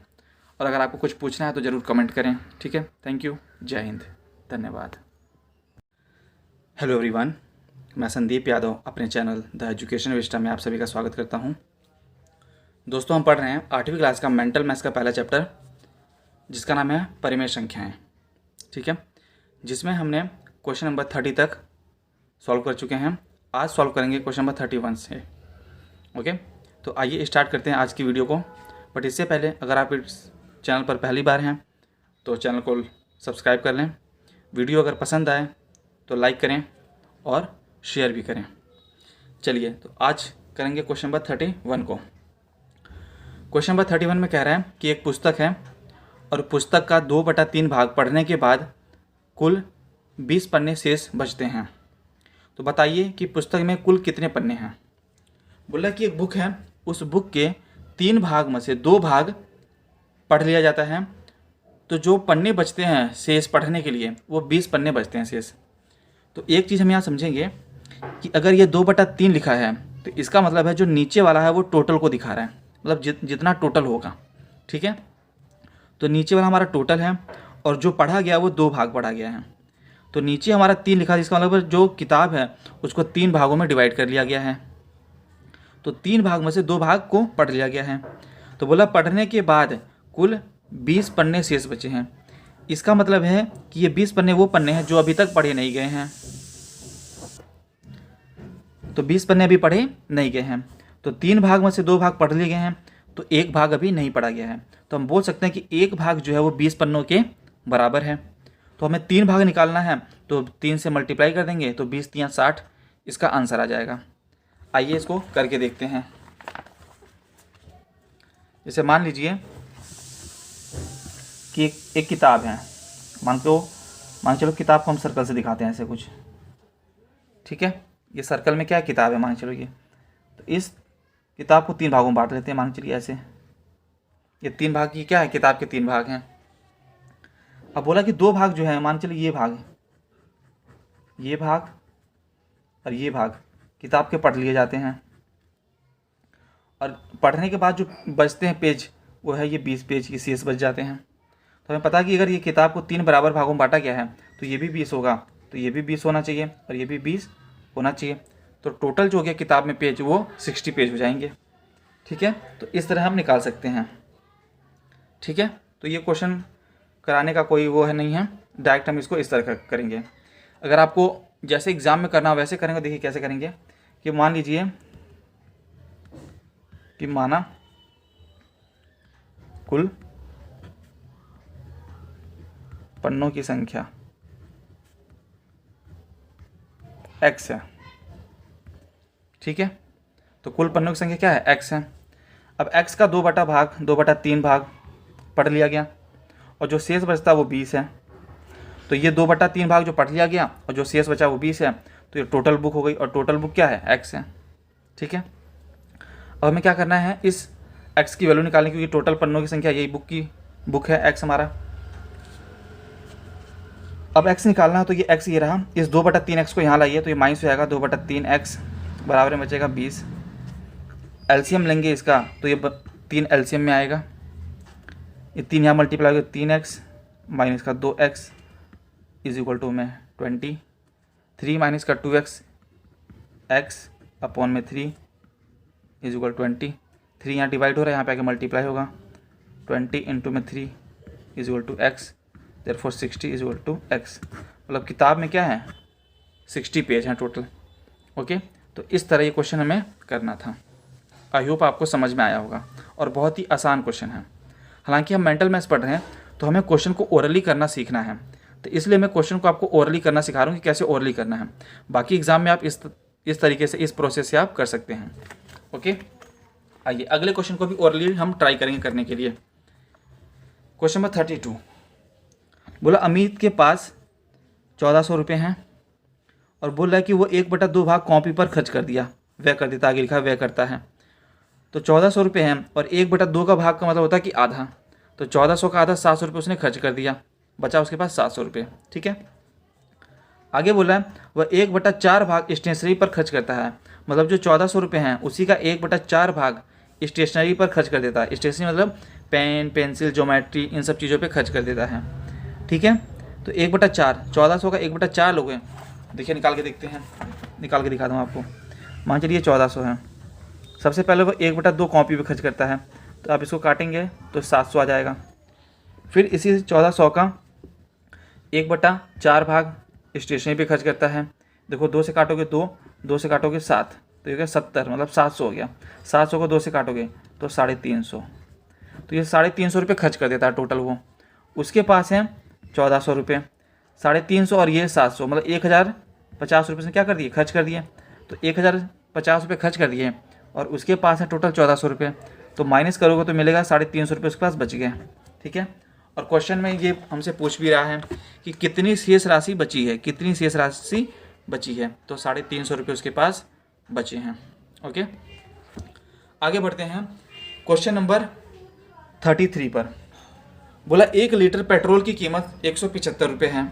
और अगर आपको कुछ पूछना है तो ज़रूर कमेंट करें। ठीक है, थैंक यू, जय हिंद, धन्यवाद। हेलो एवरीवन, मैं संदीप यादव अपने चैनल द एजुकेशन विस्टा में आप सभी का स्वागत करता हूं। दोस्तों, हम पढ़ रहे हैं 8वीं क्लास का मेंटल मैथ्स का पहला चैप्टर, जिसका नाम है परिमेय संख्याएं। ठीक है, जिसमें हमने क्वेश्चन नंबर 30 तक सॉल्व कर चुके हैं। आज सॉल्व करेंगे क्वेश्चन नंबर 31 से। ओके, तो आइए स्टार्ट करते हैं आज की वीडियो को। बट इससे पहले अगर आप इस चैनल पर पहली बार हैं तो चैनल को सब्सक्राइब कर लें। वीडियो अगर पसंद आए तो लाइक करें और शेयर भी करें। चलिए, तो आज करेंगे क्वेश्चन नंबर 31 को। क्वेश्चन नंबर 31 में कह रहा है कि एक पुस्तक है और पुस्तक का 2/3 भाग पढ़ने के बाद कुल 20 पन्ने शेष बचते हैं। तो बताइए कि पुस्तक में कुल कितने पन्ने हैं। बोला कि एक बुक है, उस बुक के 3 भाग में से 2 भाग पढ़ लिया जाता है, तो जो पन्ने बचते हैं शेष पढ़ने के लिए वो 20 पन्ने बचते हैं शेष। तो एक चीज़ हम यहाँ समझेंगे कि अगर ये 2/3 लिखा है तो इसका मतलब है जो नीचे वाला है वो टोटल को दिखा रहा है, मतलब जितना टोटल होगा। ठीक है, तो नीचे वाला हमारा टोटल है और जो पढ़ा गया वो 2 भाग पढ़ा गया है। तो नीचे हमारा 3 लिखा है, इसका मतलब जो किताब है उसको 3 भागों में डिवाइड कर लिया गया है। तो 3 भाग में से 2 भाग को पढ़ लिया गया है। तो बोला पढ़ने के बाद कुल 20 पन्ने शेष बचे हैं। इसका मतलब है कि ये 20 पन्ने वो पन्ने हैं जो अभी तक पढ़े नहीं गए हैं। तो 20 पन्ने अभी पढ़े नहीं गए हैं। तो 3 भाग में से 2 भाग पढ़ लिए गए हैं, तो 1 भाग अभी नहीं पढ़ा गया है। तो हम बोल सकते हैं कि 1 भाग जो है वो 20 पन्नों के बराबर है। तो हमें 3 भाग निकालना है, तो 3 से मल्टीप्लाई कर देंगे तो 20 3 60 इसका आंसर आ जाएगा। आइए इसको करके देखते हैं। जैसे मान लीजिए कि एक किताब है, मान चलो किताब को हम सर्कल से दिखाते हैं ऐसे कुछ। ठीक है, ये सर्कल में क्या किताब है, मान चलो ये। तो इस किताब को 3 भागों में बांट लेते हैं, मान चलिए ऐसे। ये 3 भाग की क्या है, किताब के 3 भाग हैं। अब बोला कि 2 भाग जो है, मान चलिए ये भाग और ये भाग किताब के पढ़ लिए जाते हैं, और पढ़ने के बाद जो बचते हैं पेज वो है ये 20 पेज की शेष बच जाते हैं। तो हमें पता कि अगर ये किताब को 3 बराबर भागों में बांटा गया है तो ये भी 20 होगा, तो ये भी 20 होना चाहिए और ये भी 20 होना चाहिए। तो टोटल जो हो गया किताब में पेज वो 60 पेज हो जाएंगे। ठीक है, तो इस तरह हम निकाल सकते हैं। ठीक है, तो ये क्वेश्चन कराने का कोई वो है नहीं है, डायरेक्ट हम इसको इस तरह करेंगे। अगर आपको जैसे एग्ज़ाम में करना हो वैसे करेंगे। देखिए कैसे करेंगे कि मान लीजिए कि माना कुल पन्नों की संख्या x है। ठीक है, तो कुल पन्नों की संख्या क्या है, x है। अब x का 2/3 भाग पढ़ लिया गया और जो शेष बचता है वो 20 है। तो ये 2/3 भाग जो पढ़ लिया गया और जो शेष बचा वो 20 है, तो ये टोटल बुक हो गई और टोटल बुक क्या है, x है। ठीक है, अब हमें क्या करना है, इस x की वैल्यू निकालने, क्योंकि टोटल पन्नों की संख्या यही बुक है x हमारा। अब x निकालना है, तो ये x ये रहा, इस 2/3 को यहाँ लाइए तो ये माइनस हो जाएगा। 2/3 बराबर में बचेगा 20। एलसीएम लेंगे इसका तो ये 3 एलसीएम में आएगा। ये 3 यहाँ मल्टीप्लाई होगा, 3x माइनस का 2x इज इक्वल टू में 20। 3 माइनस का 2x x अपॉन में 3 इज इक्वल 20। 3 यहाँ डिवाइड हो रहा है, यहाँ पे आके मल्टीप्लाई होगा। 20 इंटू में 3 is equal to x, therefore 60 is equal to x। मतलब किताब में क्या है, 60 पेज हैं टोटल। ओके, तो इस तरह ये क्वेश्चन हमें करना था। आई होप आपको समझ में आया होगा और बहुत ही आसान क्वेश्चन है। हालांकि हम मेंटल मैथ्स पढ़ रहे हैं तो हमें क्वेश्चन को ओरली करना सीखना है, तो इसलिए मैं क्वेश्चन को आपको ओरली करना सिखा रहा हूँ कि कैसे ओरली करना है। बाकी एग्जाम में आप इस तरीके से, इस प्रोसेस से आप कर सकते हैं। ओके, आइए अगले क्वेश्चन को भी ओरली हम ट्राई करेंगे करने के लिए। क्वेश्चन नंबर 32 बोला अमित के पास 1400 रुपये हैं और बोल रहा है कि वो 1/2 भाग कॉपी पर खर्च कर दिया, व्यय कर देता, आगे लिखा व्यय करता है। तो 1400 रुपये हैं और 1/2 का भाग का मतलब होता है कि आधा। तो 1400 का आधा 700 रुपये उसने खर्च कर दिया, बचा उसके पास 700 रुपये। ठीक है, आगे बोला है वह 1/4 भाग स्टेशनरी पर खर्च करता है, मतलब जो 1400 रुपये हैं उसी का 1/4 भाग स्टेशनरी पर खर्च कर देता है। स्टेशनरी मतलब पेन, पेंसिल, ज्योमेट्री, इन सब चीज़ों पे खर्च कर देता है। ठीक है, तो 1/4, 1400 का 1/4 लोगे, देखिए निकाल के देखते हैं, निकाल के दिखा दूँ आपको। मान चलिए 1400 है, सबसे पहले वो 1/2 कॉपी पे खर्च करता है, तो आप इसको काटेंगे तो 700 आ जाएगा। फिर इसी 1400 का 1/4 भाग स्टेशनरी पे खर्च करता है। देखो 2 से काटोगे 2 से काटोगे 7, तो ये हो गया 70, मतलब 700 हो गया। 700 को 2 से काटोगे तो 350, तो ये 350 रुपये खर्च कर देता है टोटल वो। उसके पास है 1400 रुपये, 350 और ये 700, मतलब 1050 रुपये से क्या कर दिए, खर्च कर दिए। तो 1050 रुपये खर्च कर दिए और उसके पास है टोटल 1400 रुपये, तो माइनस करोगे तो मिलेगा 350 रुपये उसके पास बच गए। ठीक है, और क्वेश्चन में ये हमसे पूछ भी रहा है कि कितनी शेष राशि बची है, कितनी शेष राशि बची है, तो 350 रुपये उसके पास बचे हैं। ओके, आगे बढ़ते हैं क्वेश्चन नंबर 33 पर। बोला 1 लीटर पेट्रोल की कीमत 175 रुपये है।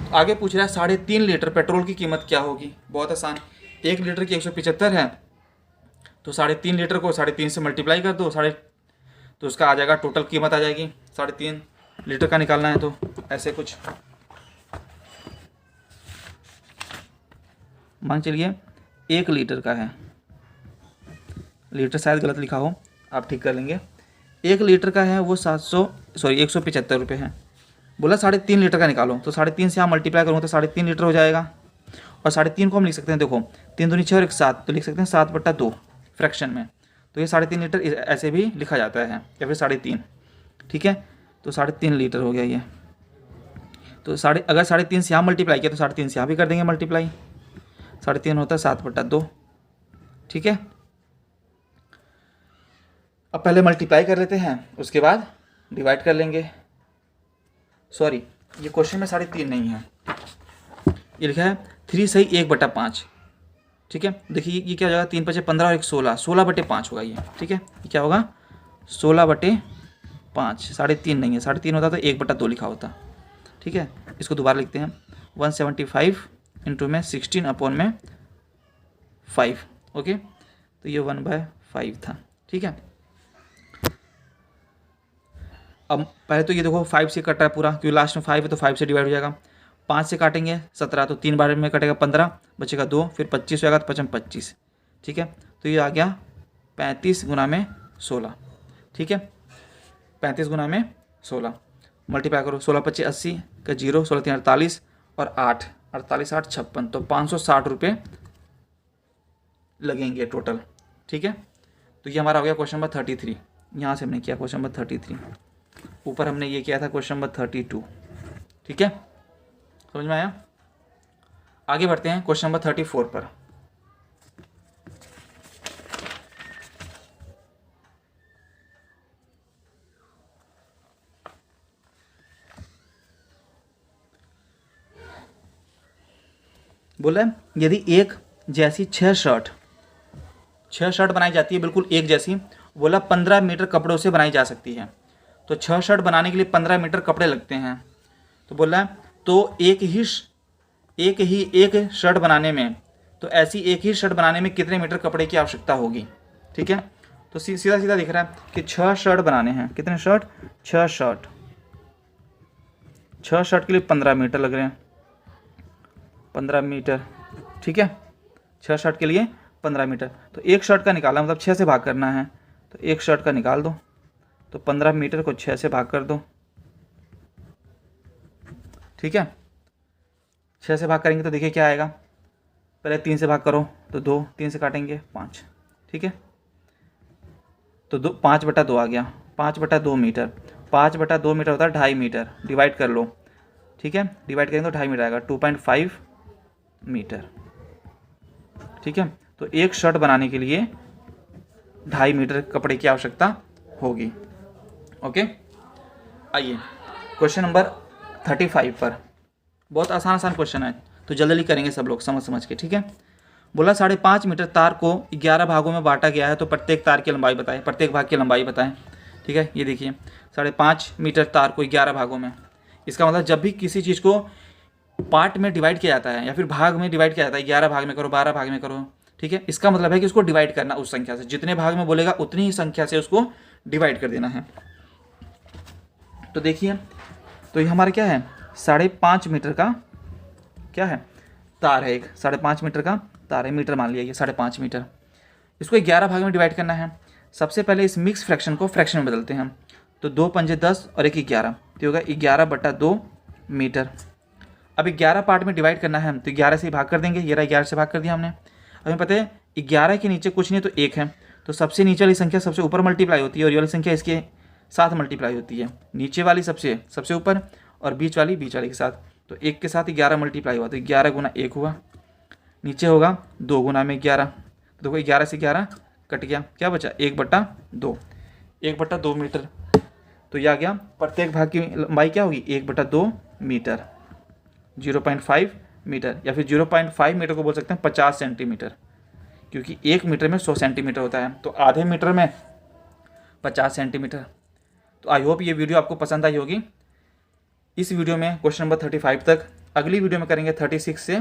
तो आगे पूछ रहा है 3.5 लीटर पेट्रोल की कीमत क्या होगी। बहुत आसान, 1 लीटर की 175 है, तो 3.5 लीटर को 3.5 से मल्टीप्लाई कर दो, तो उसका आ जाएगा, टोटल कीमत आ जाएगी। 3.5 लीटर का निकालना है तो ऐसे कुछ मान चलिए 1 लीटर का है, लीटर शायद गलत लिखा हो, आप ठीक कर लेंगे। 1 लीटर का है वो 175 रुपये है। बोला 3.5 लीटर का निकालो, तो 3.5 से यहाँ मल्टीप्लाई करूँगा तो 3.5 लीटर हो जाएगा। और 3.5 को हम लिख सकते हैं, देखो 3 दूनी 6 और 1 7, तो लिख सकते हैं 7/2 फ्रैक्शन में। तो ये 3.5 लीटर ऐसे भी लिखा जाता है, या फिर 3.5। ठीक है, तो 3.5 लीटर हो गया ये। तो अगर 3.5 से यहाँ मल्टीप्लाई किया तो 3.5 से यहाँ भी कर देंगे मल्टीप्लाई, 3.5 होता है 7/2। ठीक है, अब पहले मल्टीप्लाई कर लेते हैं, उसके बाद डिवाइड कर लेंगे। सॉरी, ये क्वेश्चन में 3.5 नहीं है, ये लिखा है 3 सही 1/5। ठीक है, देखिए ये क्या हो जाएगा, 3 × 5 = 15 और 1 16, 16/5 होगा ये। ठीक है, ये क्या होगा, 16/5। 3.5 नहीं है, 3.5 होता तो 1/2 लिखा होता। ठीक है, इसको दोबारा लिखते हैं, 175 इंटू में 16/5। ओके, तो ये 1/5 था। ठीक है, अब पहले तो ये देखो 5 से कट रहा है पूरा, क्योंकि लास्ट में 5 है तो 5 से डिवाइड हो जाएगा। 5 से काटेंगे 17, तो 3 बार में कटेगा 15, बचेगा 2, फिर 25 हो जाएगा, तो 25। ठीक है, तो ये आ गया 35 × 16। ठीक है, 35 × 16 मल्टीप्लाई करो, 16×5 = 80 का 0, 16×3 = 48 और 8 48 8 56, तो 560 रुपये लगेंगे टोटल। ठीक है, तो ये हमारा हो गया क्वेश्चन नंबर 33। यहाँ से हमने किया क्वेश्चन नंबर 33, ऊपर हमने ये किया था क्वेश्चन नंबर 32। ठीक है, समझ में आया। आगे बढ़ते हैं क्वेश्चन नंबर 34 पर। बोला यदि एक जैसी 6 शर्ट बनाई जाती है, बिल्कुल एक जैसी, बोला 15 मीटर कपड़ों से बनाई जा सकती है। तो 6 शर्ट बनाने के लिए 15 मीटर कपड़े लगते हैं। तो बोला तो एक शर्ट बनाने में, तो ऐसी एक ही शर्ट बनाने में कितने मीटर कपड़े की आवश्यकता होगी। ठीक है, तो सीधा सीधा दिख रहा है कि 6 शर्ट बनाने हैं, कितने शर्ट, 6 शर्ट। 6 शर्ट के लिए 15 मीटर लग रहे हैं, 15 मीटर। ठीक है, 6 शर्ट के लिए 15 मीटर। तो एक शर्ट का निकाला, मतलब 6 से भाग करना है, तो एक शर्ट का निकाल दो, तो 15 मीटर को 6 से भाग कर दो। ठीक है, 6 से भाग करेंगे तो देखिए क्या आएगा, पहले 3 से भाग करो तो 2, 3 से काटेंगे 5। ठीक है, तो 5/2 आ गया, 5/2 मीटर। 5/2 मीटर होता है 2.5 मीटर, डिवाइड कर लो। ठीक है, डिवाइड करेंगे तो 2.5 मीटर आएगा, 2.5 मीटर। ठीक है, तो एक शर्ट बनाने के लिए 2.5 मीटर कपड़े की आवश्यकता होगी। ओके, आइए क्वेश्चन नंबर 35 पर। बहुत आसान क्वेश्चन है, तो जल्दी करेंगे सब लोग समझ के। ठीक है, बोला 5.5 मीटर तार को 11 भागों में बांटा गया है, तो प्रत्येक तार की लंबाई बताएं, प्रत्येक भाग की लंबाई बताएं। ठीक है, ये देखिए 5.5 मीटर तार को 11 भागों में, इसका मतलब जब भी किसी चीज़ को पार्ट में डिवाइड किया जाता है या फिर भाग में डिवाइड किया जाता है, 11 भाग में करो, 12 भाग में करो। ठीक है, इसका मतलब है कि उसको डिवाइड करना उस संख्या से, जितने भाग में बोलेगा उतनी ही संख्या से उसको डिवाइड कर देना है। तो देखिए, तो ये हमारा क्या है, 5.5 मीटर का क्या है, तार है, एक 5.5 मीटर का तार है, मीटर मान लिया ये 5.5 मीटर। इसको 11 भाग में डिवाइड करना है। सबसे पहले इस मिक्स फ्रैक्शन को फ्रैक्शन में बदलते हैं, तो 2 पंजे 10 और 1 11, तो होगा 11/2 मीटर। अब 11 पार्ट में डिवाइड करना है हम, तो 11 से भाग कर देंगे। ये रहा 11 से भाग कर दिया हमने। हमें पता है 11 के नीचे कुछ नहीं तो 1 है, तो सबसे नीचे वाली संख्या सबसे ऊपर मल्टीप्लाई होती है और ये वाली संख्या इसके साथ मल्टीप्लाई होती है। नीचे वाली सबसे ऊपर और बीच वाली के साथ। तो 1 के साथ 11 मल्टीप्लाई हुआ, तो 11 गुना 1 हुआ। नीचे होगा 2 गुना में 11, तो देखो 11 से 11 कट गया, क्या बचा 1/2, 1/2 मीटर। तो यह आ गया प्रत्येक भाग की लंबाई क्या होगी 1/2 मीटर, 0.5 मीटर, या फिर 0.5 मीटर को बोल सकते हैं 50 सेंटीमीटर, क्योंकि 1 मीटर में 100 सेंटीमीटर होता है, तो आधे मीटर में 50 सेंटीमीटर। तो आई होप ये वीडियो आपको पसंद आई होगी। इस वीडियो में क्वेश्चन नंबर 35 तक, अगली वीडियो में करेंगे 36 से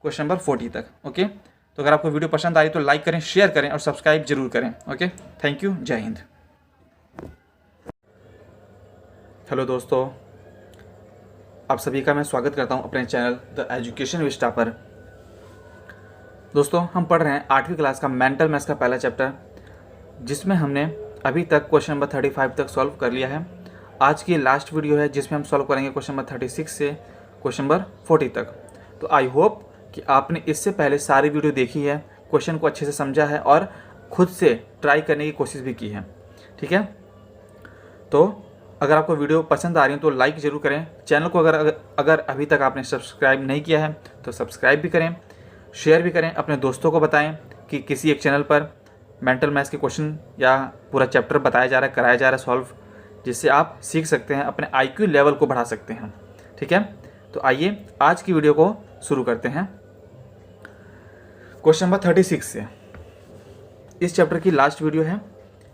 क्वेश्चन नंबर 40 तक। ओके, तो अगर आपको वीडियो पसंद आई तो लाइक करें, शेयर करें और सब्सक्राइब जरूर करें। ओके, थैंक यू, जय हिंद। हेलो दोस्तों, आप सभी का मैं स्वागत करता हूं अपने चैनल द एजुकेशन विस्टा पर। दोस्तों, हम पढ़ रहे हैं 8वीं क्लास का मेंटल मैथ्स का पहला चैप्टर, जिसमें हमने अभी तक क्वेश्चन नंबर 35 तक सॉल्व कर लिया है। आज की लास्ट वीडियो है जिसमें हम सॉल्व करेंगे क्वेश्चन नंबर 36 से क्वेश्चन नंबर 40 तक। तो आई होप कि आपने इससे पहले सारी वीडियो देखी है, क्वेश्चन को अच्छे से समझा है और खुद से ट्राई करने की कोशिश भी की है। ठीक है, तो अगर आपको वीडियो पसंद आ रही है तो लाइक ज़रूर करें। चैनल को अगर अभी तक आपने सब्सक्राइब नहीं किया है तो सब्सक्राइब भी करें, शेयर भी करें, अपने दोस्तों को बताएं कि किसी एक चैनल पर मेंटल मैथ्स के क्वेश्चन या पूरा चैप्टर बताया जा रहा है, कराया जा रहा है सॉल्व, जिससे आप सीख सकते हैं, अपने IQ लेवल को बढ़ा सकते हैं। ठीक है, तो आइए आज की वीडियो को शुरू करते हैं क्वेश्चन नंबर 36 से। इस चैप्टर की लास्ट वीडियो है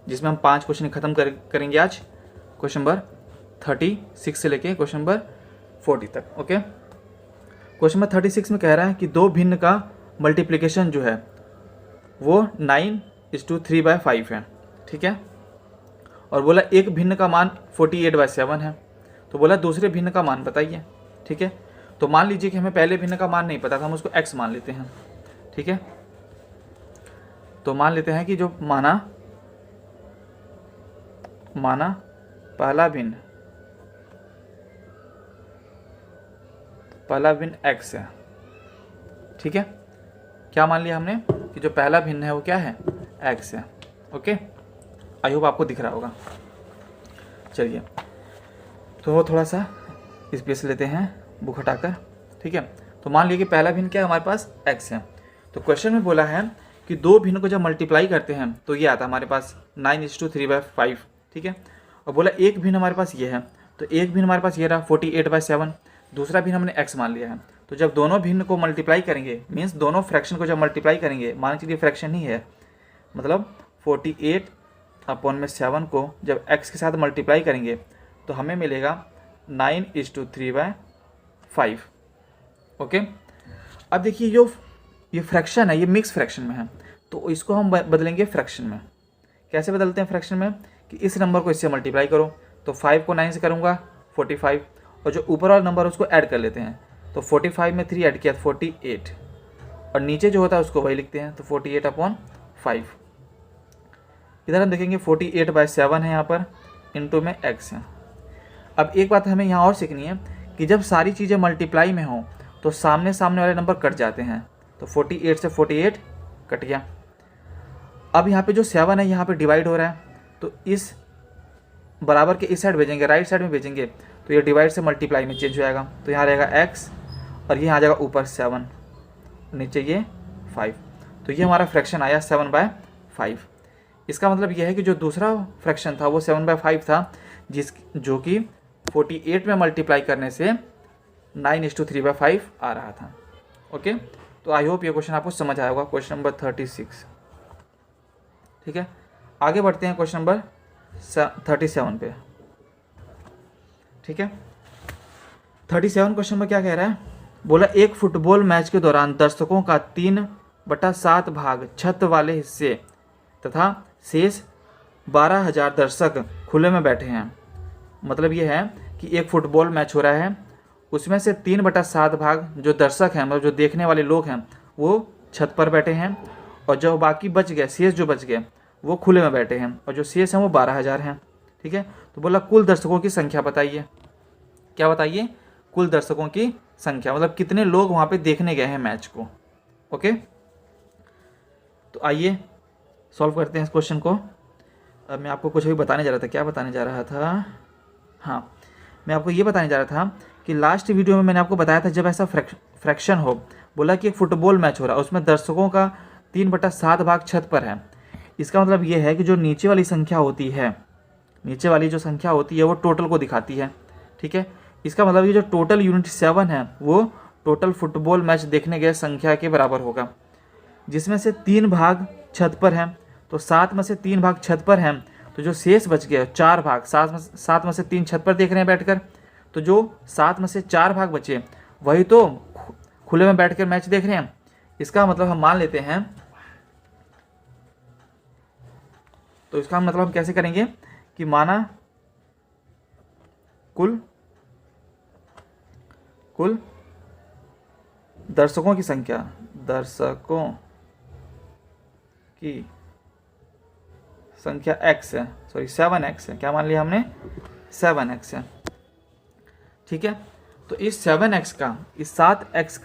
जिसमें हम 5 क्वेश्चन खत्म करेंगे आज, क्वेश्चन नंबर 36 से लेके क्वेश्चन नंबर 40 तक। ओके, क्वेश्चन नंबर 36 में कह रहा है कि 2 भिन्न का मल्टीप्लिकेशन जो है वो 9:3/5 है। ठीक है, और बोला एक भिन्न का मान 48/7 है, तो बोला दूसरे भिन्न का मान बताइए। ठीक है, तो मान लीजिए कि हमें पहले भिन्न का मान नहीं पता था, हम उसको x मान लेते हैं। ठीक है, तो मान लेते हैं कि जो माना पहला भिन्न x है। ठीक है, क्या मान लिया हमने कि जो पहला भिन्न है वो क्या है x है। ओके, आई होप आपको दिख रहा होगा। चलिए, तो वो थोड़ा सा स्पेस लेते हैं बुक हटाकर। ठीक है, तो मान लिया कि पहला भिन्न क्या है हमारे पास x है। तो क्वेश्चन में बोला है कि 2 भिन्न को जब मल्टीप्लाई करते हैं तो ये आता है हमारे पास 9:3/5। ठीक है, और बोला एक भिन्न हमारे पास ये है, तो एक भिन्न हमारे पास ये रहा 48/7, दूसरा भिन्न हमने x मान लिया है। तो जब दोनों भिन्न को मल्टीप्लाई करेंगे, मीन्स दोनों फ्रैक्शन को जब मल्टीप्लाई करेंगे, मान लीजिए फ्रैक्शन ही है, मतलब 48/7 को जब x के साथ मल्टीप्लाई करेंगे तो हमें मिलेगा 9:3/5। ओके, अब देखिए जो ये फ्रैक्शन है ये मिक्स फ्रैक्शन में है, तो इसको हम बदलेंगे फ्रैक्शन में। कैसे बदलते हैं फ्रैक्शन में कि इस नंबर को इससे मल्टीप्लाई करो, तो 5 को 9 से करूँगा 45, और जो ऊपर वाला नंबर उसको ऐड कर लेते हैं, तो 45 में 3 ऐड किया 48, और नीचे जो होता है उसको वही लिखते हैं, तो 48/5। इधर हम देखेंगे 48/7 है यहाँ पर, इनटू में x है। अब एक बात हमें यहाँ और सीखनी है कि जब सारी चीज़ें मल्टीप्लाई में हों तो सामने वाले नंबर कट जाते हैं, तो 48 से 48 कट गया। अब यहाँ पे जो 7 है यहाँ पे डिवाइड हो रहा है, तो इस बराबर के इस साइड भेजेंगे, राइट साइड में भेजेंगे, तो ये डिवाइड से मल्टीप्लाई में चेंज हो जाएगा, तो यहाँ रहेगा x और ये आ जाएगा ऊपर 7, नीचे ये 5, तो ये हमारा फ्रैक्शन आया 7/5। इसका मतलब यह है कि जो दूसरा फ्रैक्शन था वो 7/5 था, जो कि 48 में मल्टीप्लाई करने से 9:3/5 आ रहा था। ओके, तो आई होप ये क्वेश्चन आपको समझ आया होगा, क्वेश्चन नंबर 36। ठीक है, आगे बढ़ते हैं क्वेश्चन नंबर 37 पे। ठीक है, 37 क्वेश्चन में क्या कह रहा है, बोला एक फुटबॉल मैच के दौरान दर्शकों का 3/7 भाग छत वाले हिस्से तथा शेष 12,000 दर्शक खुले में बैठे हैं। मतलब ये है कि एक फुटबॉल मैच हो रहा है, उसमें से 3/7 भाग जो दर्शक हैं, मतलब जो देखने वाले लोग हैं, वो छत पर बैठे हैं, और जो बाकी बच गए, शेष जो बच गए वो खुले में बैठे हैं, और जो शेष हैं वो 12,000 हैं। ठीक है, तो बोला कुल दर्शकों की संख्या बताइए। क्या बताइए, कुल दर्शकों की संख्या, मतलब कितने लोग वहाँ पे देखने गए हैं मैच को। ओके, तो आइए सॉल्व करते हैं इस क्वेश्चन को। अब मैं आपको कुछ भी बताने जा रहा था, क्या बताने जा रहा था, हाँ मैं आपको ये बताने जा रहा था कि लास्ट वीडियो में मैंने आपको बताया था जब ऐसा फ्रैक्शन हो, बोला कि एक फुटबॉल मैच हो रहा है, उसमें दर्शकों का 3/7 भाग छत पर है। इसका मतलब ये है कि जो नीचे वाली संख्या होती है, नीचे वाली जो संख्या होती है वो टोटल को दिखाती है। ठीक है, इसका मतलब ये जो टोटल यूनिट 7 है वो टोटल फुटबॉल मैच देखने गए संख्या के बराबर होगा, जिसमें से 3 भाग छत पर हैं। तो 7 में से 3 भाग छत पर हैं, तो जो शेष बच गया 4 भाग, 7 में से 3 छत पर देख रहे हैं बैठकर, तो जो 7 में से 4 भाग बचे वही तो खुले में बैठकर मैच देख रहे हैं। इसका मतलब हम मान लेते हैं, तो इसका मतलब हम कैसे करेंगे कि माना कुल दर्शकों की संख्या, दर्शकों की संख्या x है, सॉरी 7x है, क्या मान लिया हमने, 7x है। ठीक है, तो इस 7x का, इस 7x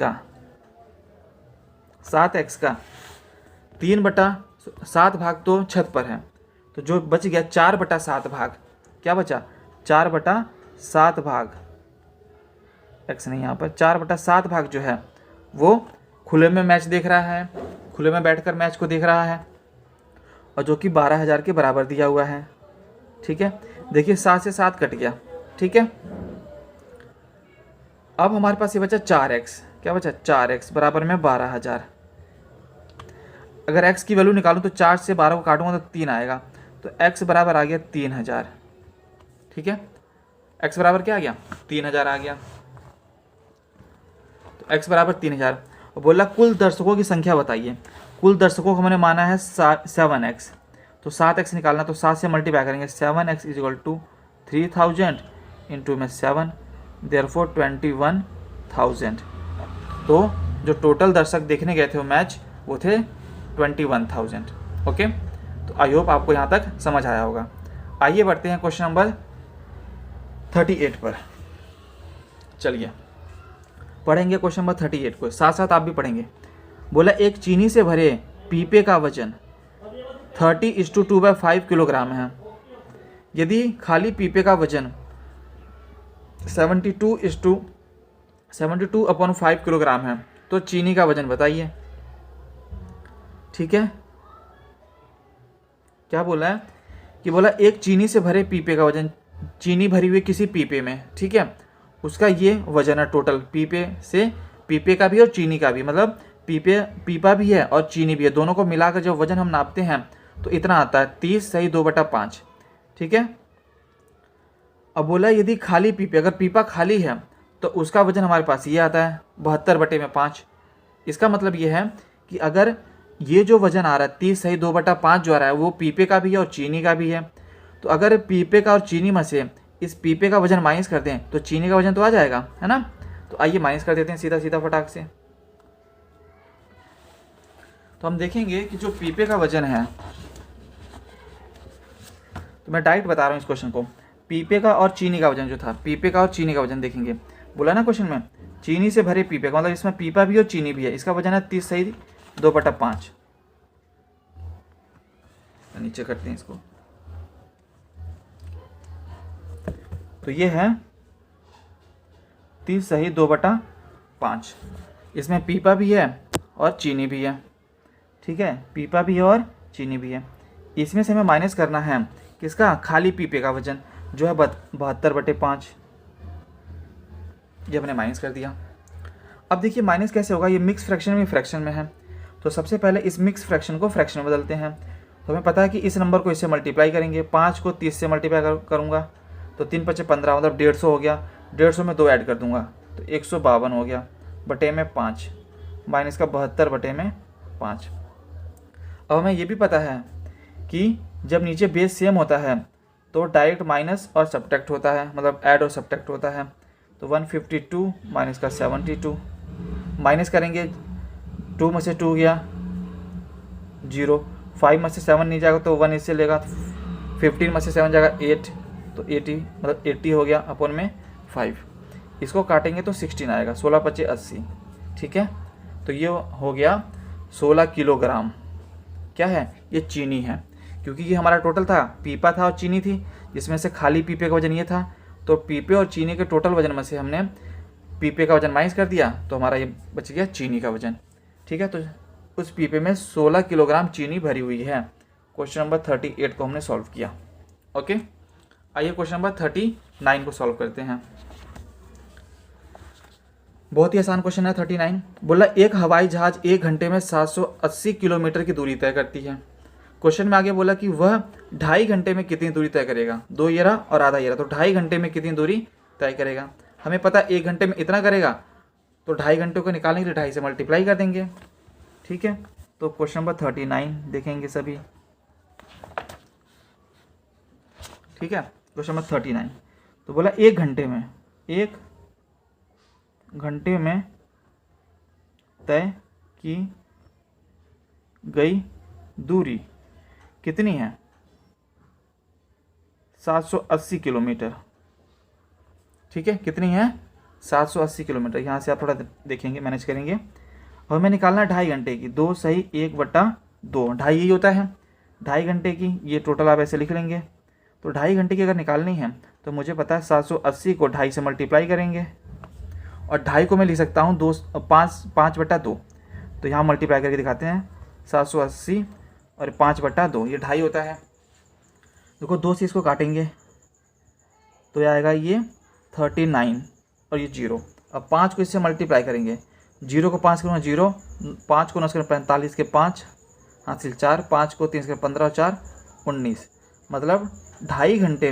का 3/7 भाग तो छत पर है, तो जो बच गया 4/7 भाग, क्या बचा, 4/7 भाग, x नहीं यहाँ पर, 4/7 भाग जो है वो खुले में मैच देख रहा है, खुले में बैठकर मैच को देख रहा है, और जो कि 12,000 के बराबर दिया हुआ है। ठीक है, देखिए 7 से 7 कट गया। ठीक है, अब हमारे पास ये बचा 4x, क्या बचा, 4x बराबर में 12,000। अगर x की वैल्यू निकालूं तो 4 से 12 को काटूंगा तो 3 आएगा, तो x बराबर आ गया 3,000। ठीक है, x बराबर क्या आ गया, 3,000 आ गया। तो x बराबर 3,000, और बोला कुल दर्शकों की संख्या बताइए। कुल दर्शकों को हमने माना है 7x, तो 7x निकालना, तो 7 से मल्टीप्लाई करेंगे, 7x = 3,000 इंटू में 7, देयरफॉर 21,000। तो जो टोटल दर्शक देखने गए थे वो मैच वो थे 21,000। ओके, तो आई होप आपको यहाँ तक समझ आया होगा। आइए बढ़ते हैं क्वेश्चन नंबर 38 पर। चलिए पढ़ेंगे क्वेश्चन नंबर 38 को, साथ साथ आप भी पढ़ेंगे। बोला एक चीनी से भरे पीपे का वजन 30:2/5 किलोग्राम है। यदि खाली पीपे का वजन 72/5 किलोग्राम है तो चीनी का वजन बताइए। ठीक है, क्या बोला है कि बोला एक चीनी से भरे पीपे का वजन, चीनी भरी हुई किसी पीपे में, ठीक है, उसका ये वजन है टोटल, पीपे से, पीपे का भी और चीनी का भी, मतलब पीपा भी है और चीनी भी है, दोनों को मिलाकर जब वजन हम नापते हैं तो इतना आता है 30/2/5। ठीक है, अब बोला यदि खाली पीपे, अगर पीपा खाली है तो उसका वजन हमारे पास ये आता है 72/5। इसका मतलब ये है कि अगर ये जो वजन आ रहा है 30/2/5 जो आ रहा है वो पीपे का भी है और चीनी का भी है, तो अगर पीपे का और चीनी में से इस पीपे का वजन माइनस कर दें तो चीनी का वजन तो आ जाएगा, है ना। तो आइए माइनस कर देते हैं सीधा सीधा फटाक से। तो हम देखेंगे कि जो पीपे का वजन है, तो मैं डायरेक्ट बता रहा हूँ इस क्वेश्चन को, पीपे का और चीनी का वजन जो था, पीपे का और चीनी का वजन देखेंगे। बोला ना क्वेश्चन में चीनी से भरे पीपे का, मतलब इसमें पीपा भी और चीनी भी है, इसका वजन है 30/2/5। नीचे करते हैं इसको, तो ये है 30/2/5। इसमें पीपा भी है और चीनी भी है। ठीक है, पीपा भी है और चीनी भी है। इसमें से हमें माइनस करना है किसका, खाली पीपे का वजन जो है 72/5। ये हमने माइनस कर दिया। अब देखिए माइनस कैसे होगा, ये मिक्स फ्रैक्शन में फ्रैक्शन में है, तो सबसे पहले इस मिक्स फ्रैक्शन को फ्रैक्शन में बदलते हैं। तो हमें पता है कि इस नंबर को इससे मल्टीप्लाई करेंगे, 5 को 30 से मल्टीप्लाई करूँगा तो 3×5 = 15, मतलब 150 हो गया। 150 में 2 ऐड कर दूंगा तो 152 हो गया, बटे में 5, माइनस का 72/5। अब हमें ये भी पता है कि जब नीचे बेस सेम होता है तो डायरेक्ट माइनस और सब्ट्रैक्ट होता है, मतलब ऐड और सब्ट्रैक्ट होता है। तो 152 माइनस का 72, माइनस करेंगे 2 में से 2 गया 0, 5 में से 7 नहीं जाएगा तो 1 इससे लेगा, 15 में से 7 जाएगा 8, तो 80, मतलब 80 हो गया अपन में 5। इसको काटेंगे तो 16 आएगा, 16 पचे 80, ठीक है। तो ये हो गया 16 किलोग्राम। क्या है? ये चीनी है, क्योंकि ये हमारा टोटल था, पीपा था और चीनी थी, जिसमें से खाली पीपे का वजन ये था। तो पीपे और चीनी के टोटल वजन में से हमने पीपे का वजन माइनस कर दिया, तो हमारा ये बच गया चीनी का वजन, ठीक है। तो उस पीपे में 16 किलोग्राम चीनी भरी हुई है। क्वेश्चन नंबर 38 को हमने सॉल्व किया। ओके, आइए क्वेश्चन नंबर 39 को सॉल्व करते हैं। बहुत ही आसान क्वेश्चन है 39। बोला एक हवाई जहाज 1 घंटे में 780 किलोमीटर की दूरी तय करती है। क्वेश्चन में आगे बोला कि वह 2.5 घंटे में कितनी दूरी तय करेगा। 2 ये रहा और आधा ये रहा, तो 2.5 घंटे में कितनी दूरी तय करेगा। हमें पता 1 घंटे में इतना करेगा, तो 2.5 घंटे को निकालने के लिए 2.5 से मल्टीप्लाई कर देंगे, ठीक है। तो क्वेश्चन नंबर 39 देखेंगे सभी, ठीक है। क्वेश्चन नंबर 39 तो बोला 1 घंटे में तय की गई दूरी कितनी है? 780 किलोमीटर, ठीक है। कितनी है? 780 किलोमीटर। यहाँ से आप थोड़ा देखेंगे, मैनेज करेंगे। और हमें निकालना है 2.5 घंटे की। 2 सही 1/2, 2.5 यही होता है 2.5 घंटे की। ये टोटल आप ऐसे लिख लेंगे। तो 2.5 घंटे की अगर निकालनी है तो मुझे पता है 780 को 2.5 से मल्टीप्लाई करेंगे, और 2.5 को मैं लिख सकता हूँ 5/2। तो यहाँ मल्टीप्लाई करके दिखाते हैं, 780 और 5/2, ये 2.5 होता है। देखो 2 से इसको काटेंगे तो ये आएगा ये 39 और ये 0। अब 5 को इससे मल्टीप्लाई करेंगे, 0 को 5 करूँगा 0, 5 को 9 करें 45 के 5 हासिल 4, 5 को 3 करें 15 और 4 19। मतलब 2.5 घंटे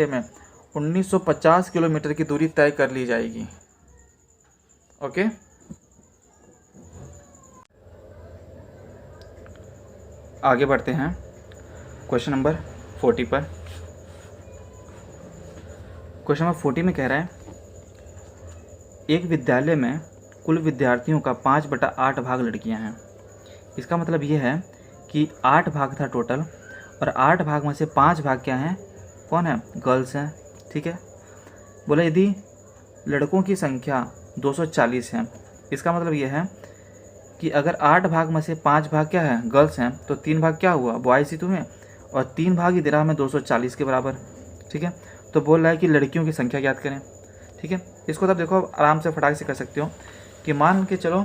में 1950 किलोमीटर की दूरी तय कर ली जाएगी। ओके, आगे बढ़ते हैं क्वेश्चन नंबर 40 पर। क्वेश्चन नंबर 40 में कह रहा है एक विद्यालय में कुल विद्यार्थियों का 5/8 भाग लड़कियां हैं। इसका मतलब ये है कि 8 भाग था टोटल, और 8 भाग में से 5 भाग क्या हैं? कौन है? गर्ल्स हैं, ठीक है। बोला यदि लड़कों की संख्या 240 है, इसका मतलब ये है कि अगर 8 भाग में से 5 भाग क्या है? गर्ल्स हैं, तो 3 भाग क्या हुआ? बॉयज़ ही तुम्हें, और 3 भाग ही दे रहा हमें 240 के बराबर, ठीक है। तो बोल रहा है कि लड़कियों की संख्या ज्ञात करें, ठीक है। इसको तब देखो आराम से फटाक से कर सकते हो कि मान के चलो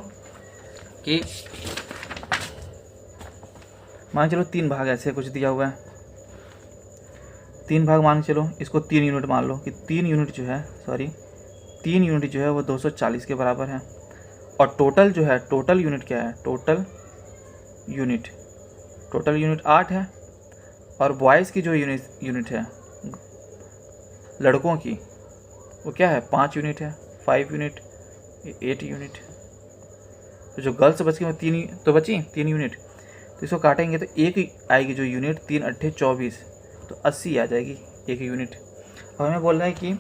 3 भाग ऐसे कुछ दिया हुआ है, 3 भाग मान के चलो, इसको 3 यूनिट मान लो कि 3 यूनिट जो है वो 240 के बराबर है। और टोटल जो है, टोटल यूनिट क्या है? टोटल यूनिट 8 है, और बॉयज़ की जो यूनिट है लड़कों की, वो क्या है? 5 यूनिट है, 5 यूनिट, 8 यूनिट। तो जो गर्ल्स बच गई वो 3 यूनिट। तो इसको काटेंगे तो एक आएगी जो यूनिट, 3 8 24, तो 80 आ जाएगी एक यूनिट। और हमें बोल रहा है कि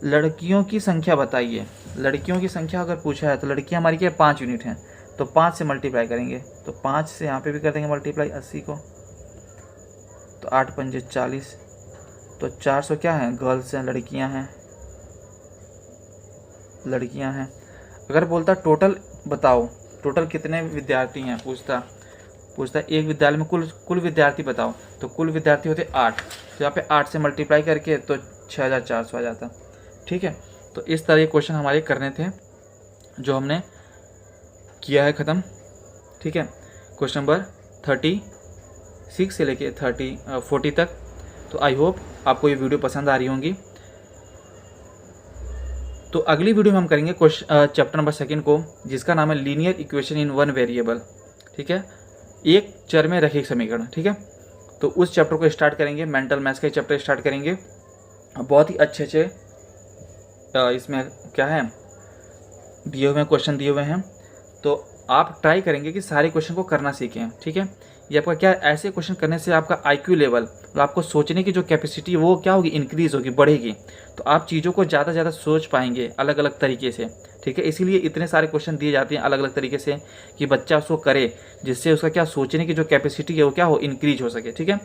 लड़कियों की संख्या बताइए। लड़कियों की संख्या अगर पूछा है तो लड़कियां हमारी क्या है? 5 यूनिट हैं, तो 5 से मल्टीप्लाई करेंगे, तो 5 से यहाँ पे भी कर देंगे मल्टीप्लाई 80 को, तो 8 पंजे 40, तो 400 क्या है? गर्ल्स हैं, लड़कियां हैं। अगर बोलता टोटल बताओ, टोटल कितने विद्यार्थी हैं, पूछता एक विद्यालय में कुल विद्यार्थी बताओ, तो कुल विद्यार्थी होते 8, तो यहाँ पे 8 से मल्टीप्लाई करके तो 6400 आ जाता, ठीक है। तो इस तरह के क्वेश्चन हमारे करने थे, जो हमने किया है ख़त्म, ठीक है। क्वेश्चन नंबर 36 से लेके 40 तक। तो आई होप आपको ये वीडियो पसंद आ रही होंगी। तो अगली वीडियो में हम करेंगे चैप्टर नंबर 2 को, जिसका नाम है लीनियर इक्वेशन इन 1 वेरिएबल, ठीक है, एक चर में रैखिक समीकरण, ठीक है। तो उस चैप्टर को स्टार्ट करेंगे, मेंटल मैथ्स का चैप्टर स्टार्ट करेंगे। बहुत ही अच्छे इसमें क्या है दिए हुए क्वेश्चन दिए हुए हैं, तो आप ट्राई करेंगे कि सारे क्वेश्चन को करना सीखें, ठीक है। ये आपका क्या, ऐसे क्वेश्चन करने से आपका IQ लेवल, तो आपको सोचने की जो कैपेसिटी वो क्या होगी? इंक्रीज़ होगी, बढ़ेगी। तो आप चीज़ों को ज़्यादा से ज़्यादा सोच पाएंगे अलग अलग तरीके से, ठीक है। इसीलिए इतने सारे क्वेश्चन दिए जाते हैं अलग अलग तरीके से कि बच्चा उसको करे, जिससे उसका क्या सोचने की जो कैपेसिटी है वो क्या हो? इंक्रीज हो सके, ठीक है।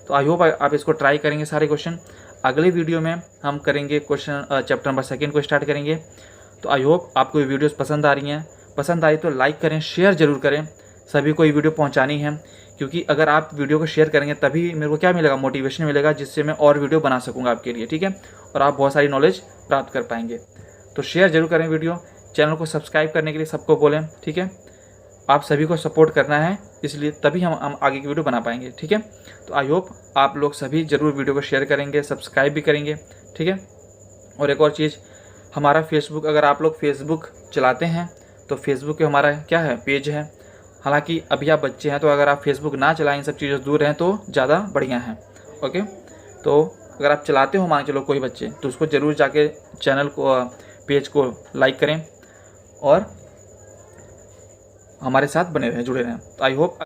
तो आई होप आप इसको ट्राई करेंगे सारे क्वेश्चन। अगले वीडियो में हम करेंगे क्वेश्चन चैप्टर नंबर 2 को स्टार्ट करेंगे। तो आई होप आपको ये वीडियोस पसंद आ रही हैं। पसंद आई तो लाइक करें, शेयर ज़रूर करें, सभी को ये वीडियो पहुंचानी है, क्योंकि अगर आप वीडियो को शेयर करेंगे तभी मेरे को क्या मिलेगा, मोटिवेशन मिलेगा, जिससे मैं और वीडियो बना सकूँगा आपके लिए, ठीक है, और आप बहुत सारी नॉलेज प्राप्त कर पाएंगे। तो शेयर जरूर करें वीडियो, चैनल को सब्सक्राइब करने के लिए सबको बोलें, ठीक है। आप सभी को सपोर्ट करना है, इसलिए तभी हम आगे की वीडियो बना पाएंगे, ठीक है। तो आई होप आप लोग सभी ज़रूर वीडियो को शेयर करेंगे, सब्सक्राइब भी करेंगे, ठीक है। और एक और चीज़, हमारा फेसबुक, अगर आप लोग फेसबुक चलाते हैं तो फेसबुक पे हमारा क्या है, पेज है। हालांकि अभी आप बच्चे हैं तो अगर आप फेसबुक ना चलाएं, इन सब चीज़ों से दूर रहें तो ज़्यादा बढ़िया है, ओके। तो अगर आप चलाते हो, मान के चलो कोई बच्चे, तो उसको ज़रूर जाके चैनल को, पेज को लाइक करें और हमारे साथ बने रहें, जुड़े रहें। तो आई होप